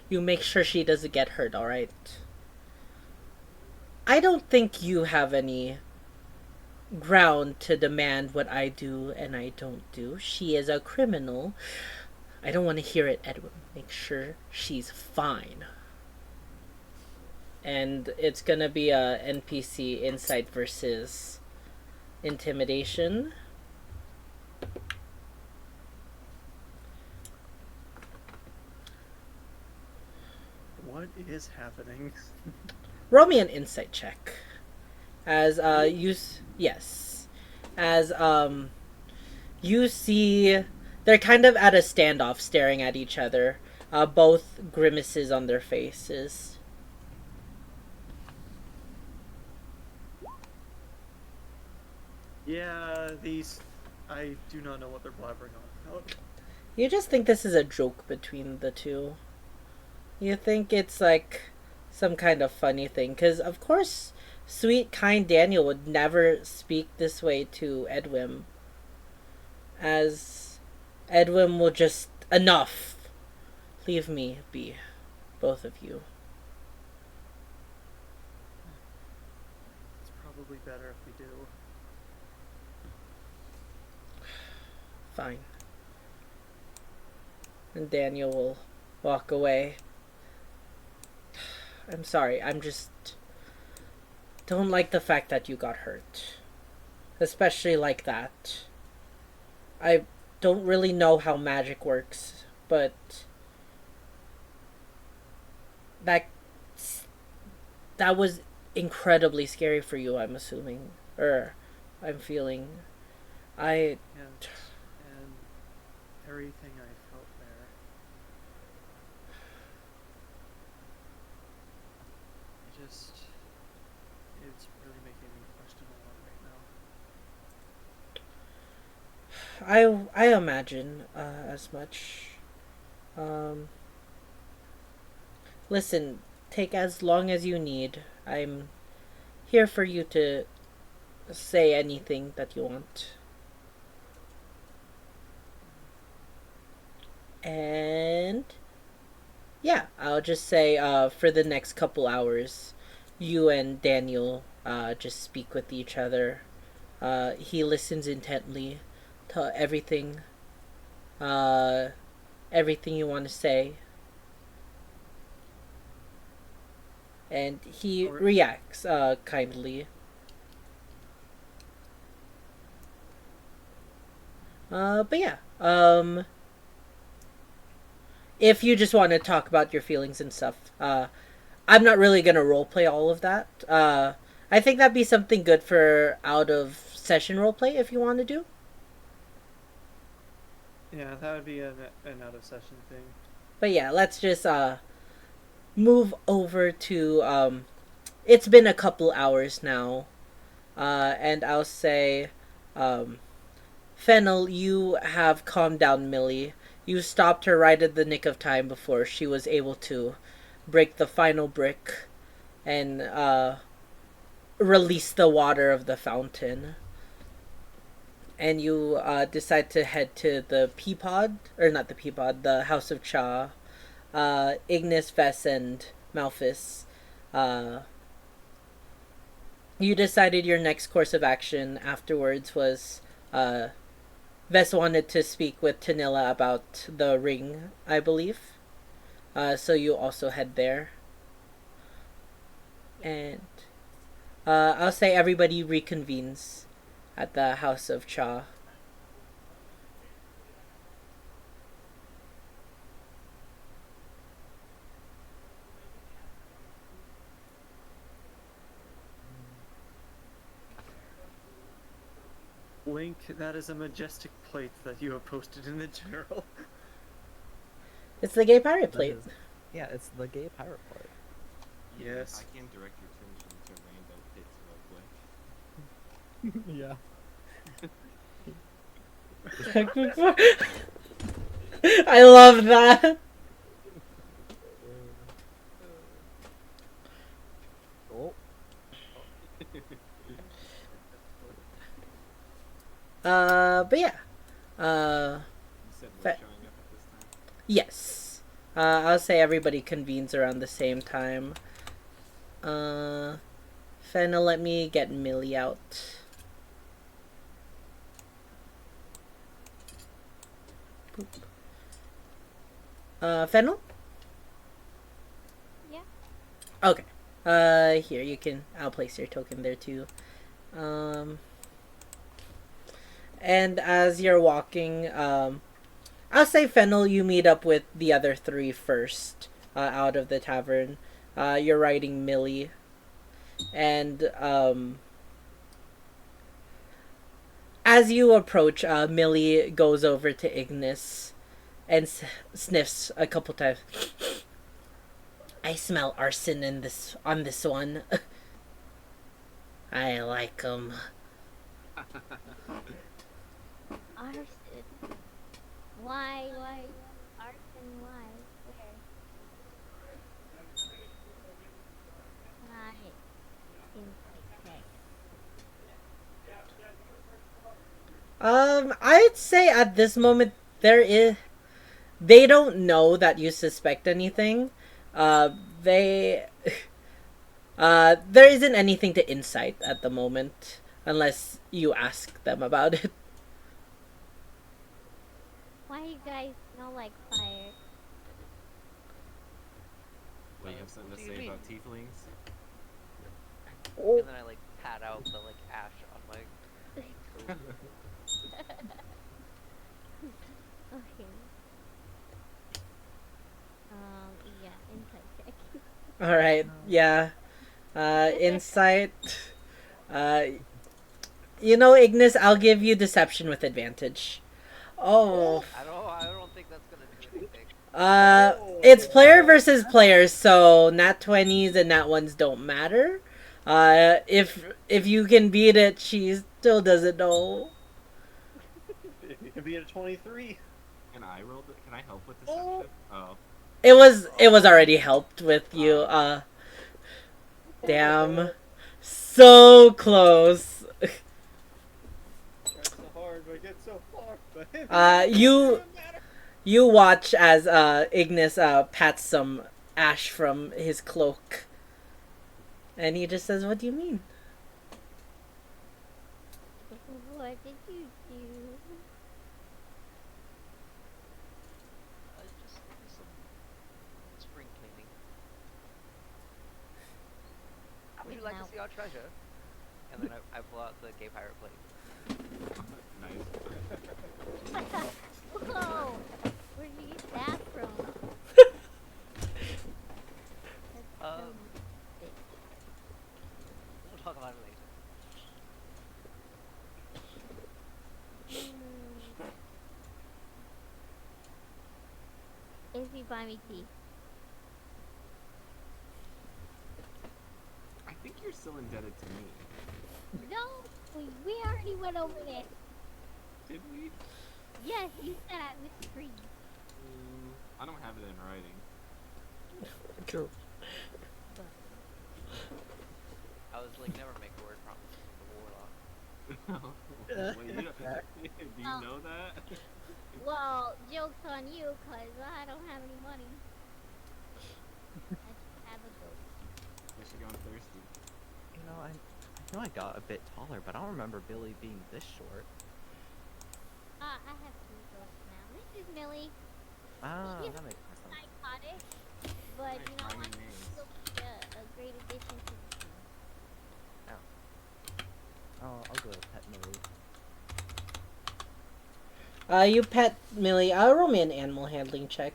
You make sure she doesn't get hurt, alright? I don't think you have any ground to demand what I do and I don't do. She is a criminal. I don't want to hear it, Edwin. Make sure she's fine. And it's gonna be a NPC insight versus intimidation. What is happening? Roll me an insight check. As you see they're kind of at a standoff staring at each other. Both grimaces on their faces. Yeah, I do not know what they're blabbering on about. You just think this is a joke between the two. You think it's like some kind of funny thing. Because, of course, sweet, kind Daniel would never speak this way to Edwin. As Edwin will just, enough. Leave me be, both of you. It's probably better if we do. Fine. And Daniel will walk away. I'm sorry, I'm just don't like the fact that you got hurt. Especially like that. I don't really know how magic works, but that was incredibly scary for you, I'm assuming. Or I'm feeling. And everything I felt there. It's really making me question a lot right now. I imagine as much. Um, Listen, take as long as you need. I'm here for you to say anything that you want. And yeah, I'll just say for the next couple hours, you and Daniel just speak with each other. He listens intently to uh, everything you want to say, and he Alright. reacts kindly. But yeah, if you just want to talk about your feelings and stuff, I'm not really gonna roleplay all of that. I think that'd be something good for out of session roleplay if you want to do. Yeah, that would be an out of session thing. But yeah, let's just move over to it's been a couple hours now, and I'll say, um, Fennel, you have calmed down Millie. You stopped her right at the nick of time before she was able to break the final brick and release the water of the fountain. And you decide to head to the Peapod, or not the Peapod, the House of Cha. Ignis, Vess, and Malphus. Uh, you decided your next course of action afterwards was Vess wanted to speak with Tanilla about the ring, I believe. So you also head there. And I'll say everybody reconvenes at the House of Cha. Link, that is a majestic plate that you have posted in the general. It's the gay pirate That plate. is- yeah, it's the gay pirate part. Yes. I can direct your attention to random pits real quick. Yeah. I love that. Oh, But yeah. You said we're Fa- showing up at this time? Yes. I'll say everybody convenes around the same time. Fennel, let me get Millie out. Boop. Fennel? Yeah. Okay. Here, you can, I'll place your token there too. And as you're walking, I'll say Fennel, you meet up with the other three first, out of the tavern. You're riding Millie. And, as you approach, Millie goes over to Ignis and sniffs a couple times. I smell arson on this one. I like 'em. Arson. Why? Arson, why? Where? Right. Insight check. I'd say at this moment they don't know that you suspect anything. They there isn't anything to insight at the moment unless you ask them about it. Why you guys smell like fire? What, you have something What to do you say mean? about tieflings? Oh. And then I like pat out the like ash on my coat. Okay. Yeah, insight check. All right. Yeah. Insight. Uh, Ignis, I'll give you deception with advantage. Oh. I It's player versus player, so nat 20s and nat 1s don't matter. If you can beat it, she still doesn't know. You can be at a 23. Can I roll? Can I help with deception? Oh. It was already helped with you. Damn, so close. Tried so hard, but I get so far. But You watch as Ignis pats some ash from his cloak, and he just says, "What do you mean?" What did you do? Just some spring cleaning. Would you like to Now- see our treasure? And then I pull out the gay pirate plate. Nice. Whoa! Where did you get that from? That's so Um, sick. We'll talk about it later. If you buy me tea. I think you're still indebted to me. No! We already went over this. Did we? Yes, you said I was free. I don't have it in writing. True. I was like, never make a word promise to the warlock. Wait, do you know that? Well, joke's on you, cause I don't have any money. I just have a goat. Guess you're going thirsty. You know, I know I got a bit taller, but I don't remember Billy being this short. I have two goats now. This is Millie. Ah, She's that makes more sense. psychotic, but you know, I Nice think names. she'll be a great addition to the team. I'll go with Pet Millie. You pet Millie. Roll me an animal handling check.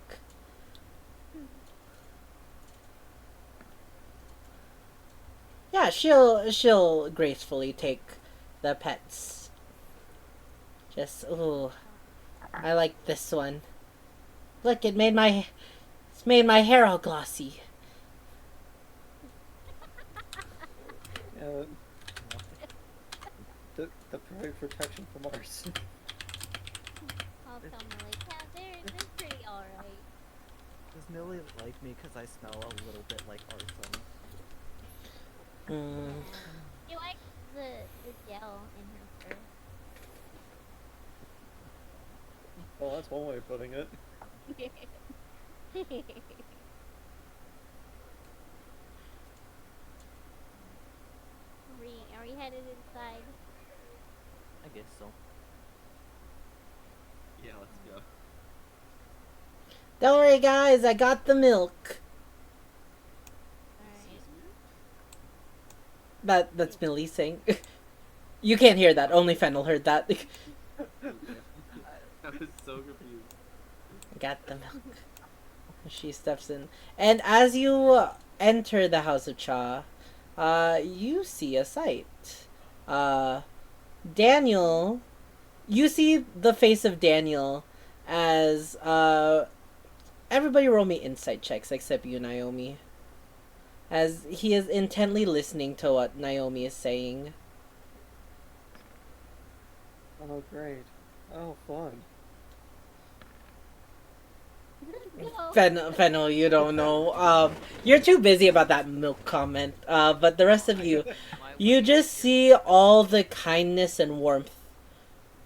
Yeah, she'll gracefully take the pets. Just ooh, I like this one. Look, it's made my hair all glossy. Uh, the perfect protection from ours. I'll tell Millie. Yeah, they're pretty alright. Does Millie like me because I smell a little bit like arson? Mm. She likes the gel in her fur. Well, that's one way of putting it. Are we headed inside? I guess so. Yeah, let's go. Don't worry, guys. I got the milk. Alright. That's Millie saying. You can't hear that. Only Fennel heard that. I was so confused. I got the milk. She steps in, and as you enter the House of Cha, you see a sight. Daniel, you see the face of Daniel as everybody roll me insight checks except you, Naomi. As he is intently listening to what Naomi is saying. Oh, great. Oh, fun. No. Fennel, you don't know. You're too busy about that milk comment. But the rest of you, you just see all the kindness and warmth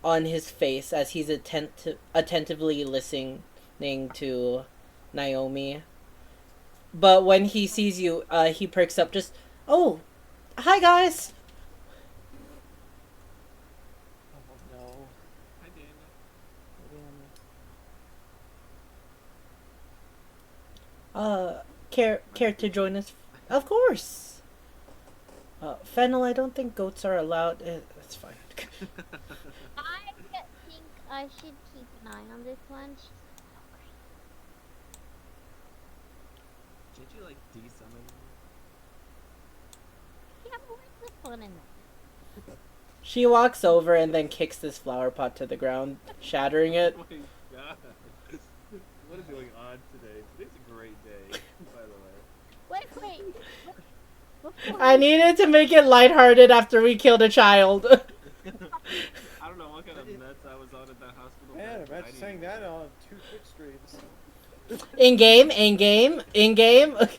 on his face as he's attentively listening to Naomi. But when he sees you, he perks up just, "Oh, hi guys." Oh, no. Hi, Daniel. Care to join us? Of course. Fennel, I don't think goats are allowed. That's fine. I think I should keep an eye on this one. She's so great. Did you like de-summon? Yeah, but where's the fun in that? She walks over and then kicks this flower pot to the ground, shattering it. Oh my god. What is going on today? Today's a great day, by the way. Wait. Before I we needed to make it lighthearted after we killed a child. I don't know what kind of meds I was on at that hospital. Man, bed, but I imagine needed saying one. that on 2 Twitch streams. In game. In Minecraft.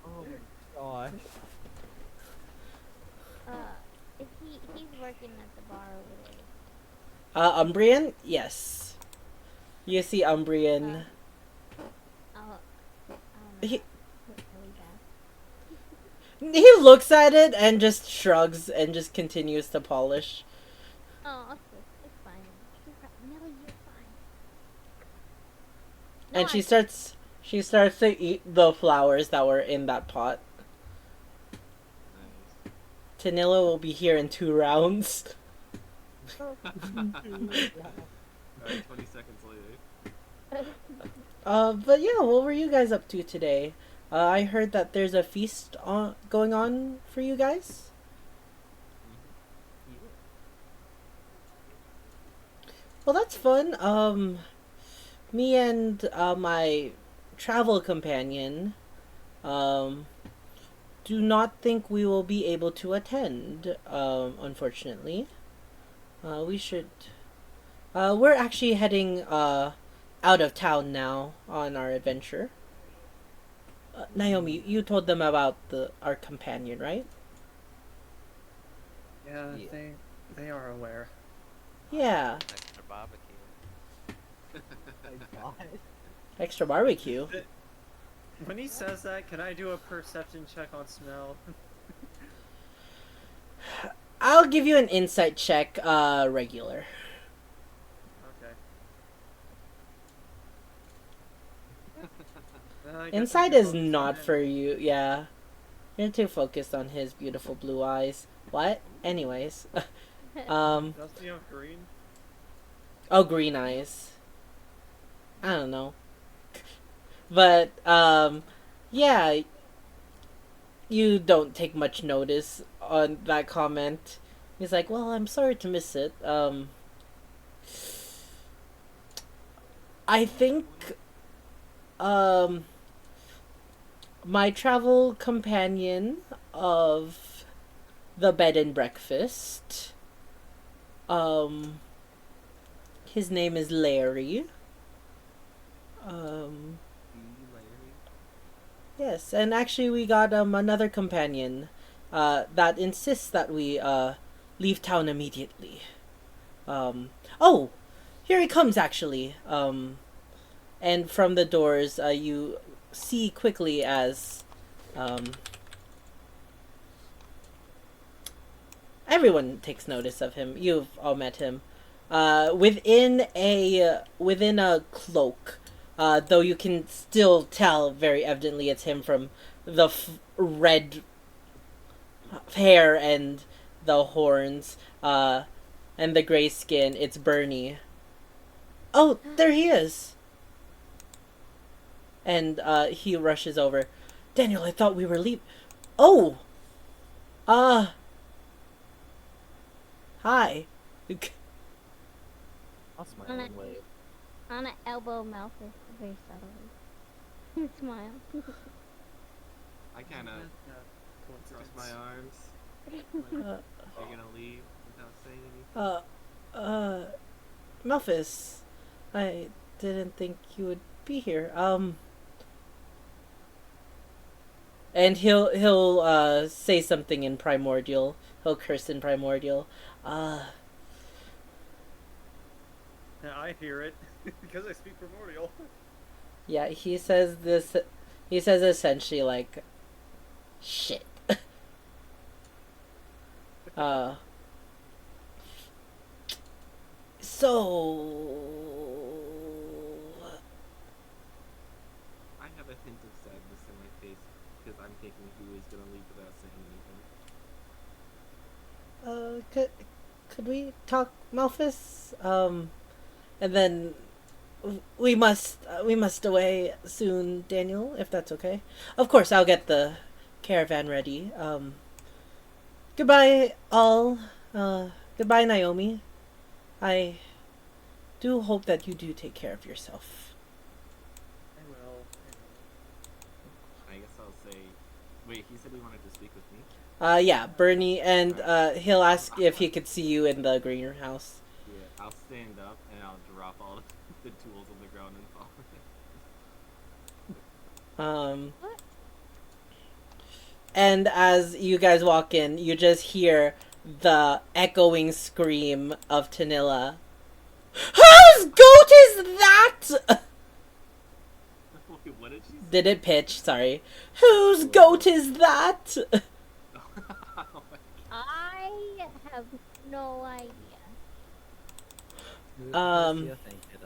Oh my gosh. he's working at the bar over there. Umbrian? Yes. You see Umbrian. I don't He- know. What we got? He looks at it and just shrugs and just continues to polish. Oh, it's fine. Nelly, you're fine. And No, she starts to eat the flowers that were in that pot. Nice. Tanilla will be here in 2 rounds. Alright, 20 seconds later. But yeah, what were you guys up to today? I heard that there's a feast going on for you guys. Well, that's fun. Me and my travel companion, do not think we will be able to attend, unfortunately. We should. We're actually heading, out of town now on our adventure. Naomi, you told them about our companion, right? Yeah, Yeah. they are aware. Yeah, Extra barbecue. My god. extra barbecue. When he says that, can I do a perception check on smell? I'll give you an insight check, regular. Okay. I guess I Insight can is focus on not him. for you, yeah. You're too focused on his beautiful blue eyes. What? Anyways. Doesn't he have green? Oh, green eyes. I don't know. But, yeah. You don't take much notice on that comment. He's like, well, I'm sorry to miss it. I think, my travel companion of the bed and breakfast, his name is Larry. Larry. Yes, and actually we got another companion that insists that we leave town immediately. Oh, here he comes actually. And from the doors you see quickly as everyone takes notice of him. You've all met him. Within a cloak, though you can still tell very evidently it's him from the red hair and the horns, and the gray skin. It's Bernie. Oh, there he is. And he rushes over. Daniel, I thought we were Oh, hi. I'll smile Wanna- and wave. Anna elbow Malthus very subtly. Smile. I kind of cross my arms. Uh, You're gonna leave without saying anything? Melphis, I didn't think you would be here. And he'll say something in Primordial. He'll curse in Primordial. Yeah, I hear it because I speak primordial. Yeah, he says this. He says essentially like, shit. So I have a hint of sadness in my face because I'm thinking who is gonna leave without saying anything. could we talk, Malphus? And then we must away soon, Daniel, if that's okay. Of course, I'll get the caravan ready. Goodbye, all. Goodbye, Naomi. I do hope that you do take care of yourself. I will. I guess I'll say. Wait, he said he wanted to speak with me. Yeah, Bernie, and he'll ask if he could see you in the greenhouse. Yeah, I'll stand up and I'll drop all the tools on the ground and fall. What? And as you guys walk in, you just hear the echoing scream of Tanilla. Whose goat is that? Wait, what did she say? Did it pitch? Sorry. Whose goat is that? Oh my I have no idea. Who Um, do you think it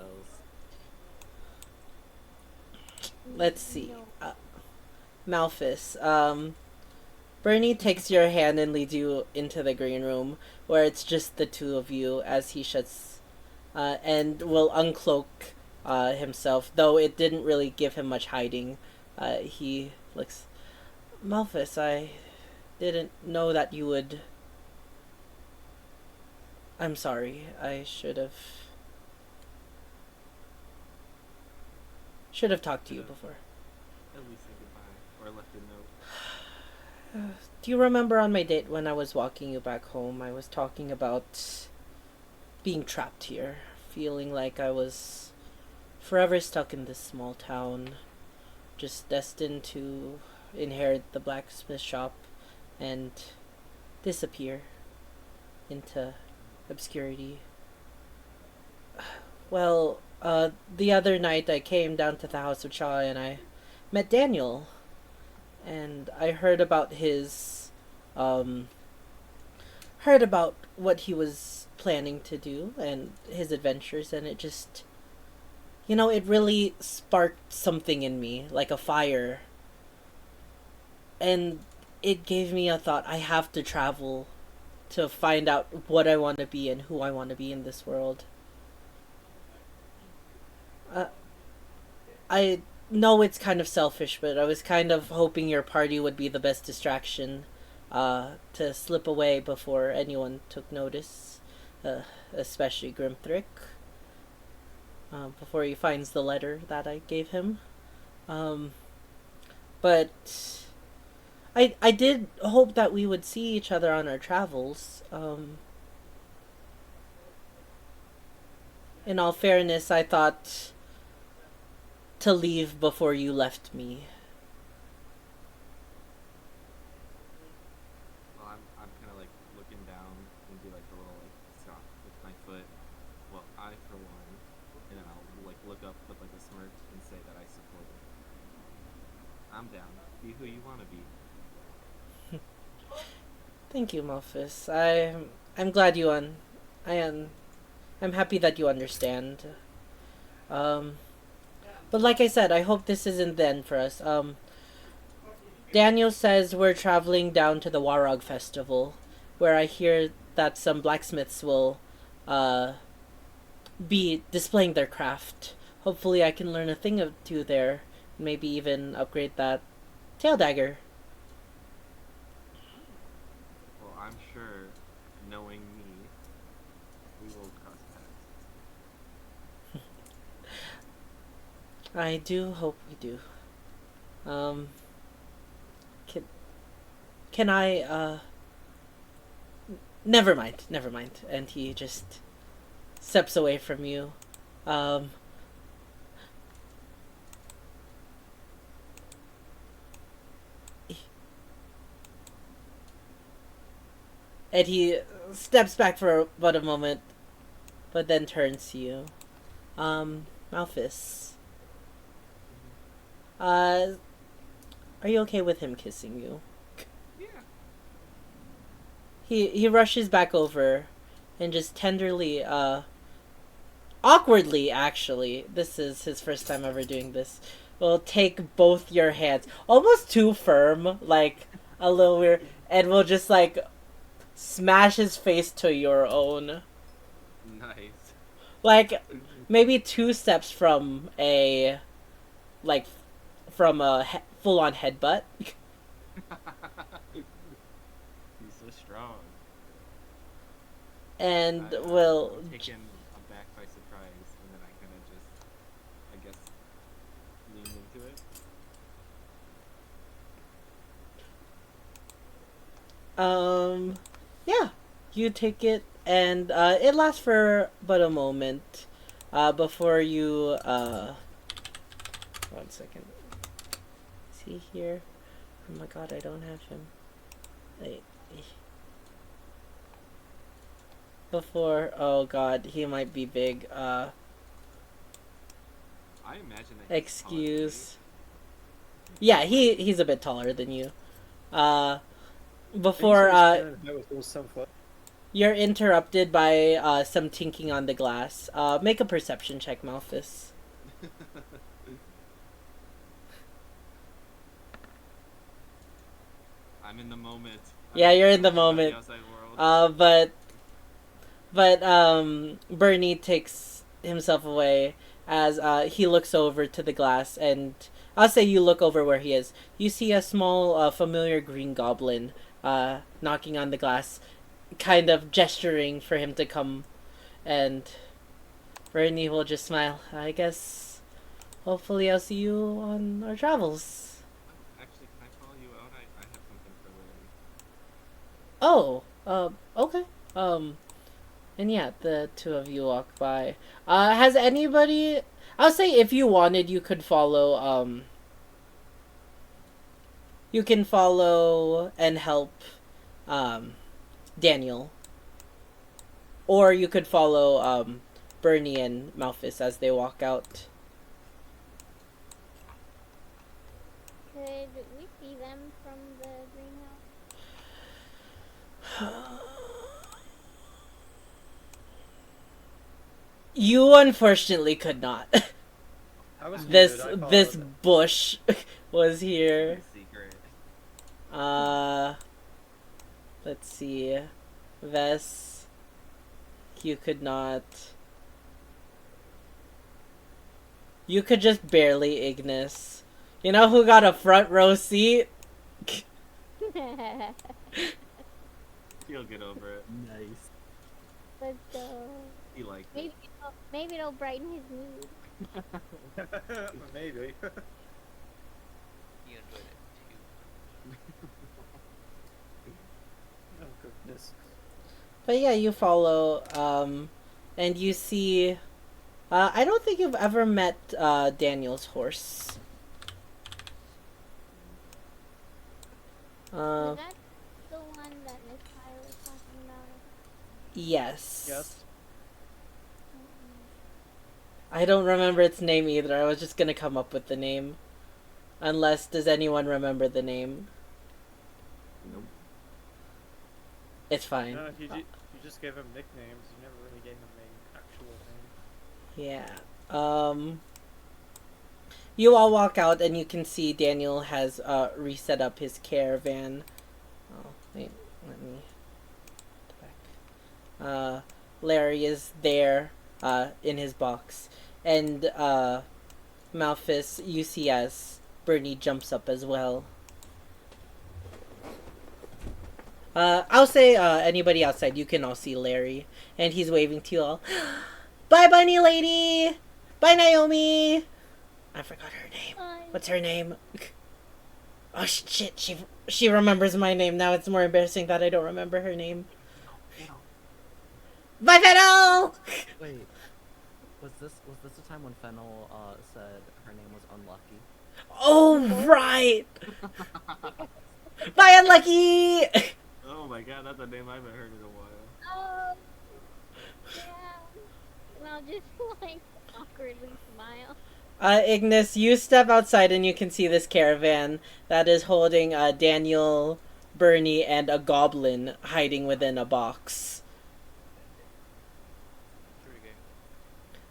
is? Let's see. No. Malphus. Bernie takes your hand and leads you into the green room, where it's just the two of you as he shuts, and will uncloak himself, though it didn't really give him much hiding. He looks. Malphus, I didn't know that you would. I'm sorry. I should have talked to you before. At least say goodbye or left a note. Do you remember on my date when I was walking you back home, I was talking about being trapped here, feeling like I was forever stuck in this small town, just destined to inherit the blacksmith shop and disappear into obscurity. Well, the other night I came down to the House of Cha and I met Daniel. And I heard about heard about what he was planning to do and his adventures, and it just, it really sparked something in me, like a fire. And it gave me a thought. I have to travel to find out what I want to be and who I want to be in this world. I know it's kind of selfish, but I was kind of hoping your party would be the best distraction to slip away before anyone took notice, especially Grimthrick, before he finds the letter that I gave him. But I did hope that we would see each other on our travels. In all fairness, I thought to leave before you left me. Well, I'm kind of like looking down and do like a little like stop with my foot. Well, I for one, and then I'll like look up with like a smirk and say that I support it. I'm down. Be who you want to be. Thank you, Malphus. I'm glad you I'm happy that you understand. But like I said, I hope this isn't the end for us. Daniel says we're traveling down to the Warog Festival, where I hear that some blacksmiths will be displaying their craft. Hopefully I can learn a thing or two there. Maybe even upgrade that tail dagger. Well, I'm sure, knowing me, we will cross paths. I do hope we do. Can I, never mind. And he just steps away from you. And he steps back for about a moment, but then turns to you. Malphus. Are you okay with him kissing you? Yeah. He rushes back over and just tenderly, awkwardly actually, this is his first time ever doing this, will take both your hands, almost too firm, like a little weird, and will just like smash his face to your own. Nice. Like maybe 2 steps from a full-on headbutt. He's so strong. And I'm will taken aback by surprise. into it? Yeah, you take it, and it lasts for but a moment, before you 1 second. See here. Oh my god, I don't have him. Wait. Before, oh god, he might be big. I imagine that he's taller than me. Excuse. Yeah, he's a bit taller than you. Before you're interrupted by some tinking on the glass. Make a perception check, Malthus. I'm in the moment. Yeah, you're in the I'm thinking about moment. the outside world. But Bernie takes himself away as he looks over to the glass, and I'll say you look over where he is. You see a small, familiar green goblin knocking on the glass, kind of gesturing for him to come, and Bernie will just smile. I guess, hopefully I'll see you on our travels. Actually, can I follow you out? I have something for Larry. Oh, okay. And yeah, the two of you walk by. Has anybody... I'll say if you wanted, you could follow, you can follow and help, Daniel. Or you could follow, Bernie and Malphus as they walk out. Could we see them from the greenhouse? You unfortunately could not. I was this muted, I this followed. bush was here. Secret. Let's see. Vess, you could not. You could just barely Ignis. You know who got a front row seat? He'll get over it. Nice. Let's go. He liked Maybe it. maybe it'll brighten his mood. Maybe. You enjoyed it too. Oh goodness. But yeah, you follow, and you see. I don't think you've ever met Daniel's horse. Was that the one that Miss Pye was talking about? Yes. Yes. I don't remember its name either. I was just gonna come up with the name. Unless, does anyone remember the name? Nope. It's fine. No, you just gave him nicknames. You never really gave him an actual name. Yeah. You all walk out and you can see Daniel has reset up his caravan. Oh, wait, let me back. Larry is there in his box. And Malphus, you see as Bernie jumps up as well. I'll say anybody outside, you can all see Larry. And he's waving to you all. Bye, Bunny Lady! Bye, Naomi! I forgot her name. What's her name? Oh, shit. She remembers my name. Now it's more embarrassing that I don't remember her name. Bye, Fennel! Wait, was this the time when Fennel said her name was Unlucky? Oh, right! Bye, Unlucky! Oh my god, that's a name I haven't heard in a while. Oh, yeah. And I'll just like awkwardly smile. Ignis, you step outside and you can see this caravan that is holding Daniel, Bernie, and a goblin hiding within a box.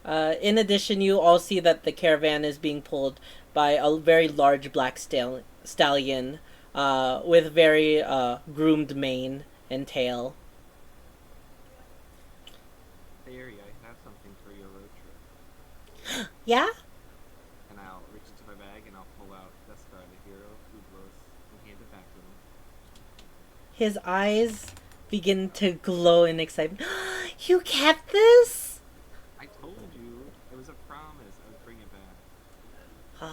In addition, you all see that the caravan is being pulled by a very large black stallion with very groomed mane and tail. Theory, I have something for your road trip. Yeah? And I'll reach into my bag and I'll pull out Deskar, the hero, Ublos, and hand it back to him. His eyes begin to glow in excitement. You kept this? I told you, it was a promise, I would bring it back.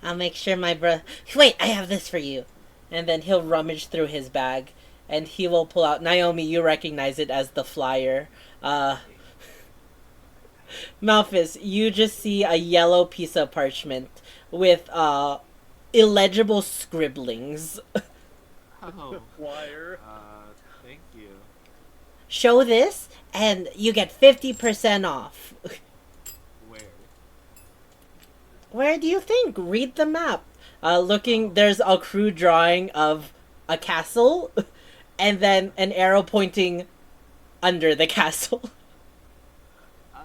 I'll make sure my bro. Wait, I have this for you. And then he'll rummage through his bag, and he will pull out. Naomi, you recognize it as the flyer. Malphus, you just see a yellow piece of parchment with illegible scribblings. Oh, Flyer. thank you. Show this, and you get 50% off. Where? Where do you think? Read the map. There's a crude drawing of a castle, and then an arrow pointing under the castle. Oh,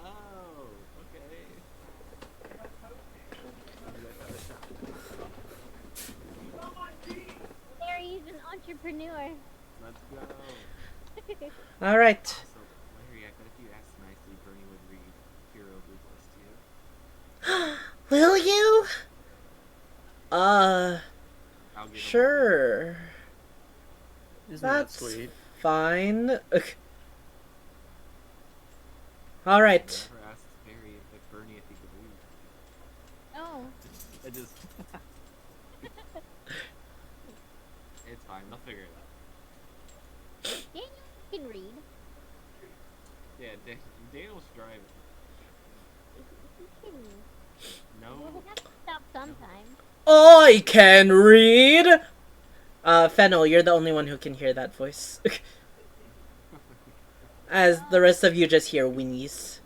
okay. Larry's an entrepreneur. Let's go. All right. Also, Larry, I bet if you asked nicely, Bernie would read Hero Blue Voice to you. Will you? I'll give him Sure. Isn't That's that sweet? fine. All right. Never asked Barry if Bernie if he could read. Oh, I just. It's fine. They'll figure it out. Daniel can read. Yeah, Daniel's driving. He can. No. We'll have to stop sometime. I can read. Fennel, you're the only one who can hear that voice. As the rest of you just hear whinnies.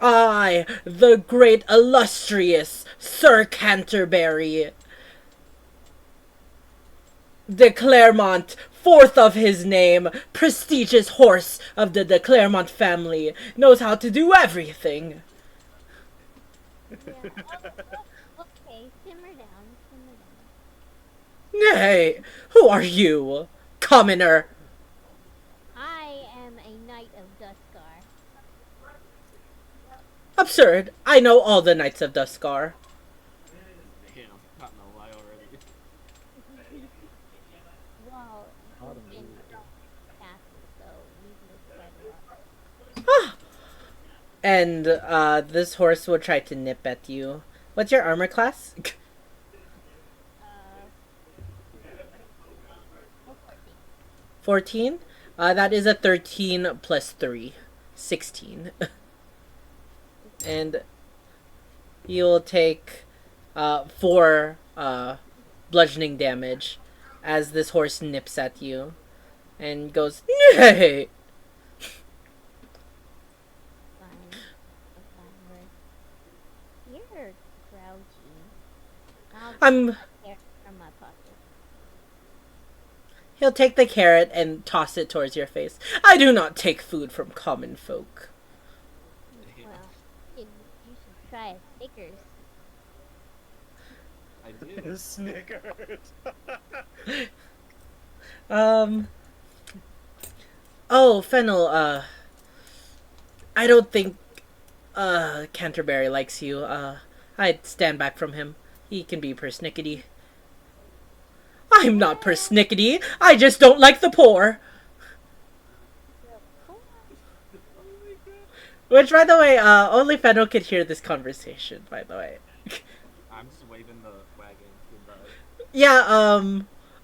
I, the great illustrious Sir Canterbury de Claremont, fourth of his name, prestigious horse of the de Claremont family, knows how to do everything. Yeah. Okay, simmer down, simmer down. Nay, who are you, commoner? I am a knight of Duskar. Absurd. I know all the Knights of Duskar. Damn, not gonna lie already. Well, we've been castle, so we've lived quite a lot. And this horse will try to nip at you. What's your armor class? Uh, 14? That is a 13 plus 3. 16. And you'll take 4 bludgeoning damage as this horse nips at you and goes, "Nay!" fine. A fine word. You're grouchy. I'm- get a carrot from my pocket. He'll take the carrot and toss it towards your face. I do not take food from common folk. Well, you should try a Snickers. I did. Snickers. Oh, Fennel, I don't think, Canterbury likes you. I'd stand back from him. He can be persnickety. I'm not persnickety. I just don't like the poor. Which, by the way, only Fennel could hear this conversation, by the way. I'm just waving the wagon goodbye. Yeah,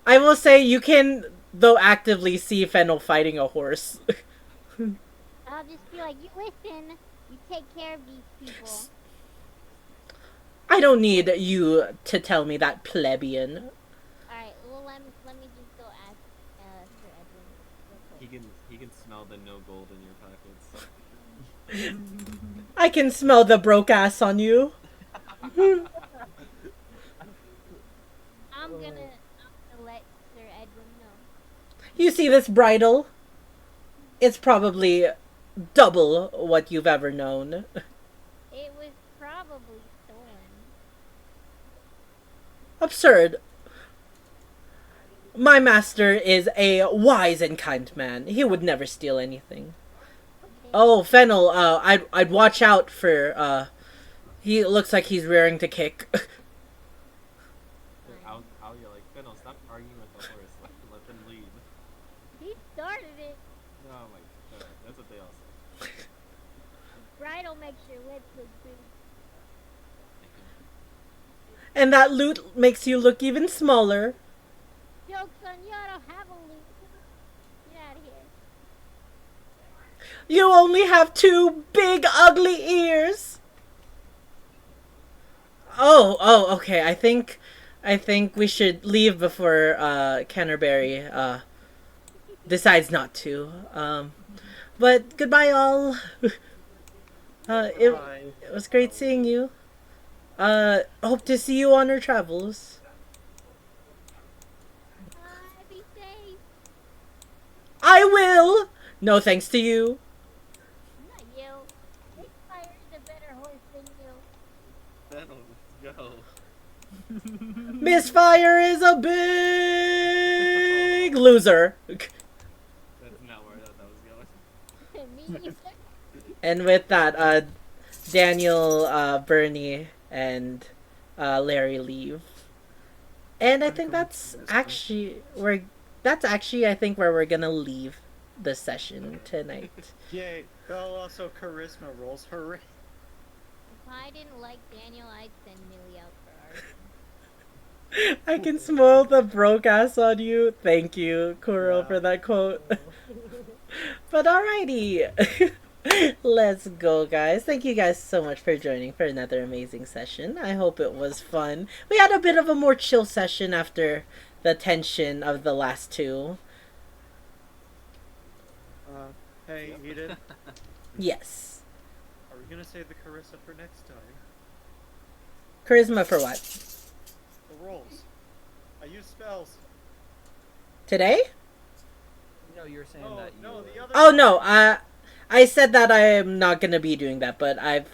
I will say you can, though, actively see Fennel fighting a horse. I'll just be like, you listen, you take care of these people. I don't need you to tell me that, plebeian. Alright, well, let me just go ask Sir Edwin real quick. He can smell the no gold in your pockets. I can smell the broke ass on you. I'm gonna let Sir Edwin know. You see this bridle? It's probably double what you've ever known. It was probably stolen. Absurd. My master is a wise and kind man. He would never steal anything. Oh, Fennel, I'd watch out for, he looks like he's rearing to kick. I'll yell like, Fennel, stop arguing with the horse. Let them lead. He started it. Oh my god, that's what they all say. bridle makes your lips look big. And that loot makes you look even smaller. Joke's on you, I don't have a loop. Get out of here. You only have 2 big ugly ears. Oh, okay. I think we should leave before Canterbury decides not to. But goodbye all. It Bye. was great seeing you. Hope to see you on our travels. Be safe. I will. No thanks to you. Not you. Mistfire's a better horse than you. Then let's go. Misfire is a big loser. That's not where that was going. Me either. And with that, Daniel, Bernie, and Larry leave. And I think that's actually I think where we're gonna leave the session tonight. Yay. Belle also charisma rolls. Hooray. If I didn't like Daniel, I'd send Millie out for art. I can smell the broke ass on you. Thank you, Kuro, Yeah. for that quote. But alrighty. Let's go, guys. Thank you guys so much for joining for another amazing session. I hope it was fun. We had a bit of a more chill session after the tension of the last 2. Hey, Eden. Yes. Are we gonna save the Carissa for next time? Charisma for what? The rolls. I use spells. Today? No, you were saying Oh, that you. no, the other. Oh no, I said that I am not gonna be doing that, but I've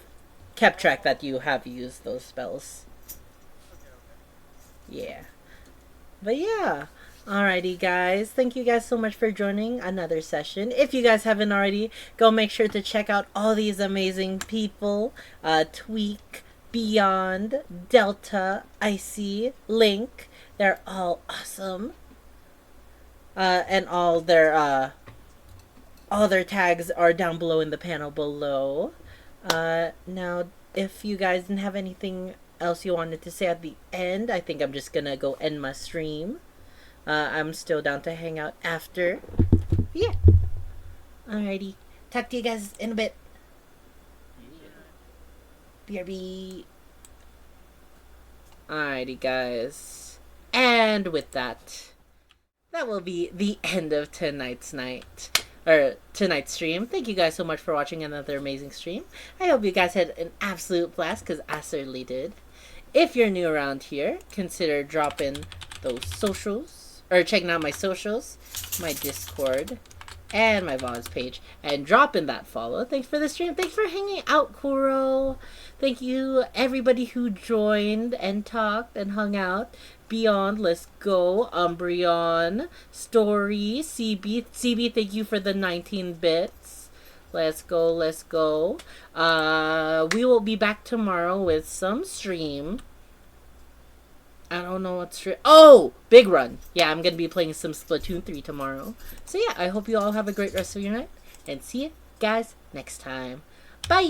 kept track that you have used those spells. Okay. Yeah. But yeah. Alrighty, guys. Thank you guys so much for joining another session. If you guys haven't already, go make sure to check out all these amazing people. Tweak, Beyond, Delta, Icy, Link. They're all awesome. And all their tags are down below in the panel below. Now, if you guys didn't have anything else you wanted to say at the end, I think I'm just gonna go end my stream. I'm still down to hang out after. Yeah. Alrighty. Talk to you guys in a bit. BRB. Alrighty, guys. And with that, that will be the end of tonight's stream. Thank you guys so much for watching another amazing stream. I hope you guys had an absolute blast, because I certainly did. If you're new around here, consider dropping those socials, or checking out my socials, my Discord, and my VODs page, and dropping that follow. Thanks for the stream. Thanks for hanging out, Kuro. Thank you, everybody who joined and talked and hung out. Beyond, let's go. Umbreon, Story, CB, thank you for the 19 bits. Let's go. We will be back tomorrow with some stream. I don't know what stream. Oh, Big Run. Yeah, I'm going to be playing some Splatoon 3 tomorrow. So yeah, I hope you all have a great rest of your night. And see you guys next time. Bye!